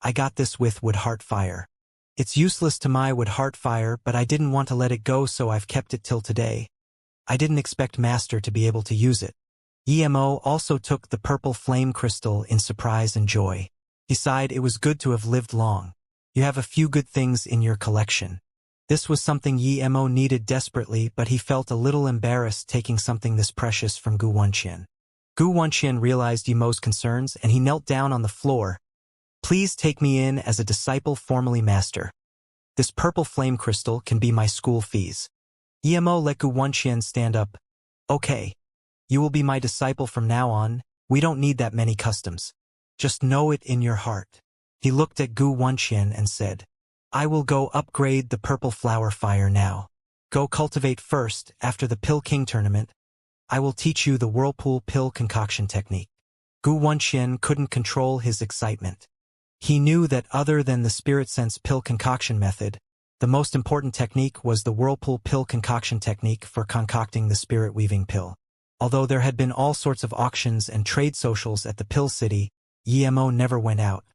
A: "I got this with wood heart fire. It's useless to my wood heart fire, but I didn't want to let it go, so I've kept it till today. I didn't expect Master to be able to use it." Emo also took the purple flame crystal in surprise and joy. He sighed. It was good to have lived long. You have a few good things in your collection. This was something Emo needed desperately, but he felt a little embarrassed taking something this precious from Gu Wanqian. Gu Wanqian realized Emo's concerns and he knelt down on the floor. "Please take me in as a disciple, formally, Master. This purple flame crystal can be my school fees." Emo let Gu Wanqian stand up. "Okay. You will be my disciple from now on. We don't need that many customs. Just know it in your heart." He looked at Gu Wanqian and said, "I will go upgrade the purple flower fire now. Go cultivate first. After the Pill King tournament, I will teach you the whirlpool pill concoction technique." Gu Wanqian couldn't control his excitement. He knew that other than the spirit sense pill concoction method, the most important technique was the whirlpool pill concoction technique for concocting the spirit weaving pill. Although there had been all sorts of auctions and trade socials at the Pill City, Emo never went out.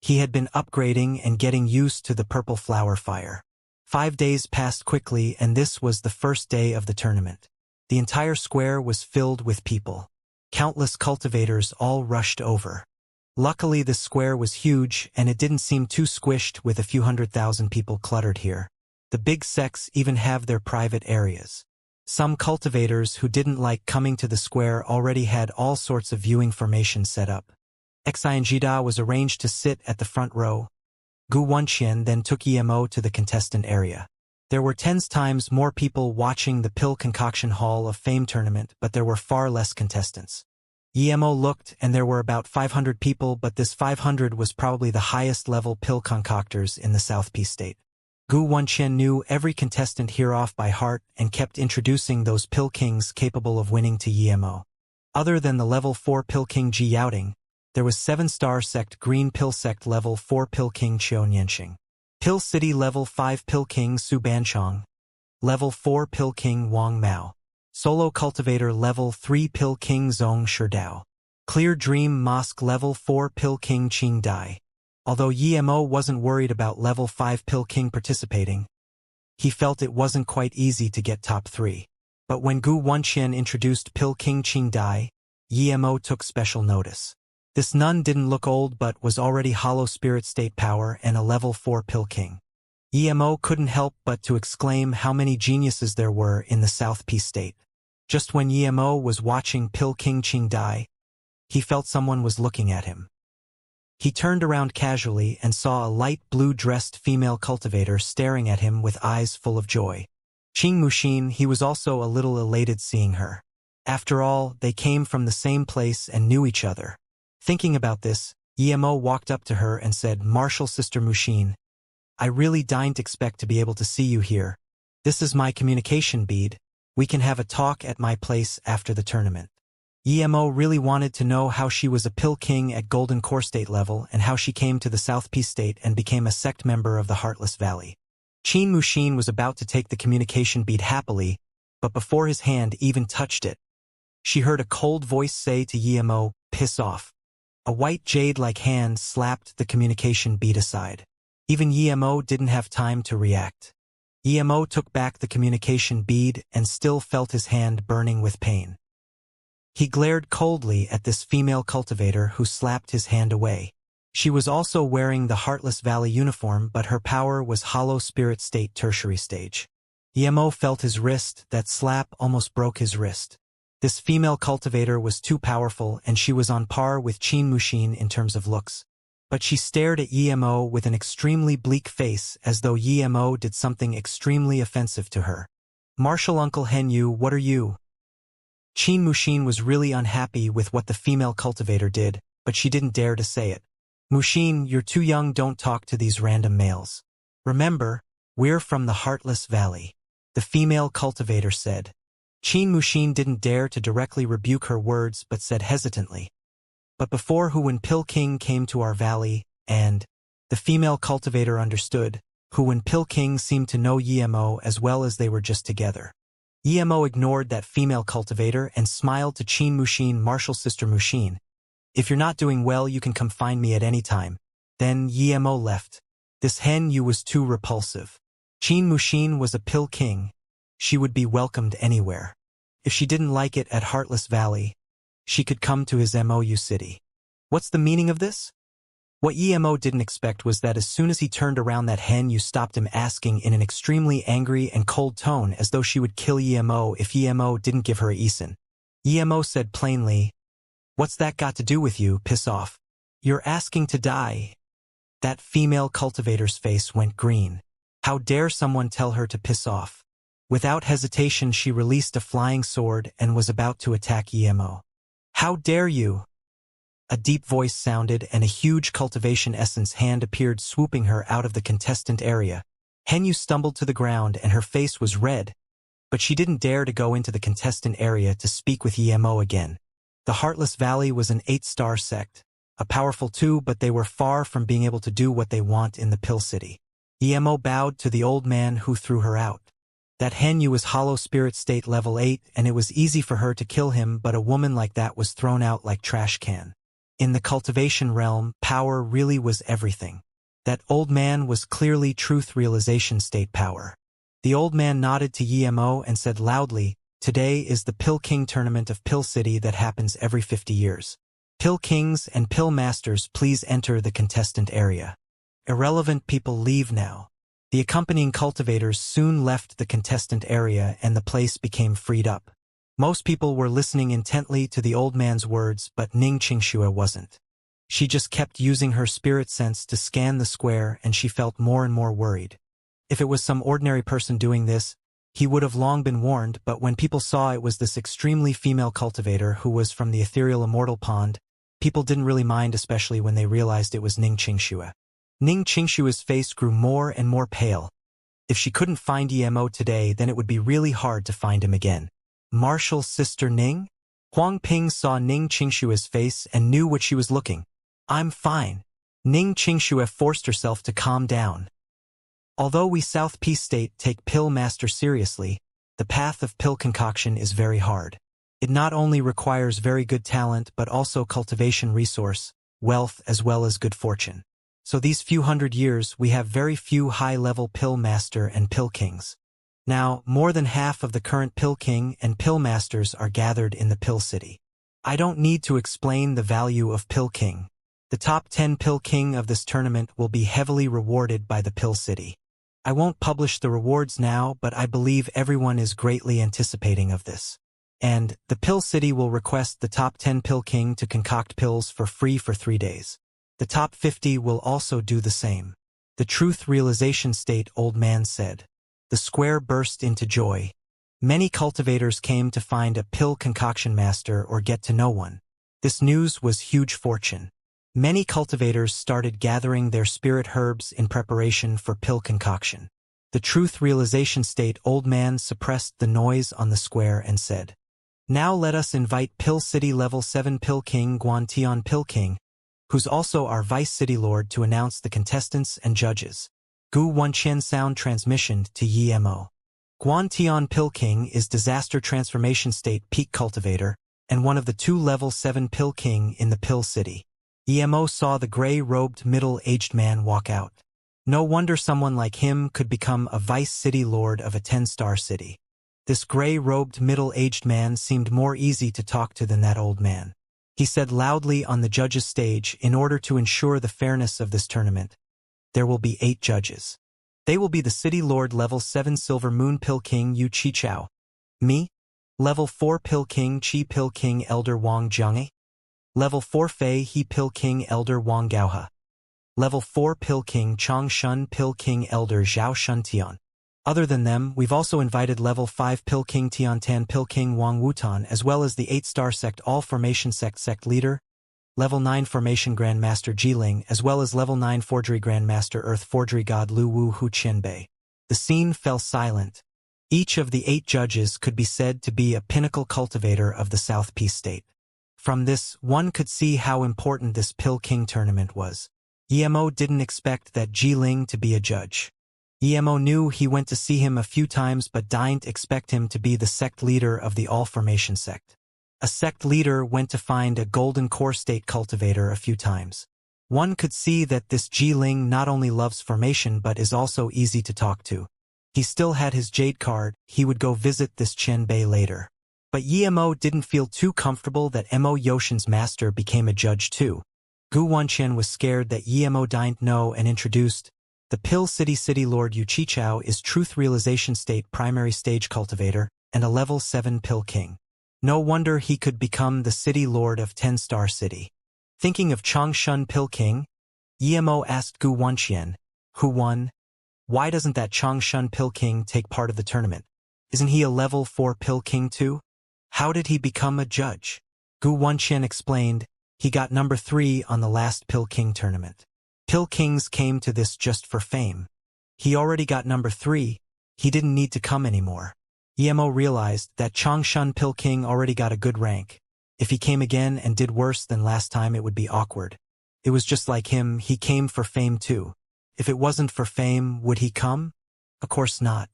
A: He had been upgrading and getting used to the purple flower fire. 5 days passed quickly, and this was the first day of the tournament. The entire square was filled with people. Countless cultivators all rushed over. Luckily, the square was huge, and it didn't seem too squished with a few 100,000 people cluttered here. The big sects even have their private areas. Some cultivators who didn't like coming to the square already had all sorts of viewing formations set up. Xianxia was arranged to sit at the front row. Gu Wanqian then took Emo to the contestant area. There were 10 times more people watching the Pill Concoction Hall of Fame tournament, but there were far less contestants. Emo looked, and there were about 500 people, but this 500 was probably the highest-level pill concoctors in the South Peace State. Gu Wanqian knew every contestant hereof by heart and kept introducing those pill kings capable of winning to Emo. Other than the level 4 pill king Ji Yaoting, there was 7-star sect Green Pill Sect level 4 pill king Qiu Nianxing, Pill City level 5 pill king Su Banchong, level 4 pill king Wang Mao, Solo Cultivator Level 3 Pill King Zong Sherdao. Clear Dream Mosque Level 4 Pill King Qing Dai. Although Yemo wasn't worried about Level 5 Pill King participating, he felt it wasn't quite easy to get top 3. But when Gu Wenqian introduced Pill King Qing Dai, Yemo took special notice. This nun didn't look old but was already hollow spirit state power and a level 4 Pill King. Yemo couldn't help but to exclaim how many geniuses there were in the South Peace state. Just when Yemo was watching Pill King Qing Dai, he felt someone was looking at him. He turned around casually and saw a light blue-dressed female cultivator staring at him with eyes full of joy. Qing Muxin, he was also a little elated seeing her. After all, they came from the same place and knew each other. Thinking about this, Yemo walked up to her and said, "Martial Sister Muxin, I really didn't expect to be able to see you here. This is my communication bead. We can have a talk at my place after the tournament." Yemo really wanted to know how she was a Pill King at Golden Core State level and how she came to the South Peace State and became a sect member of the Heartless Valley. Qin Muxin was about to take the communication bead happily, but before his hand even touched it, she heard a cold voice say to Yemo, "Piss off." A white jade-like hand slapped the communication bead aside. Even Yemo didn't have time to react. Yemo took back the communication bead and still felt his hand burning with pain. He glared coldly at this female cultivator who slapped his hand away. She was also wearing the Heartless Valley uniform, but her power was Hollow Spirit State Tertiary Stage. Yemo felt his wrist. That slap almost broke his wrist. This female cultivator was too powerful, and she was on par with Qin Muxin in terms of looks. But she stared at Yemo with an extremely bleak face, as though Yemo did something extremely offensive to her. "Martial Uncle Henyu, what are you?" Qin Muxin was really unhappy with what the female cultivator did, but she didn't dare to say it. "Muxin, you're too young, don't talk to these random males. Remember, we're from the Heartless Valley," the female cultivator said. Qin Muxin didn't dare to directly rebuke her words but said hesitantly, "But before when Pill King came to our valley, and..." The female cultivator understood. When Pill King seemed to know Yemo as well as they were just together. Yemo ignored that female cultivator and smiled to Qin Muxin, "Martial Sister Muxin, if you're not doing well you can come find me at any time." Then Yemo left. This Henyu was too repulsive. Qin Muxin was a Pill King. She would be welcomed anywhere. If she didn't like it at Heartless Valley, she could come to his MOU city. What's the meaning of this? What Yemo didn't expect was that as soon as he turned around, that Henyu stopped him, asking in an extremely angry and cold tone, as though she would kill Yemo if Yemo didn't give her a Isin. Yemo said plainly, "What's that got to do with you? Piss off. You're asking to die." That female cultivator's face went green. How dare someone tell her to piss off? Without hesitation she released a flying sword and was about to attack Yemo. "How dare you!" A deep voice sounded and a huge cultivation essence hand appeared, swooping her out of the contestant area. Henyu stumbled to the ground and her face was red, but she didn't dare to go into the contestant area to speak with Yemo again. The Heartless Valley was an 8-star sect, a powerful too, but they were far from being able to do what they want in the Pill City. Yemo bowed to the old man who threw her out. That Henyu was Hollow Spirit State level 8 and it was easy for her to kill him, but a woman like that was thrown out like trash can. In the cultivation realm, power really was everything. That old man was clearly truth realization state power. The old man nodded to Yemo and said loudly, "Today is the Pill King tournament of Pill City that happens every 50 years. Pill Kings and Pill Masters, please enter the contestant area. Irrelevant people leave now." The accompanying cultivators soon left the contestant area and the place became freed up. Most people were listening intently to the old man's words, but Ning Xianxia wasn't. She just kept using her spirit sense to scan the square, and she felt more and more worried. If it was some ordinary person doing this, he would have long been warned, but when people saw it was this extremely female cultivator who was from the ethereal Immortal pond, people didn't really mind, especially when they realized it was Ning Xianxia. Ning Xianxia's face grew more and more pale. If she couldn't find Yemo today, then it would be really hard to find him again. "Martial Sister Ning?" Huang Ping saw Ning Xianxia's face and knew what she was looking. "I'm fine." Ning Xianxia forced herself to calm down. "Although we South Peace State take Pill Master seriously, the path of pill concoction is very hard. It not only requires very good talent but also cultivation resource, wealth as well as good fortune. So these few hundred years we have very few high-level pill master and pill kings. Now, more than half of the current pill king and pill masters are gathered in the pill city. I don't need to explain the value of pill king. The top 10 pill king of this tournament will be heavily rewarded by the pill city. I won't publish the rewards now, but I believe everyone is greatly anticipating of this. And the pill city will request the top 10 pill king to concoct pills for free for 3 days. The top 50 will also do the same. The truth realization state, old man said. The square burst into joy. Many cultivators came to find a pill concoction master or get to know one. This news was huge fortune. Many cultivators started gathering their spirit herbs in preparation for pill concoction. The truth realization state, old man suppressed the noise on the square and said, "Now let us invite Pill City Level 7 Pill King Guantian Pill King, who's also our Vice City Lord, to announce the contestants and judges." Gu Wanqian sound transmission to Yimo. Guantian Pill King is Disaster Transformation State Peak Cultivator, and one of the 2 Level 7 Pill King in the Pill City. Yimo saw the gray-robed middle-aged man walk out. No wonder someone like him could become a Vice City Lord of a 10-star city. This gray-robed middle-aged man seemed more easy to talk to than that old man. He said loudly on the judges' stage, in order to ensure the fairness of this tournament, there will be 8 judges. They will be the City Lord Level 7 Silver Moon Pill King Yu Chi Chao. Me? Level 4 Pill King Chi Pill King Elder Wang Jianghe. Level 4 Fei He Pill King Elder Wang Gaohe. Level 4 Pill King Chang Shun Pill King Elder Zhao Shun Tian. Other than them, we've also invited Level 5 Pill King Tian Tan Pill King Wang Wutan, as well as the 8-star sect All Formation Sect Leader, Level 9 Formation Grandmaster Jiling, as well as Level 9 Forgery Grandmaster Earth Forgery God Lu Wu Hu Qianbei. The scene fell silent. Each of the 8 judges could be said to be a pinnacle cultivator of the South Peace State. From this, one could see how important this Pill King tournament was. Yimo didn't expect that Jiling to be a judge. Yimo knew he went to see him a few times but didn't expect him to be the sect leader of the All Formation sect. A sect leader went to find a Golden Core State cultivator a few times. One could see that this Jiling not only loves formation but is also easy to talk to. He still had his Jade card, he would go visit this Qianbei later. But Yimo didn't feel too comfortable that Mo Yoshin's master became a judge too. Gu Wanqian was scared that Yimo didn't know and introduced, the Pill City Lord Yu Chi Chao is Truth Realization State Primary Stage Cultivator and a Level 7 Pill King. No wonder he could become the City Lord of 10-star city. Thinking of Changshun Pill King, Yimo asked Gu Wanqian, "Who won? Why doesn't that Changshun Pill King take part of the tournament? Isn't he a Level 4 Pill King too? How did he become a judge?" Gu Wanqian explained, he got number 3 on the last Pill King tournament. Pill Kings came to this just for fame. He already got number 3, he didn't need to come anymore. Yemo realized that Changshun Pill King already got a good rank. If he came again and did worse than last time, it would be awkward. It was just like him, he came for fame too. If it wasn't for fame, would he come? Of course not.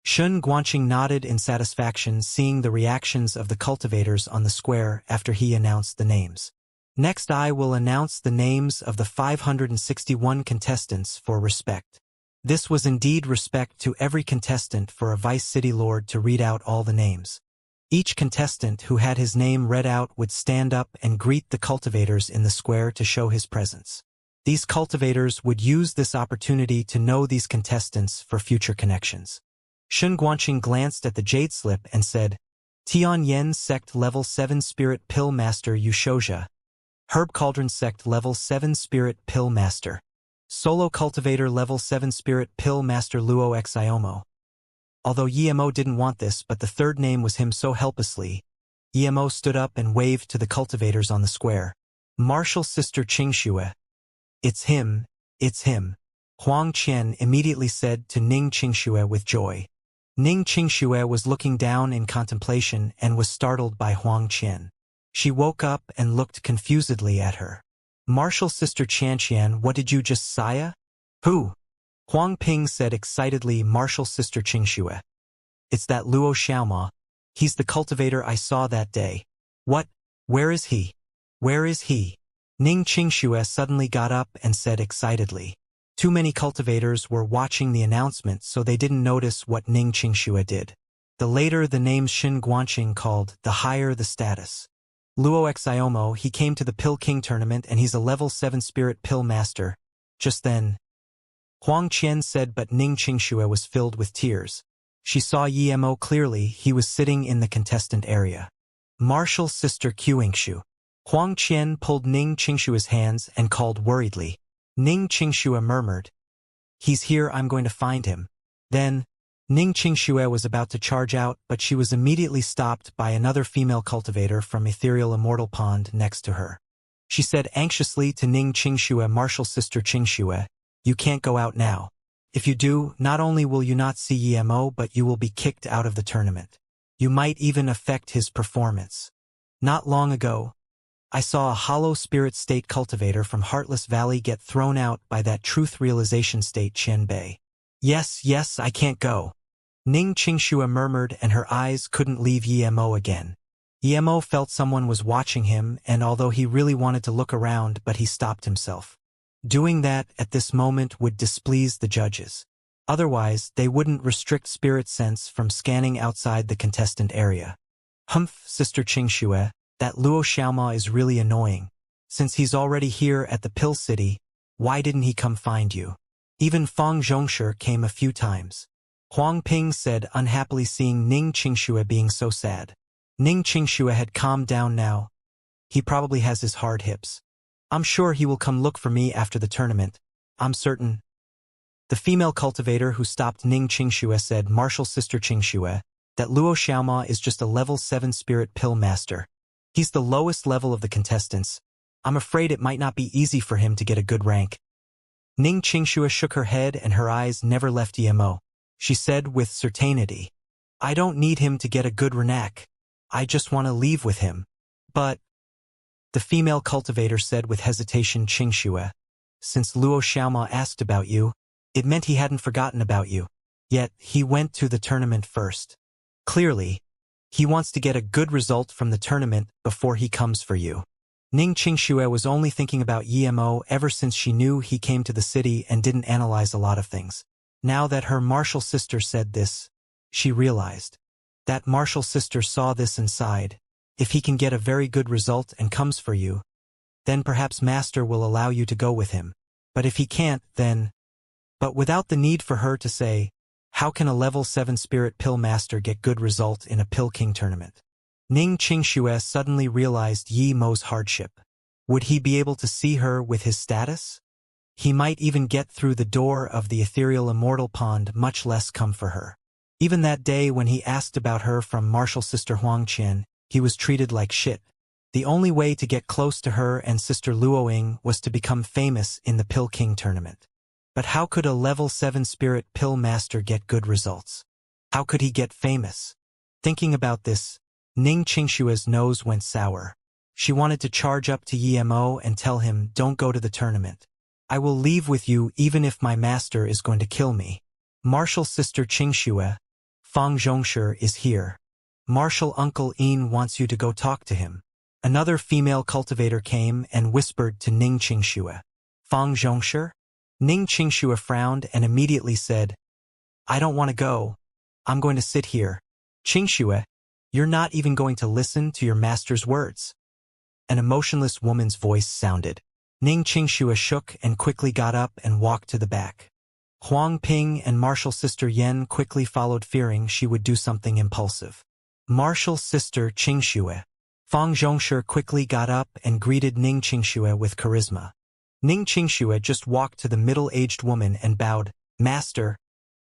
A: Shun Guanqing nodded in satisfaction, seeing the reactions of the cultivators on the square after he announced the names. Next, I will announce the names of the 561 contestants for respect. This was indeed respect to every contestant for a Vice City Lord to read out all the names. Each contestant who had his name read out would stand up and greet the cultivators in the square to show his presence. These cultivators would use this opportunity to know these contestants for future connections. Shun Guanqing glanced at the jade slip and said, Tian Yen Sect Level 7 Spirit Pill Master Yushozha. Herb Cauldron Sect Level 7 Spirit Pill Master. Solo Cultivator Level 7 Spirit Pill Master Luo Xiomo. Although Yemo didn't want this, but the third name was him so helplessly, Yemo stood up and waved to the cultivators on the square. Martial Sister Qingxue. It's him, it's him. Huang Qian immediately said to Ning Qingxue with joy. Ning Qingxue was looking down in contemplation and was startled by Huang Qian. She woke up and looked confusedly at her. Martial Sister Qianqian, what did you just say? Who? Huang Ping said excitedly, Martial Sister Qingxue. It's that Luo Xiaoma. He's the cultivator I saw that day. What? Where is he? Where is he? Ning Qingxue suddenly got up and said excitedly. Too many cultivators were watching the announcement, so they didn't notice what Ning Qingxue did. The later the name's Xin Guanqing called, the higher the status. Luo Xiomo, he came to the Pill King tournament and he's a level 7 spirit pill master. Just then, Huang Qian said, but Ning Qingxue was filled with tears. She saw Yemo clearly. He was sitting in the contestant area. Martial sister Qingshu. Huang Qian pulled Ning Qingshue's hands and called worriedly. Ning Qingxue murmured, "He's here, I'm going to find him." Then, Ning Qingxue was about to charge out, but she was immediately stopped by another female cultivator from Ethereal Immortal Pond next to her. She said anxiously to Ning Qingxue, "Martial sister Qingxue, you can't go out now. If you do, not only will you not see Yemo, but you will be kicked out of the tournament. You might even affect his performance. Not long ago, I saw a hollow spirit state cultivator from Heartless Valley get thrown out by that truth realization state Qianbei. Yes, I can't go." Ning Qingxue murmured, and her eyes couldn't leave Yemo again. Yemo felt someone was watching him, and although he really wanted to look around, but he stopped himself. Doing that at this moment would displease the judges. Otherwise, they wouldn't restrict spirit sense from scanning outside the contestant area. Humph, Sister Qingxue, that Luo Xiaoma is really annoying. Since he's already here at the Pill City, why didn't he come find you? Even Fang Zhongshi came a few times. Huang Ping said, unhappily seeing Ning Qingxue being so sad. Ning Qingxue had calmed down now. He probably has his hard hips. I'm sure he will come look for me after the tournament. I'm certain. The female cultivator who stopped Ning Qingxue said, "Martial sister Qingxue, that Luo Xiaoma is just a level 7 spirit pill master. He's the lowest level of the contestants. I'm afraid it might not be easy for him to get a good rank." Ning Qingxue shook her head and her eyes never left Yemo. She said with certainty, "I don't need him to get a good rank. I just want to leave with him." But, the female cultivator said with hesitation, "Qingxue, since Luo Xiaoma asked about you, it meant he hadn't forgotten about you. Yet, he went to the tournament first. Clearly, he wants to get a good result from the tournament before he comes for you." Ning Qingxue was only thinking about Yemo ever since she knew he came to the city and didn't analyze a lot of things. Now that her martial sister said this, she realized. That martial sister saw this and sighed. If he can get a very good result and comes for you, then perhaps Master will allow you to go with him. But if he can't, then... But without the need for her to say, how can a level 7 spirit pill master get good result in a Pill King tournament? Ning Qingxue suddenly realized Yi Mo's hardship. Would he be able to see her with his status? He might even get through the door of the Ethereal Immortal Pond, much less come for her. Even that day when he asked about her from martial sister Huang Qian, he was treated like shit. The only way to get close to her and sister Luoying was to become famous in the Pill King tournament. But how could a level 7 spirit pill master get good results? How could he get famous? Thinking about this, Ning Qingxue's nose went sour. She wanted to charge up to Yemo and tell him, "Don't go to the tournament. I will leave with you even if my master is going to kill me. Martial sister Qingxue, Fang Zhongshi is here. Martial uncle Yin wants you to go talk to him." Another female cultivator came and whispered to Ning Qingxue. "Fang Zhongshi?" Ning Qingxue frowned and immediately said, "I don't want to go. I'm going to sit here." "Qingxue, you're not even going to listen to your master's words." An emotionless woman's voice sounded. Ning Qingxue shook and quickly got up and walked to the back. Huang Ping and martial sister Yen quickly followed, fearing she would do something impulsive. Martial sister Qingxue. Fang Zhongshi quickly got up and greeted Ning Qingxue with charisma. Ning Qingxue just walked to the middle-aged woman and bowed. "Master."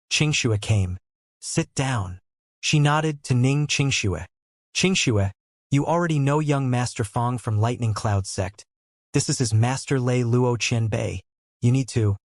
A: Qingxue came. "Sit down." She nodded to Ning Qingxue. "Qingxue, you already know young Master Fang from Lightning Cloud sect. This is his master Lei Luo Qianbei. You need to..."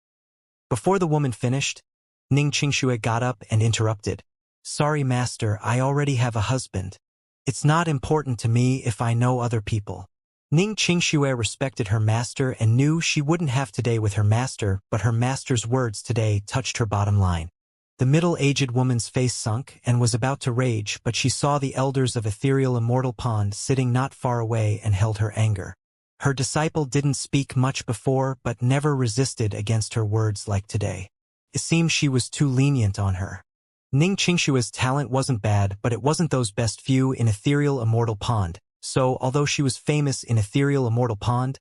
A: Before the woman finished, Ning Qingxue got up and interrupted. "Sorry, Master, I already have a husband. It's not important to me if I know other people." Ning Qingxue respected her master and knew she wouldn't have today with her master, but her master's words today touched her bottom line. The middle-aged woman's face sunk and was about to rage, but she saw the elders of ethereal immortal pond sitting not far away and held her anger. Her disciple didn't speak much before but never resisted against her words like today. It seemed she was too lenient on her. Ning Qingshua's talent wasn't bad, but it wasn't those best few in ethereal immortal pond, so although she was famous in ethereal immortal pond,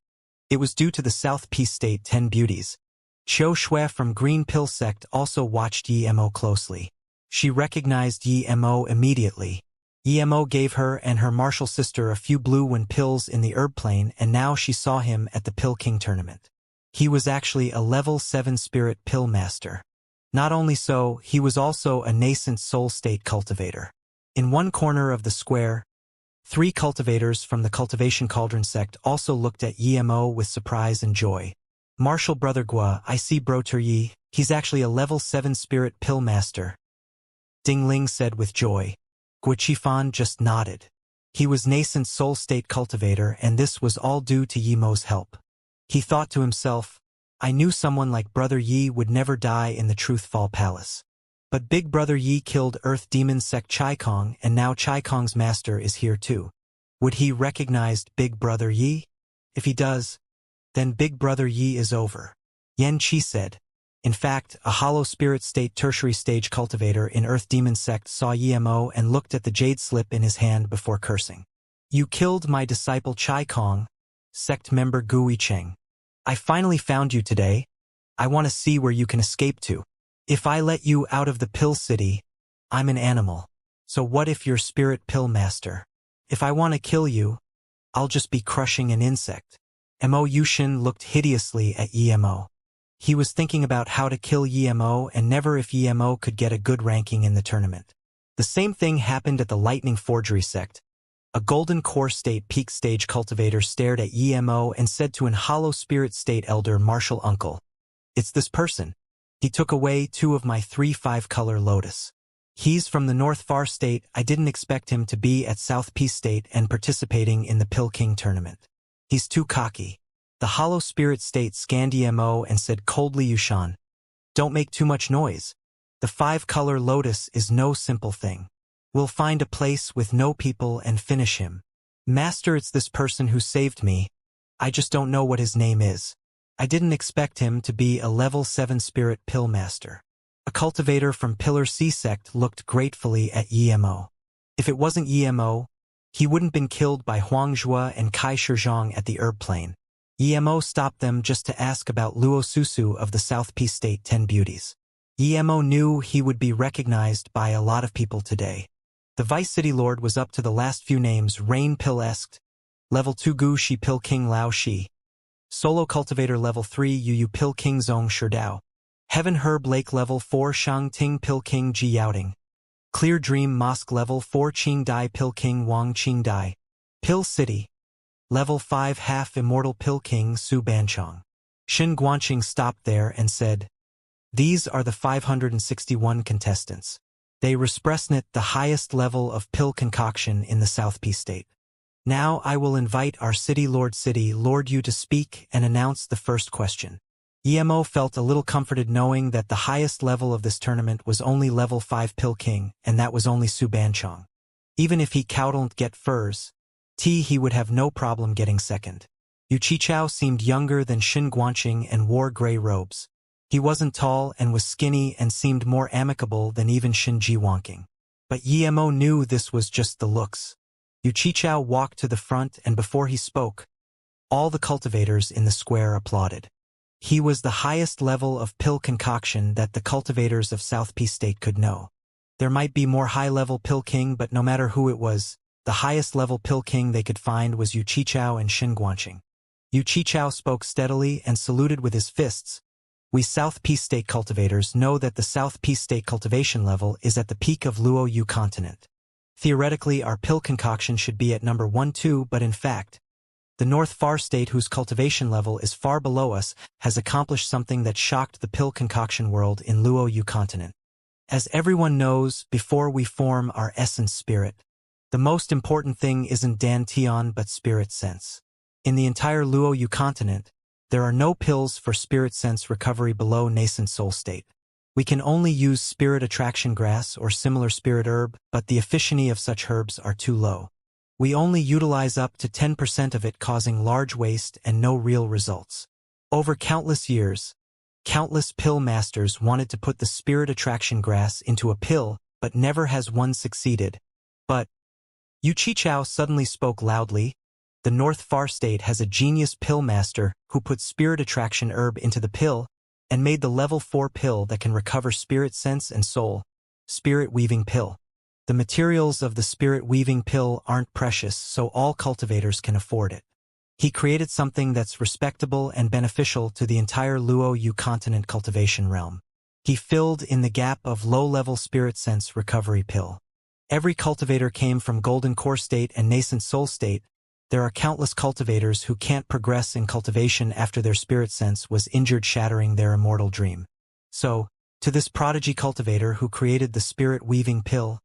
A: it was due to the South Peace State 10 beauties. Qiu Shui from Green Pill Sect also watched Yi Mo closely. She recognized Yi Mo immediately. Yi Mo gave her and her martial sister a few blue when pills in the herb plane, and now she saw him at the Pill King tournament. He was actually a level 7 spirit pill master. Not only so, he was also a nascent soul state cultivator. In one corner of the square, 3 cultivators from the Cultivation Cauldron sect also looked at Yi Mo with surprise and joy. Martial brother Gua, I see Bro Yi, he's actually a level 7 spirit pill master, Ding Ling said with joy. Gua Qifan just nodded. He was nascent soul state cultivator, and this was all due to Yi Mo's help. He thought to himself, I knew someone like Brother Yi would never die in the Truthfall Palace. But Big Brother Yi killed Earth Demon Sect Chai Kong, and now Chai Kong's master is here too. Would he recognize Big Brother Yi? If he does, then Big Brother Yi is over. Yan Qi said. In fact, a hollow spirit state tertiary stage cultivator in Earth Demon Sect saw Yi Mo and looked at the jade slip in his hand before cursing. You killed my disciple Chai Kong, sect member Gui Cheng. I finally found you today. I want to see where you can escape to. If I let you out of the pill city, I'm an animal. So what if you're spirit pill master? If I want to kill you, I'll just be crushing an insect. Mo Yushin looked hideously at Yi Mo. He was thinking about how to kill Yi Mo and never if Yi Mo could get a good ranking in the tournament. The same thing happened at the Lightning Forgery sect. A Golden Core State Peak Stage cultivator stared at Yi Mo and said to an Hollow Spirit State Elder Martial Uncle, It's this person. He took away 2 of my 3 5-color lotus. He's from the North Far State. I didn't expect him to be at South Peace State and participating in the Pill King tournament. He's too cocky. The Hollow Spirit State scanned Yi Mo and said coldly, Yushan, don't make too much noise. The 5-color lotus is no simple thing. We'll find a place with no people and finish him. Master, it's this person who saved me. I just don't know what his name is. I didn't expect him to be a level 7 spirit pill master. A cultivator from Pillar C sect looked gratefully at Yi Mo. If it wasn't Yi Mo, he wouldn't been killed by Huang Zhua and Kai Shizhong at the herb plane. Yi Mo stopped them just to ask about Luo Susu of the South Peace State 10 beauties. Yi Mo knew he would be recognized by a lot of people today. The Vice City Lord was up to the last few names. Rain Pill Eskt, Level 2 Gu Shi Pill King Lao Shi, Solo Cultivator Level 3 Yu Yu Pill King Zong Sherdao, Heaven Herb Lake Level 4 Shang Ting Pill King Ji Yaoting, Clear Dream Mosque Level 4 Qing Dai Pill King Wang Qing Dai, Pill City, Level 5 Half Immortal Pill King Su Banchong. Shin Guanqing stopped there and said, These are the 561 contestants. They represent the highest level of pill concoction in the South Peace State. Now I will invite our City Lord Yu to speak and announce the first question. Yi Mo felt a little comforted knowing that the highest level of this tournament was only level 5 Pill King, and that was only Su Banchong. Even if he couldn't get furs, he would have no problem getting second. Yu Qichao seemed younger than Shin Guanqing and wore gray robes. He wasn't tall and was skinny and seemed more amicable than even Shin Ji Wanking. But Yi Mo knew this was just the looks. Yu Qichao walked to the front, and before he spoke, all the cultivators in the square applauded. He was the highest level of pill concoction that the cultivators of South Peace State could know. There might be more high-level pill king, but no matter who it was, the highest level pill king they could find was Yu Qichao and Shin Guanqing. Yu Qichao spoke steadily and saluted with his fists. We South Peace State cultivators know that the South Peace State cultivation level is at the peak of Luo Yu continent. Theoretically, our pill concoction should be at number 1-2, but in fact, the North Far State, whose cultivation level is far below us, has accomplished something that shocked the pill concoction world in Luo Yu continent. As everyone knows, before we form our essence spirit, the most important thing isn't Dan Tian but spirit sense. In the entire Luo Yu continent, there are no pills for spirit sense recovery below nascent soul state. We can only use spirit attraction grass or similar spirit herb, but the efficiency of such herbs are too low. We only utilize up to 10% of it, causing large waste and no real results. Over countless years, countless pill masters wanted to put the spirit attraction grass into a pill, but never has one succeeded. But Wuxia suddenly spoke loudly. The North Far State has a genius pill master who put spirit attraction herb into the pill and made the level 4 pill that can recover spirit sense and soul. Spirit weaving pill. The materials of the spirit weaving pill aren't precious, so all cultivators can afford it. He created something that's respectable and beneficial to the entire Luo Yu continent cultivation realm. He filled in the gap of low-level spirit sense recovery pill. Every cultivator came from golden core state and nascent soul state. There are countless cultivators who can't progress in cultivation after their spirit sense was injured, shattering their immortal dream. So, to this prodigy cultivator who created the spirit weaving pill,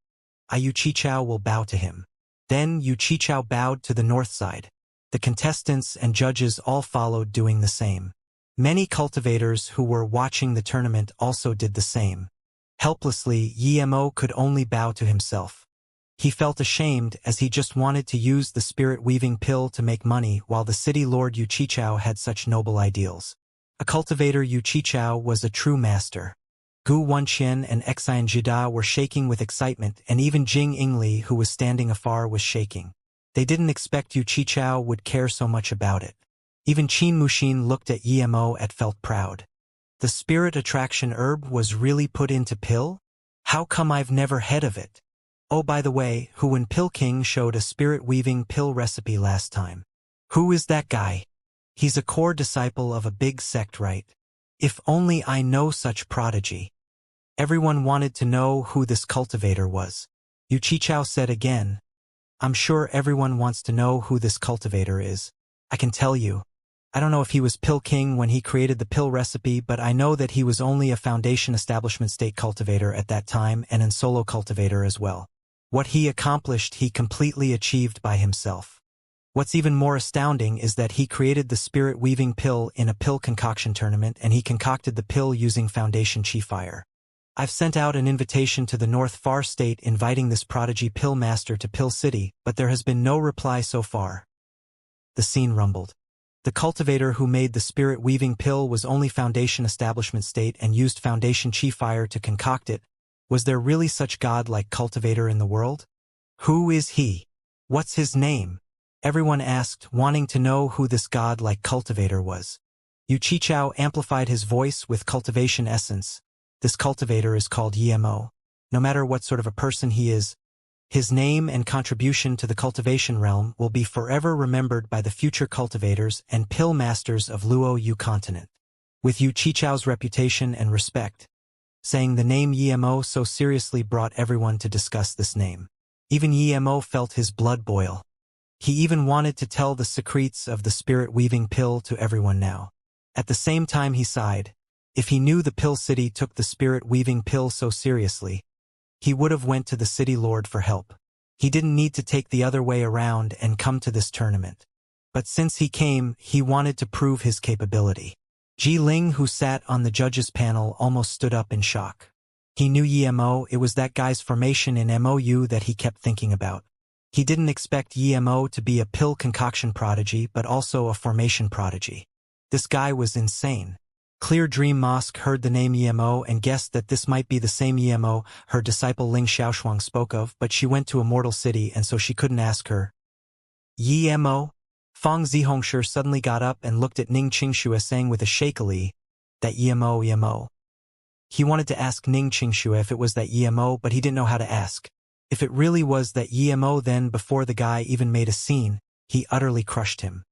A: Wuxia will bow to him. Then Wuxia bowed to the north side. The contestants and judges all followed, doing the same. Many cultivators who were watching the tournament also did the same. Helplessly, Yemo could only bow to himself. He felt ashamed as he just wanted to use the spirit-weaving pill to make money, while the city lord Wuxia had such noble ideals. A cultivator, Wuxia was a true master. Gu Wenqian and Xianxia were shaking with excitement, and even Jing Ingli, who was standing afar, was shaking. They didn't expect Wuxia would care so much about it. Even Qin Muxin looked at Yemo and felt proud. The spirit attraction herb was really put into pill? How come I've never heard of it? Oh, by the way, Huan Pill King showed a spirit-weaving pill recipe last time. Who is that guy? He's a core disciple of a big sect, right? If only I know such prodigy. Everyone wanted to know who this cultivator was. Wuxia said again. I'm sure everyone wants to know who this cultivator is. I can tell you. I don't know if he was Pill King when he created the pill recipe, but I know that he was only a foundation establishment state cultivator at that time and an solo cultivator as well. What he accomplished, he completely achieved by himself. What's even more astounding is that he created the spirit-weaving pill in a pill concoction tournament, and he concocted the pill using foundation chi fire. I've sent out an invitation to the North Far State inviting this prodigy pill master to Pill City, but there has been no reply so far. The scene rumbled. The cultivator who made the spirit-weaving pill was only foundation establishment state and used foundation chi fire to concoct it. Was there really such god-like cultivator in the world? Who is he? What's his name? Everyone asked, wanting to know who this god-like cultivator was. Wuxia amplified his voice with cultivation essence. This cultivator is called Yemo. No matter what sort of a person he is, his name and contribution to the cultivation realm will be forever remembered by the future cultivators and pill masters of Luo Yu continent. With Wuxiao's reputation and respect, saying the name Yemo so seriously brought everyone to discuss this name. Even Yemo felt his blood boil. He even wanted to tell the secrets of the spirit-weaving pill to everyone now. At the same time he sighed. If he knew the Pill City took the spirit-weaving pill so seriously, he would have went to the city lord for help. He didn't need to take the other way around and come to this tournament. But since he came, he wanted to prove his capability. Ji Ling, who sat on the judges' panel, almost stood up in shock. He knew Yemo, it was that guy's formation in MOU that he kept thinking about. He didn't expect Yemo to be a pill concoction prodigy, but also a formation prodigy. This guy was insane. Clear Dream Mosque heard the name Yemo and guessed that this might be the same Yemo her disciple Ling Xiaoshuang spoke of, but she went to Immortal City and so she couldn't ask her. Yemo? Fang Zihongshi suddenly got up and looked at Ning Qingxue, saying with a shakily, that Yemo. He wanted to ask Ning Qingxue if it was that Yemo, but he didn't know how to ask. If it really was that Yemo, then before the guy even made a scene, he utterly crushed him.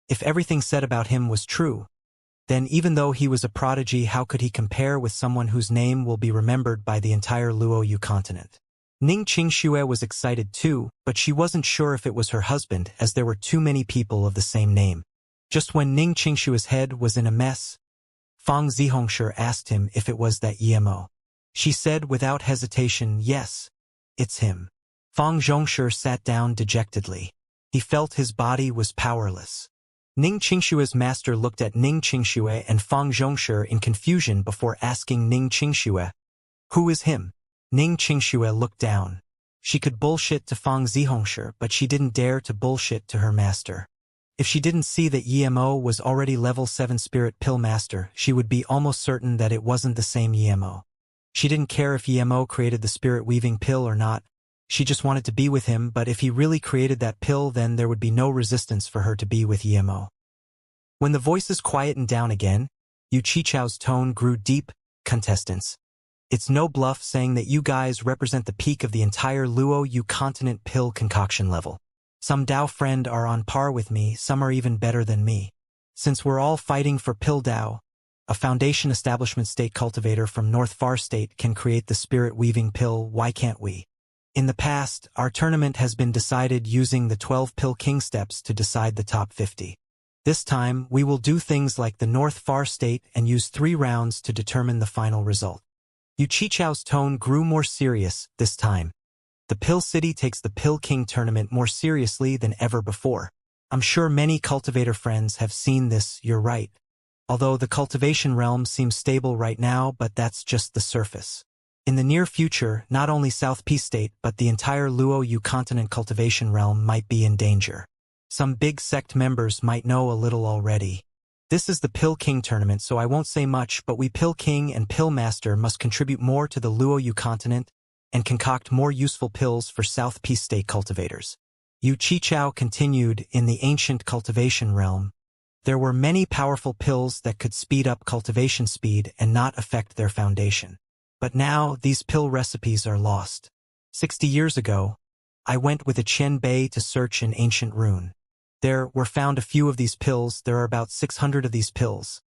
A: If everything said about him was true, then even though he was a prodigy, how could he compare with someone whose name will be remembered by the entire Luo Yu continent? Ning Qingxue was excited too, but she wasn't sure if it was her husband, as there were too many people of the same name. Just when Ning Qingshue's head was in a mess, Fang Zihongshi asked him if it was that Yemo. She said without hesitation, yes, it's him. Fang Zhongshi sat down dejectedly. He felt his body was powerless. Ning Qingshue's master looked at Ning Qingxue and Fang Zhongshi in confusion before asking Ning Qingxue, "Who is him?" Ning Qingxue looked down. She could bullshit to Fang Zhongshi, but she didn't dare to bullshit to her master. If she didn't see that Yemo was already level 7 spirit pill master, she would be almost certain that it wasn't the same Yemo. She didn't care if Yemo created the spirit weaving pill or not. She just wanted to be with him, but if he really created that pill, then there would be no resistance for her to be with Yemo. When the voices quietened down again, Yu Qichao's tone grew deep. "Contestants. It's no bluff saying that you guys represent the peak of the entire Luo Yu continent pill concoction level. Some Dao friend are on par with me, some are even better than me. Since we're all fighting for Pill Dao, a foundation establishment state cultivator from North Far State can create the spirit weaving pill, why can't we? In the past, our tournament has been decided using the 12 pill king steps to decide the top 50. This time, we will do things like the North Far State and use 3 rounds to determine the final result." Yu Qichao's tone grew more serious this time. The Pill City takes the Pill King tournament more seriously than ever before. I'm sure many cultivator friends have seen this, you're right. Although the cultivation realm seems stable right now, but that's just the surface. In the near future, not only South P State but the entire Luo Yu continent cultivation realm might be in danger. Some big sect members might know a little already. This is the Pill King tournament, so I won't say much, but we Pill King and Pill Master must contribute more to the Luo Yu continent and concoct more useful pills for South P State cultivators. Yu Qichao continued. In the ancient cultivation realm, there were many powerful pills that could speed up cultivation speed and not affect their foundation. But now, these pill recipes are lost. 60 years ago, I went with a Qian Bei to search an ancient rune. There were found a few of these pills. There are about 600 of these pills.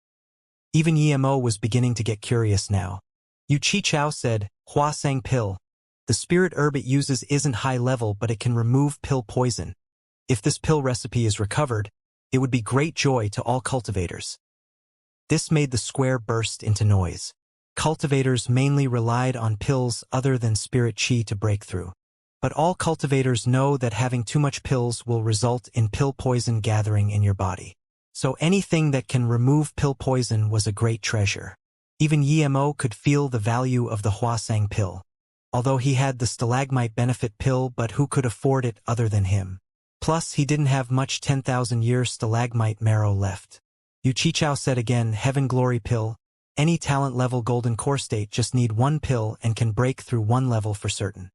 A: Even Yemo was beginning to get curious now. Yu Qichao said, "Hua Sang pill. The spirit herb it uses isn't high level, but it can remove pill poison. If this pill recipe is recovered, it would be great joy to all cultivators." This made the square burst into noise. Cultivators mainly relied on pills other than spirit qi to break through. But all cultivators know that having too much pills will result in pill poison gathering in your body. So anything that can remove pill poison was a great treasure. Even Yemo could feel the value of the Huasang pill. Although he had the stalagmite benefit pill, but who could afford it other than him? Plus, he didn't have much 10,000-year stalagmite marrow left. Yu Qichao said again, "Heaven Glory pill. Any talent level golden core state just need 1 pill and can break through 1 level for certain.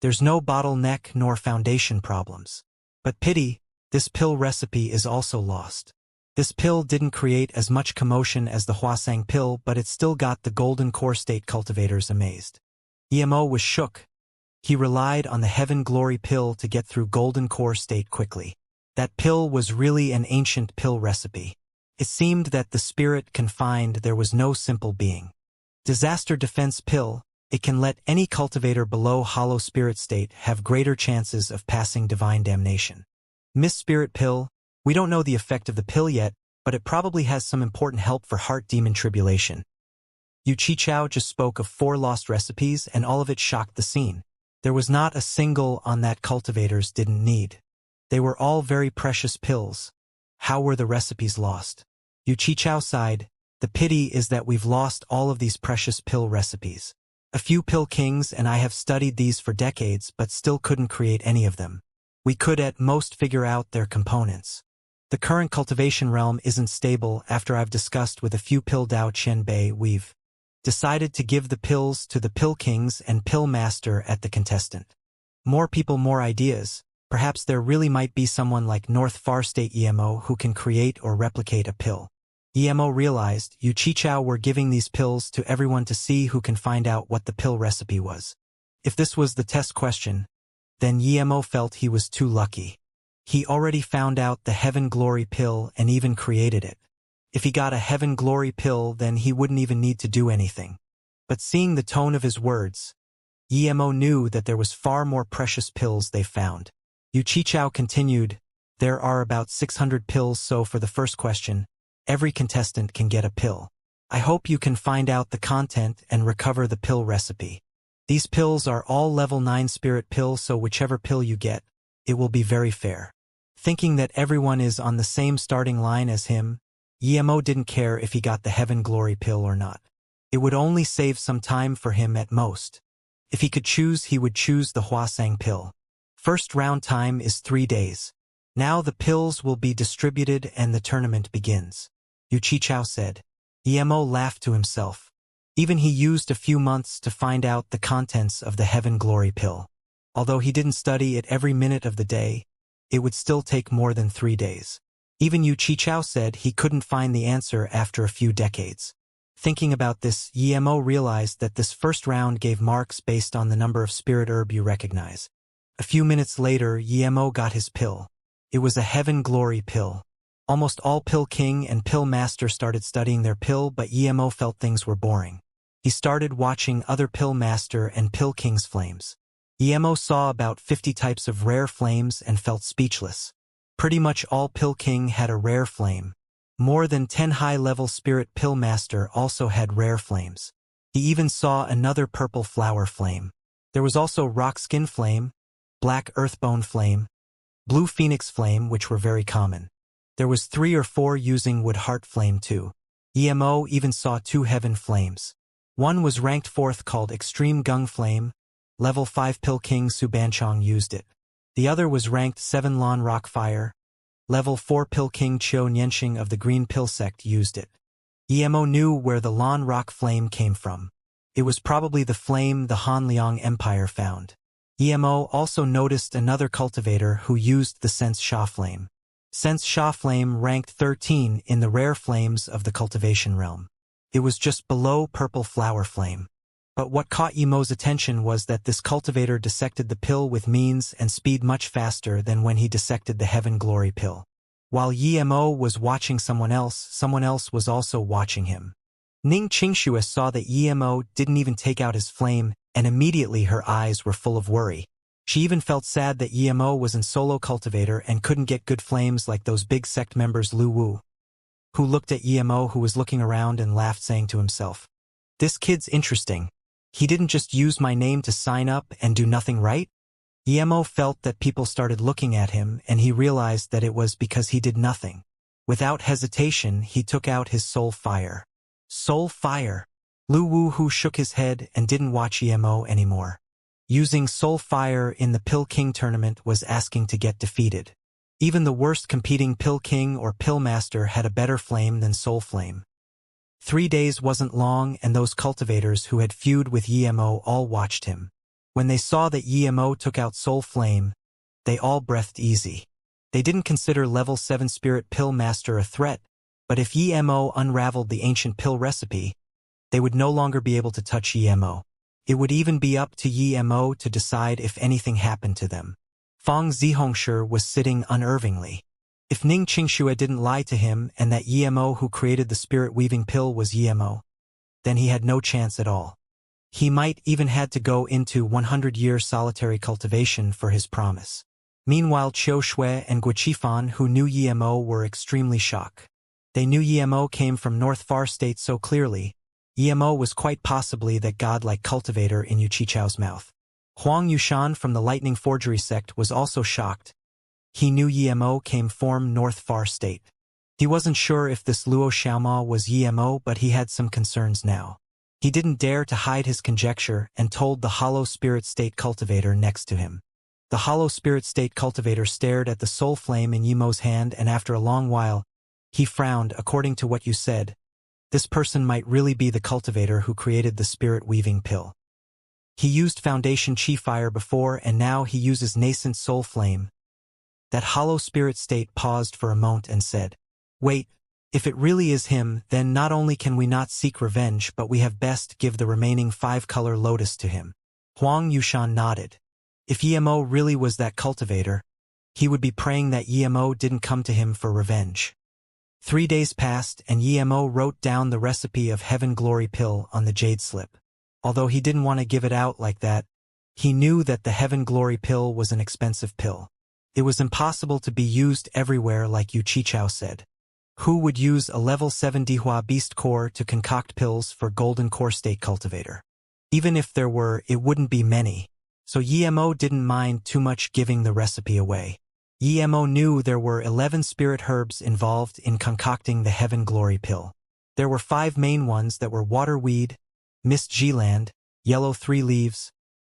A: There's no bottleneck nor foundation problems. But pity, this pill recipe is also lost. This pill didn't create as much commotion as the Huasang pill, but it still got the golden core state cultivators amazed." Yemo was shook. He relied on the Heaven Glory pill to get through golden core state quickly. That pill was really an ancient pill recipe. It seemed that the spirit confined there was no simple being. Disaster defense pill. It can let any cultivator below hollow spirit state have greater chances of passing divine damnation. Miss Spirit pill. We don't know the effect of the pill yet, but it probably has some important help for heart demon tribulation. Yu Qichao just spoke of 4 lost recipes and all of it shocked the scene. There was not a single on that cultivators didn't need. They were all very precious pills. How were the recipes lost? Yu Qichao sighed. The pity is that we've lost all of these precious pill recipes. A few pill kings and I have studied these for decades but still couldn't create any of them. We could at most figure out their components. The current cultivation realm isn't stable. After I've discussed with a few Pill Dao Qian Bei, we've decided to give the pills to the Pill Kings and Pill Master at the contestant. More people, more ideas. Perhaps there really might be someone like North Far State Yemo who can create or replicate a pill. Yemo realized Yu Qichao were giving these pills to everyone to see who can find out what the pill recipe was. If this was the test question, then Yemo felt he was too lucky. He already found out the Heaven Glory pill and even created it. If he got a Heaven Glory pill, then he wouldn't even need to do anything. But seeing the tone of his words, Yemo knew that there was far more precious pills they found. Yu Qichao continued, "There are about 600 pills, so for the first question, every contestant can get a pill. I hope you can find out the content and recover the pill recipe. These pills are all level 9 spirit pills, so whichever pill you get, it will be very fair." Thinking that everyone is on the same starting line as him, Yemo didn't care if he got the Heaven Glory pill or not. It would only save some time for him at most. If he could choose, he would choose the Huasang pill. First round time is 3 days. Now the pills will be distributed and the tournament begins. Yu Qichao said. Yemo laughed to himself. Even he used a few months to find out the contents of the Heaven Glory pill. Although he didn't study it every minute of the day, it would still take more than 3 days. Even Yu Qichao said he couldn't find the answer after a few decades. Thinking about this, Yemo realized that this first round gave marks based on the number of spirit herb you recognize. A few minutes later, Yemo got his pill. It was a Heaven Glory pill. Almost all Pill King and Pill Master started studying their pill, but Yemo felt things were boring. He started watching other Pill Master and Pill King's flames. Yemo saw about 50 types of rare flames and felt speechless. Pretty much all Pill King had a rare flame. More than 10 high-level Spirit Pill Master also had rare flames. He even saw another purple flower flame. There was also Rock Skin Flame, Black Earthbone Flame, Blue Phoenix Flame, which were very common. There was 3 or 4 using Wood Heart Flame too. Emo even saw 2 Heaven Flames. One was ranked 4th called Extreme Gung Flame. Level 5 Pill King Subanchong used it. The other was ranked 7 Lon Rock Fire. Level 4 Pill King Chiu Nianxing of the Green Pill Sect used it. Emo knew where the Lon Rock Flame came from. It was probably the flame the Han Liang Empire found. Emo also noticed another cultivator who used the Sense Sha Flame. Sense Sha Flame ranked 13 in the rare flames of the cultivation realm. It was just below Purple Flower Flame. But what caught Emo's attention was that this cultivator dissected the pill with means and speed much faster than when he dissected the Heaven Glory pill. While Emo was watching someone else was also watching him. Ning Qingxue saw that Emo didn't even take out his flame, and immediately her eyes were full of worry. She even felt sad that Emo was in solo cultivator and couldn't get good flames like those big sect members Lu Wu, who looked at Emo, who was looking around and laughed, saying to himself, "This kid's interesting. He didn't just use my name to sign up and do nothing, right?" Emo felt that people started looking at him, and he realized that it was because he did nothing. Without hesitation, he took out his soul fire. Soul fire! Lu Wu Hu shook his head and didn't watch Emo anymore. Using soul fire in the Pill King tournament was asking to get defeated. Even the worst competing Pill King or Pill Master had a better flame than soul flame. 3 days wasn't long, and those cultivators who had feud with Emo all watched him. When they saw that Emo took out Soul Flame, they all breathed easy. They didn't consider level 7 Spirit Pill Master a threat, but if Emo unraveled the ancient pill recipe, they would no longer be able to touch Emo. It would even be up to Emo to decide if anything happened to them. Fang Zihongshi was sitting unervingly. If Ning Qingxue didn't lie to him and that Emo who created the spirit-weaving pill was Emo, then he had no chance at all. He might even had to go into 100-year solitary cultivation for his promise. Meanwhile, Qiu Shui and Guiqifan, who knew Emo, were extremely shocked. They knew Emo came from North Far State so clearly. Emo was quite possibly that godlike cultivator in Yu Qichao's mouth. Huang Yushan from the Lightning Forgery sect was also shocked. He knew Emo came from North Far State. He wasn't sure if this Luo Xiaoma was Emo, but he had some concerns now. He didn't dare to hide his conjecture and told the Hollow Spirit State cultivator next to him. The Hollow Spirit State cultivator stared at the soul flame in Yemo's hand, and after a long while, he frowned. "According to what you said, this person might really be the cultivator who created the spirit-weaving pill. He used Foundation Chi Fire before, and now he uses Nascent Soul Flame." That Hollow Spirit State paused for a moment and said, "Wait, if it really is him, then not only can we not seek revenge, but we have best give the remaining 5-color lotus to him." Huang Yushan nodded. If Emo really was that cultivator, he would be praying that Emo didn't come to him for revenge. 3 days passed, and Emo wrote down the recipe of Heaven Glory pill on the jade slip. Although he didn't want to give it out like that, he knew that the Heaven Glory pill was an expensive pill. It was impossible to be used everywhere, like Yu Qichao said. Who would use a level 7 Dihua Beast Core to concoct pills for Golden Core State Cultivator? Even if there were, it wouldn't be many. So Emo didn't mind too much giving the recipe away. Emo knew there were 11 spirit herbs involved in concocting the Heaven Glory pill. There were 5 main ones that were waterweed, mist G-land, yellow 3 leaves,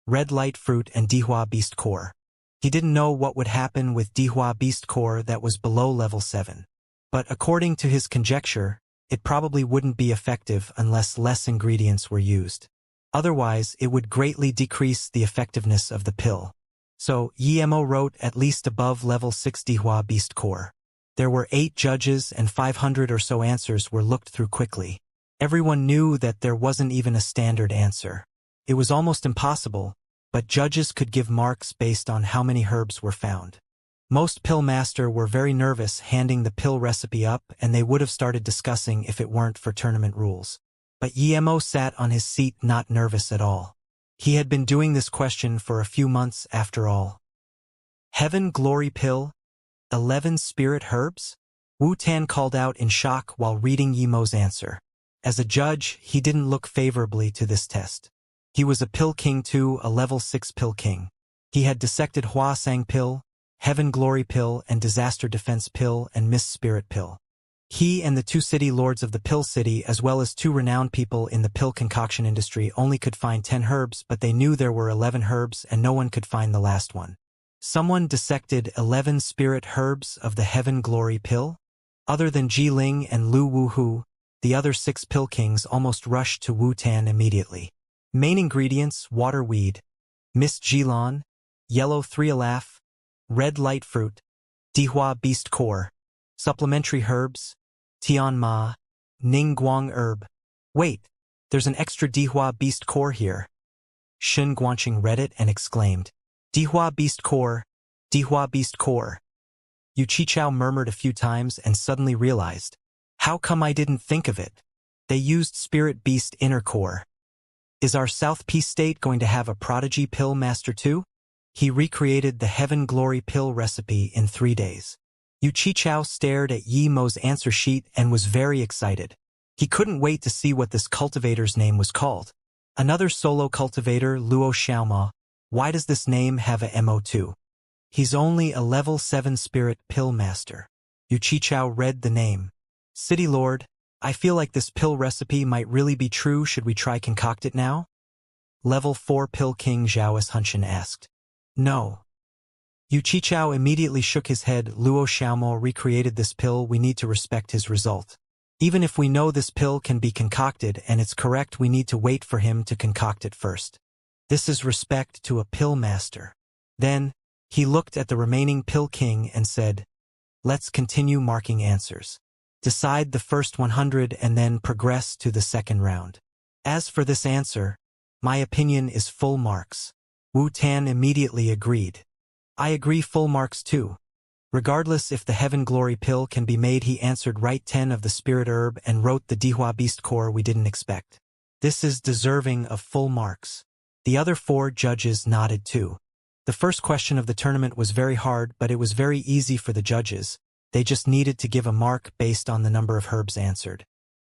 A: red light fruit, and Dihua beast core. He didn't know what would happen with Dihua beast core that was below level 7. But according to his conjecture, it probably wouldn't be effective unless less ingredients were used. Otherwise, it would greatly decrease the effectiveness of the pill. So, Emo wrote at least above level 6 Dihua beast core. There were 8 judges and 500 or so answers were looked through quickly. Everyone knew that there wasn't even a standard answer. It was almost impossible, but judges could give marks based on how many herbs were found. Most pill master were very nervous handing the pill recipe up, and they would have started discussing if it weren't for tournament rules. But Emo sat on his seat not nervous at all. He had been doing this question for a few months after all. Heaven Glory pill? 11 spirit herbs? Wu Tan called out in shock while reading Emo's answer. As a judge, he didn't look favorably to this test. He was a pill king too, a level 6 pill king. He had dissected Hua Sang pill, Heaven Glory pill, and Disaster Defense pill, and Mist Spirit pill. He and the 2 city lords of the pill city, as well as 2 renowned people in the pill concoction industry, only could find 10 herbs, but they knew there were 11 herbs and no one could find the last one. Someone dissected 11 spirit herbs of the Heaven Glory pill? Other than Ji Ling and Lu Wuhu, the other 6 pill kings almost rushed to Wu Tan immediately. Main ingredients: waterweed, mist Jilan, yellow 3 alaf, red light fruit, Dihua beast core. Supplementary herbs: Tian Ma, Ning Guang herb. Wait, there's an extra Dihua beast core here. Shen Guanqing read it and exclaimed, Dihua beast core, Dihua beast core. Yu Qichao murmured a few times and suddenly realized, how come I didn't think of it? They used spirit beast inner core. Is our South Peace State going to have a prodigy pill master too? He recreated the Heaven Glory pill recipe in 3 days. Yu Qichao stared at Emo's answer sheet and was very excited. He couldn't wait to see what this cultivator's name was called. Another solo cultivator, Luo Xiaoma. Why does this name have a MO2? He's only a level 7 spirit pill master. Yu Qichao read the name. City Lord, I feel like this pill recipe might really be true. Should we try concoct it now? Level 4 pill king Zhao Ascension asked. No. Yu Qichao immediately shook his head. Luo Xiaomo recreated this pill. We need to respect his result. Even if we know this pill can be concocted and it's correct, we need to wait for him to concoct it first. This is respect to a pill master. Then, he looked at the remaining pill king and said, let's continue marking answers. Decide the first 100 and then progress to the second round. As for this answer, my opinion is full marks. Wu Tan immediately agreed. I agree, full marks too. Regardless if the Heaven Glory pill can be made, he answered right. 10 of the spirit herb and wrote the Dihua beast core we didn't expect. This is deserving of full marks. The other 4 judges nodded too. The first question of the tournament was very hard, but it was very easy for the judges. They just needed to give a mark based on the number of herbs answered.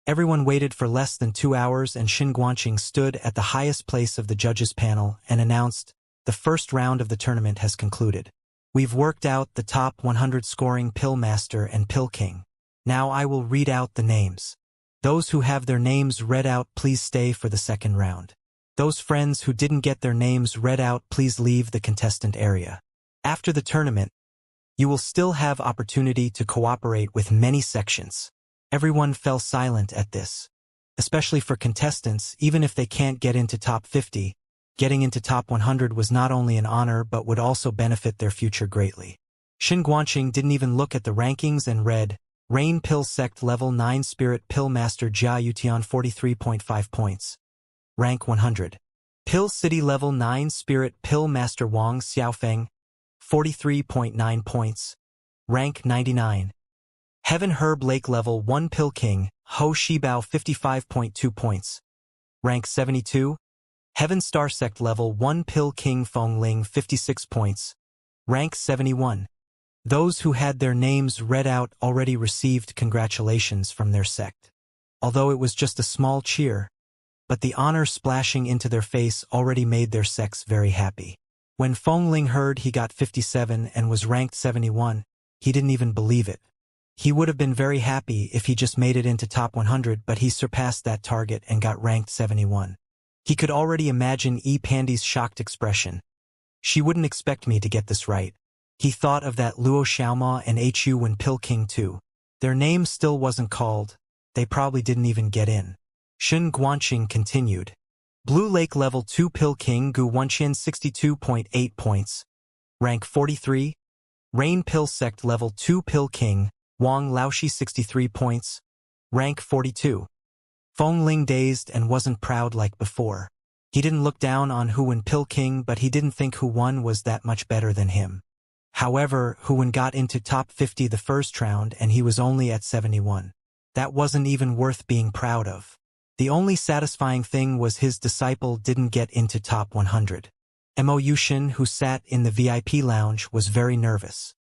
A: Everyone waited for less than 2 hours and Shen Guanqing stood at the highest place of the judges' panel and announced, the first round of the tournament has concluded. We've worked out the top 100 scoring pill master and pill king. Now I will read out the names. Those who have their names read out, please stay for the second round. Those friends who didn't get their names read out, please leave the contestant area. After the tournament, you will still have opportunity to cooperate with many sections. Everyone fell silent at this. Especially for contestants, even if they can't get into top 50, getting into top 100 was not only an honor but would also benefit their future greatly. Shen Guanqing didn't even look at the rankings and read, Rain Pill Sect Level 9 Spirit Pill Master Jia Yutian 43.5 points. Rank 100. Pill City Level 9 Spirit Pill Master Wang Xiaofeng, 43.9 points. Rank 99. Heaven Herb Lake Level 1 Pill King, Ho Shibao 55.2 points. Rank 72. Heaven Star Sect Level 1 Pill King Feng Ling 56 points. Rank 71. Those who had their names read out already received congratulations from their sect. Although it was just a small cheer, but the honor splashing into their face already made their sects very happy. When Feng Ling heard he got 57 and was ranked 71, he didn't even believe it. He would have been very happy if he just made it into top 100, but he surpassed that target and got ranked 71. He could already imagine Pandy's shocked expression. She wouldn't expect me to get this right. He thought of that Luo Xiaoma and Hu Wen Pill King too. Their name still wasn't called. They probably didn't even get in. Shun Guanqing continued. Blue Lake Level 2 Pill King Gu Wenqian 62.8 points. Rank 43. Rain Pill Sect Level 2 Pill King Wang Laoshi 63 points. Rank 42. Feng Ling dazed and wasn't proud like before. He didn't look down on Hu Wen Pill King, but he didn't think Hu Wen was that much better than him. However, Hu Wen got into top 50 the first round and he was only at 71. That wasn't even worth being proud of. The only satisfying thing was his disciple didn't get into top 100. Mo Yushin, who sat in the VIP lounge, was very nervous.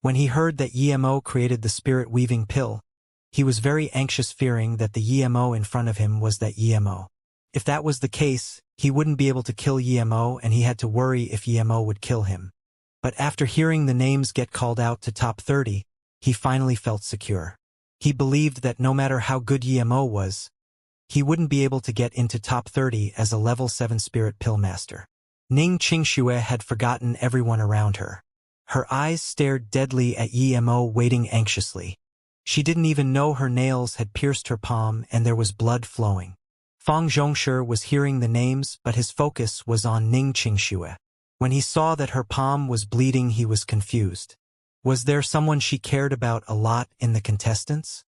A: When he heard that Mo created the spirit-weaving pill, he was very anxious, fearing that the Mo in front of him was that Mo. If that was the case, he wouldn't be able to kill Mo and he had to worry if Mo would kill him. But after hearing the names get called out to top 30, he finally felt secure. He believed that no matter how good Mo was, he wouldn't be able to get into top 30 as a level 7 spirit pill master. Ning Qingxue had forgotten everyone around her. Her eyes stared deadly at Mo, waiting anxiously. She didn't even know her nails had pierced her palm and there was blood flowing. Fang Zhongshi was hearing the names, but his focus was on Ning Qingxue. When he saw that her palm was bleeding, he was confused. Was there someone she cared about a lot in the contestants?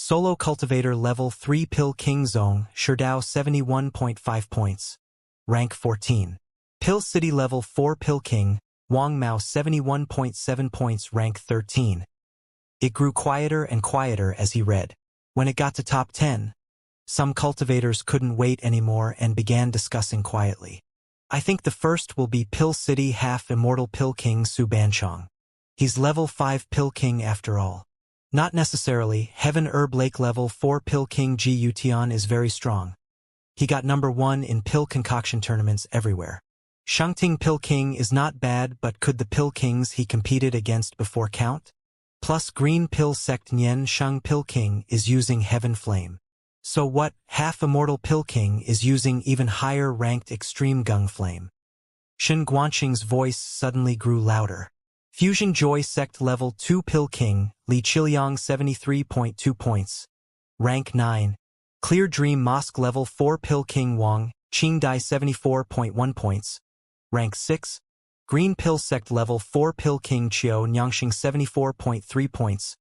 A: Solo Cultivator Level 3 Pill King Zong Sherdao 71.5 points. Rank 14. Pill City Level 4 Pill King Wang Mao 71.7 points. Rank 13. It grew quieter and quieter as he read. When it got to top 10, some cultivators couldn't wait anymore and began discussing quietly. I think the first will be Pill City Half Immortal Pill King Su Banchong. He's level 5 Pill King after all. Not necessarily. Heaven Herb Lake Level 4 Pill King Ji Yutian is very strong. He got number 1 in pill concoction tournaments everywhere. Shangting Pill King is not bad, but could the Pill Kings he competed against before count? Plus Green Pill Sect Nian Shang Pill King is using Heaven Flame. So what? Half Immortal Pill King is using even higher ranked Extreme Gung Flame. Shen Guanqing's voice suddenly grew louder. Fusion Joy Sect Level 2 Pill King Li Chiliang 73.2 points. Rank 9. Clear Dream Mosque Level 4 Pill King Wang Qingdai 74.1 points. Rank 6. Green Pill Sect Level 4 Pill King Qiao Nyangxing 74.3 points.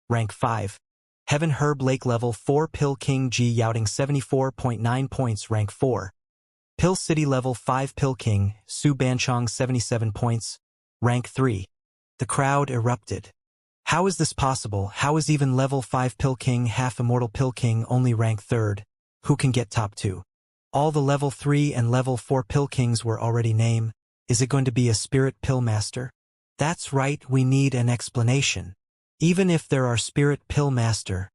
A: Rank 5. Heaven Herb Lake Level 4 Pill King Ji Youting 74.9 points. Rank 4. Pill City Level 5 Pill King Su Banchong 77 points. Rank 3. The crowd erupted. How is this possible? How is even level 5 Pill King Half Immortal Pill King only rank 3rd? Who can get top 2? All the level 3 and level 4 Pill Kings were already named. Is it going to be a Spirit Pill Master? That's right, we need an explanation. Even if there are Spirit Pill Master,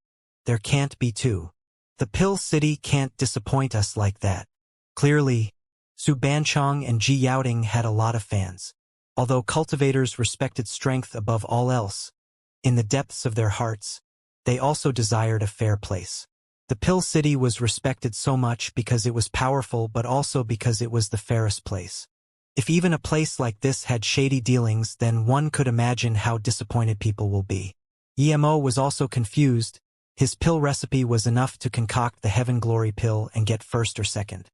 A: there can't be 2. The Pill City can't disappoint us like that. Clearly, Su Banchong and Ji Youting had a lot of fans. Although cultivators respected strength above all else, in the depths of their hearts, they also desired a fair place. The Pill City was respected so much because it was powerful, but also because it was the fairest place. If even a place like this had shady dealings, then one could imagine how disappointed people will be. Mo was also confused. His pill recipe was enough to concoct the Heaven Glory pill and get 1st or 2nd.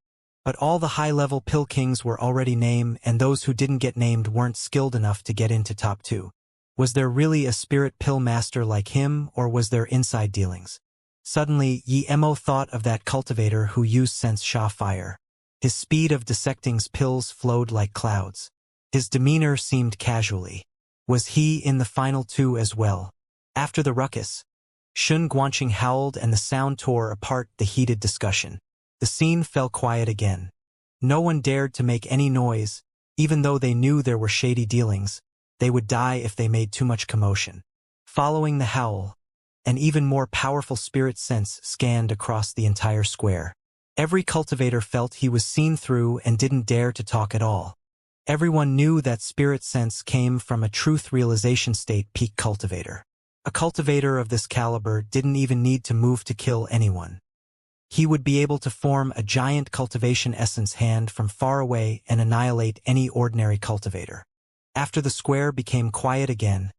A: But all the high-level pill kings were already named, and those who didn't get named weren't skilled enough to get into top 2. Was there really a spirit pill master like him, or was there inside dealings? Suddenly, Mo thought of that cultivator who used sense Sha fire. His speed of dissecting's pills flowed like clouds. His demeanor seemed casually. Was he in the final 2 as well? After the ruckus, Shun Guanqing howled and the sound tore apart the heated discussion. The scene fell quiet again. No one dared to make any noise, even though they knew there were shady dealings. They would die if they made too much commotion. Following the howl, an even more powerful spirit sense scanned across the entire square. Every cultivator felt he was seen through and didn't dare to talk at all. Everyone knew that spirit sense came from a truth realization state peak cultivator. A cultivator of this caliber didn't even need to move to kill anyone. He would be able to form a giant cultivation essence hand from far away and annihilate any ordinary cultivator. After the square became quiet again,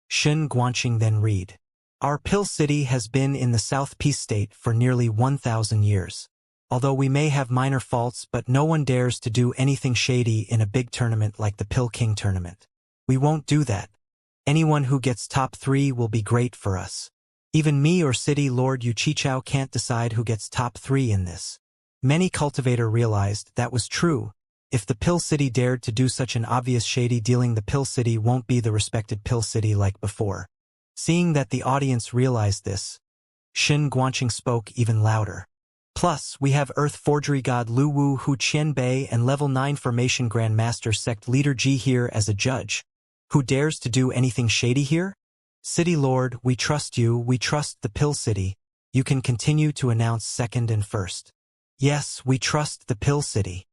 A: Shen Guanqing then read, "Our pill city has been in the South Peace State for nearly 1,000 years. Although we may have minor faults, but no one dares to do anything shady in a big tournament like the Pill King tournament. We won't do that. Anyone who gets top 3 will be great for us. Even me or City Lord Yuchichao can't decide who gets top 3 in this." Many cultivator realized that was true. If the Pill City dared to do such an obvious shady dealing, the Pill City won't be the respected Pill City like before. Seeing that the audience realized this, Shen Guanqing spoke even louder. "Plus, we have Earth Forgery God Lu Wu Hu Qianbei and Level 9 Formation Grandmaster Sect Leader Ji here as a judge. Who dares to do anything shady here? City Lord, we trust you, we trust the Pill City. You can continue to announce second and first." "Yes, we trust the Pill City."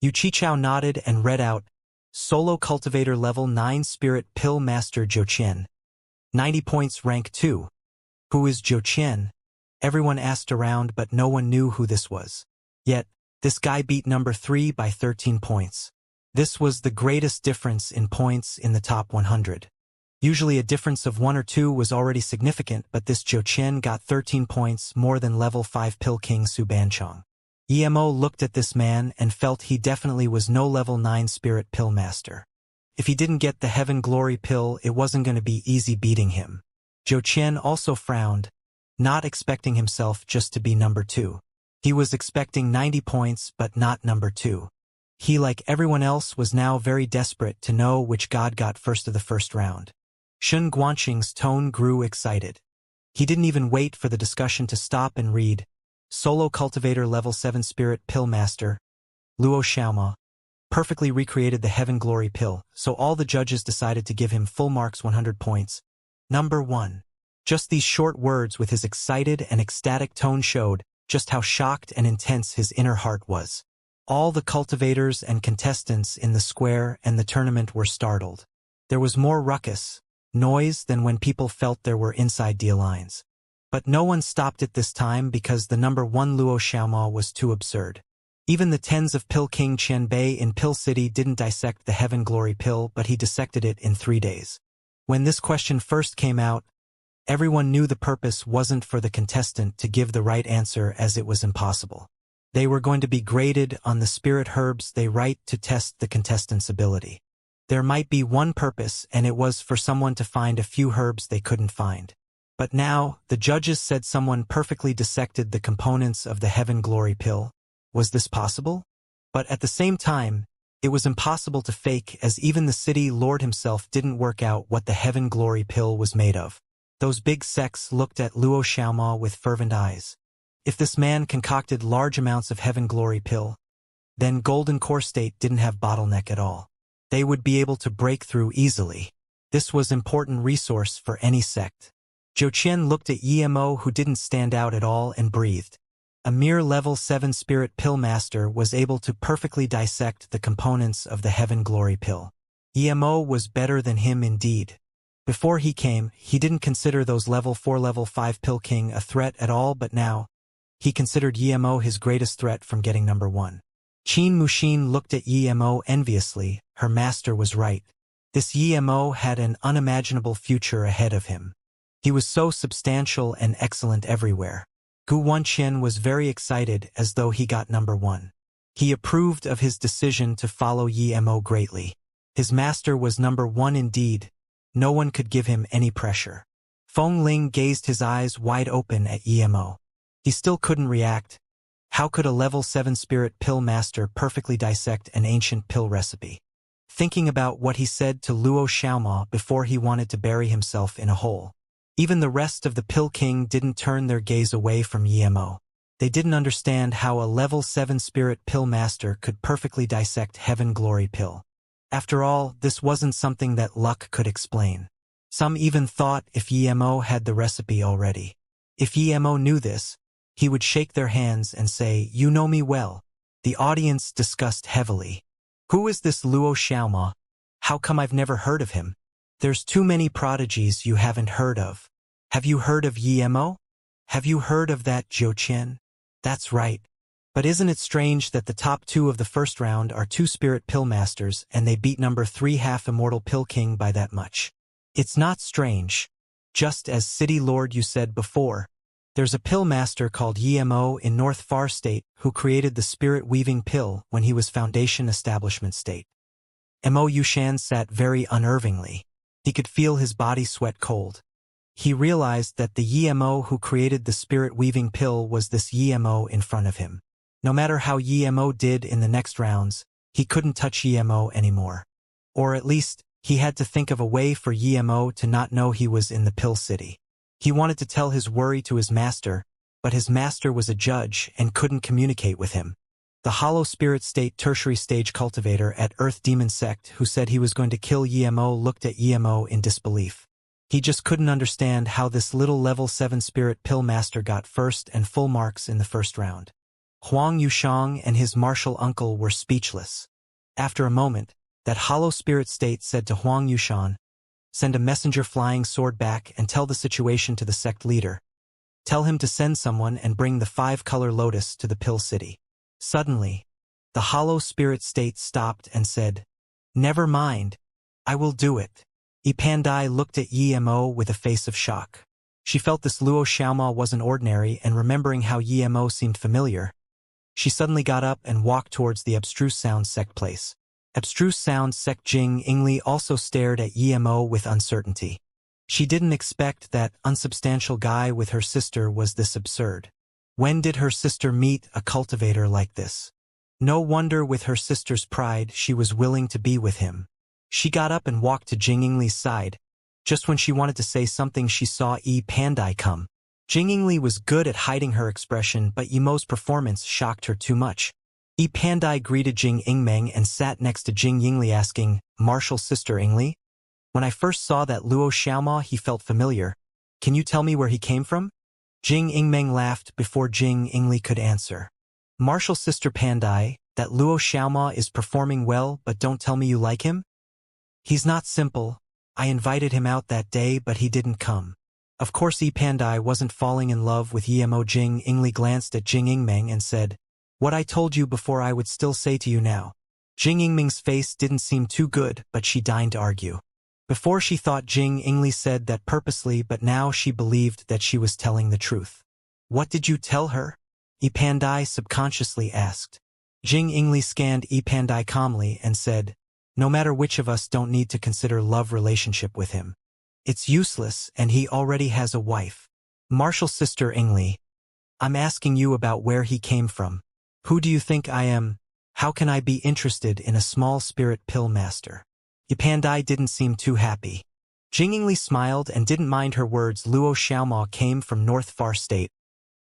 A: Yuchichao nodded and read out, "Solo Cultivator Level 9 Spirit Pill Master Zhou Qian. 90 points rank 2. Who is Zhou Qian?" Everyone asked around, but no one knew who this was. Yet, this guy beat number 3 by 13 points. This was the greatest difference in points in the top 100. Usually a difference of 1 or 2 was already significant, but this Zhou Qian got 13 points more than level 5 Pill King Su Banchong. Emo looked at this man and felt he definitely was no level 9 Spirit Pill Master. If he didn't get the Heaven Glory Pill, it wasn't going to be easy beating him. Zhou Qian also frowned, not expecting himself just to be number 2. He was expecting 90 points, but not number 2. He, like everyone else, was now very desperate to know which god got first of the first round. Shen Guanqing's tone grew excited. He didn't even wait for the discussion to stop and read, "Solo Cultivator Level 7 Spirit Pill Master, Luo Xiaoma, perfectly recreated the Heaven Glory Pill," so all the judges decided to give him full marks 100 points. Number 1. Just these short words with his excited and ecstatic tone showed just how shocked and intense his inner heart was. All the cultivators and contestants in the square and the tournament were startled. There was more ruckus, noise than when people felt there were inside deal lines. But no one stopped it this time because the number 1 Luo Xiaoma was too absurd. Even the tens of Pill King Qianbei in Pill City didn't dissect the Heaven Glory Pill, but he dissected it in 3 days. When this question first came out, everyone knew the purpose wasn't for the contestant to give the right answer, as it was impossible. They were going to be graded on the spirit herbs they write to test the contestant's ability. There might be one purpose, and it was for someone to find a few herbs they couldn't find. But now, the judges said someone perfectly dissected the components of the Heaven Glory Pill. Was this possible? But at the same time, it was impossible to fake, as even the City Lord himself didn't work out what the Heaven Glory Pill was made of. Those big sects looked at Luo Xiaoma with fervent eyes. If this man concocted large amounts of Heaven Glory Pill, then Golden Core State didn't have bottleneck at all. They would be able to break through easily. This was important resource for any sect. Zhou Qian looked at Emo, who didn't stand out at all, and breathed. A mere level 7 Spirit Pill Master was able to perfectly dissect the components of the Heaven Glory Pill. Emo was better than him indeed. Before he came, he didn't consider those level 4 level 5 Pill King a threat at all, but now, he considered Emo his greatest threat from getting number 1. Qin Mushin looked at Emo enviously. Her master was right. This Emo had an unimaginable future ahead of him. He was so substantial and excellent everywhere. Gu Wanqian was very excited, as though he got number 1. He approved of his decision to follow Emo greatly. His master was number 1 indeed. No one could give him any pressure. Feng Ling gazed his eyes wide open at Emo. He still couldn't react. How could a level 7 Spirit Pill Master perfectly dissect an ancient pill recipe? Thinking about what he said to Luo Xiaoma before he wanted to bury himself in a hole. Even the rest of the Pill King didn't turn their gaze away from Emo. They didn't understand how a level 7 Spirit Pill Master could perfectly dissect Heaven Glory Pill. After all, this wasn't something that luck could explain. Some even thought if Emo had the recipe already. If Emo knew this, he would shake their hands and say, "You know me well." The audience discussed heavily. Who is this Luo Xiaoma? How come I've never heard of him? There's too many prodigies you haven't heard of. Have you heard of Yemo? Have you heard of that Zhou Qian? That's right. But isn't it strange that the top two of the first round are two spirit pill masters and they beat number 3 half immortal pill king by that much? It's not strange. Just as City Lord you said before, there's a pill master called Yemo in North Far State who created the spirit weaving pill when he was Foundation Establishment State. Mo Yushan sat very unnervingly. He could feel his body sweat cold. He realized that the Yemo who created the spirit weaving pill was this Yemo in front of him. No matter how Yemo did in the next rounds, he couldn't touch Yemo anymore. Or at least, he had to think of a way for Yemo to not know he was in the pill city. He wanted to tell his worry to his master, but his master was a judge and couldn't communicate with him. The Hollow Spirit State Tertiary Stage Cultivator at Earth Demon Sect who said he was going to kill Yemo looked at Yemo in disbelief. He just couldn't understand how this little level 7 spirit pill master got first and full marks in the first round. Huang Yushang and his martial uncle were speechless. After a moment, that Hollow Spirit State said to Huang Yushan, "Send a messenger flying sword back and tell the situation to the sect leader. Tell him to send someone and bring the 5-color lotus to the pill city." Suddenly, the Hollow Spirit State stopped and said, "Never mind. I will do it." Pandai looked at Yemo with a face of shock. She felt this Luo Xiaoma wasn't ordinary, and remembering how Yemo seemed familiar, she suddenly got up and walked towards the Abstruse Sound Sect place. Abstruse Sound Sect Jing Ingli also stared at Yemo with uncertainty. She didn't expect that unsubstantial guy with her sister was this absurd. When did her sister meet a cultivator like this? No wonder with her sister's pride she was willing to be with him. She got up and walked to Jing Ingli's side. Just when she wanted to say something she saw Pandai come. Jing Ingli was good at hiding her expression, but Yemo's performance shocked her too much. Pandai greeted Jing Ingmeng and sat next to Jing Yingli asking, "Martial Sister Ingli? When I first saw that Luo Xiaoma he felt familiar. Can you tell me where he came from?" Jing Ingmeng laughed before Jing Ingli could answer. "Martial Sister Pandai, that Luo Xiaoma is performing well, but don't tell me you like him? He's not simple. I invited him out that day but he didn't come." Of course Pandai wasn't falling in love with Yemo. Jing Ingli glanced at Jing Ingmeng and said, "What I told you before I would still say to you now." Jing Ingmeng's face didn't seem too good, but she deigned to argue. Before she thought Jing Ingli said that purposely, but now she believed that she was telling the truth. "What did you tell her?" Pandai subconsciously asked. Jing Ingli scanned Pandai calmly and said, "No matter which of us don't need to consider love relationship with him. It's useless and he already has a wife." "Martial Sister Ingli, I'm asking you about where he came from. Who do you think I am? How can I be interested in a small spirit pill master?" Pandai didn't seem too happy. Jing Ingli smiled and didn't mind her words. "Luo Xiaoma came from North Far State.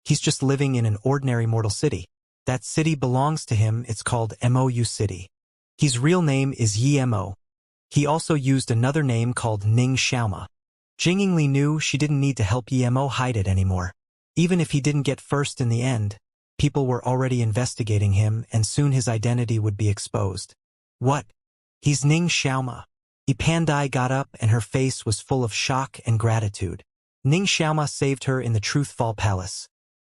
A: He's just living in an ordinary mortal city. That city belongs to him. It's called Mou City. His real name is Yemo. He also used another name called Ning Xiaoma." Jing Ingli knew she didn't need to help Yemo hide it anymore. Even if he didn't get first in the end, people were already investigating him and soon his identity would be exposed. "What? He's Ning Xiaoma." Pandai got up and her face was full of shock and gratitude. Ning Xiaoma saved her in the Truthfall Palace.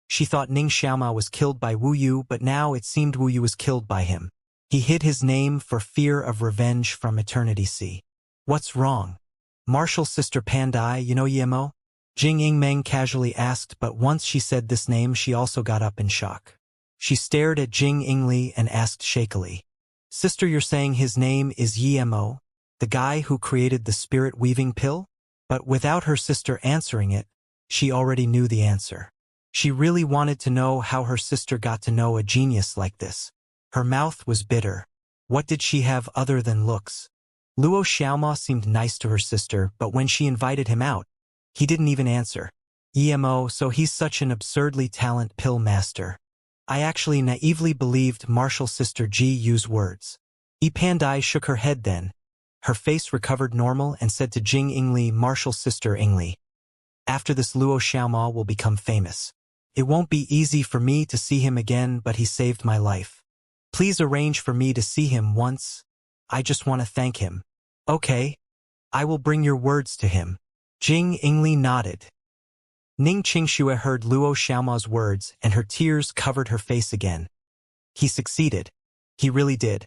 A: She thought Ning Xiaoma was killed by Wu Yu, but now it seemed Wu Yu was killed by him. He hid his name for fear of revenge from Eternity Sea. "What's wrong? Martial Sister Pandai, you know Yemo?" Jing Ingmeng casually asked, but once she said this name she also got up in shock. She stared at Jing Ingli and asked shakily, "Sister, you're saying his name is Yemo, the guy who created the spirit weaving pill?" But without her sister answering it, she already knew the answer. She really wanted to know how her sister got to know a genius like this. Her mouth was bitter. What did she have other than looks? Luo Xiaoma seemed nice to her sister, but when she invited him out, he didn't even answer. "Yemo, so he's such an absurdly talented pill master. I actually naively believed Martial Sister Ji Yu's words." Pandai shook her head then. Her face recovered normal and said to Jing Ingli, "Martial Sister Ingli, after this Luo Xiaoma will become famous. It won't be easy for me to see him again, but he saved my life. Please arrange for me to see him once. I just want to thank him. Okay. I will bring your words to him. Jing Yingli nodded. Ning Qingxue heard Luo Xiaoma's words and her tears covered her face again. He succeeded. He really did.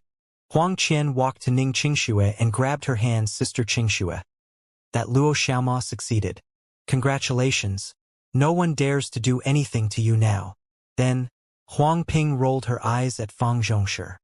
A: Huang Qian walked to Ning Qingxue and grabbed her hand. Sister Qingxue. That Luo Xiaoma succeeded. Congratulations. No one dares to do anything to you now. Then, Huang Ping rolled her eyes at Fang Zhongshi.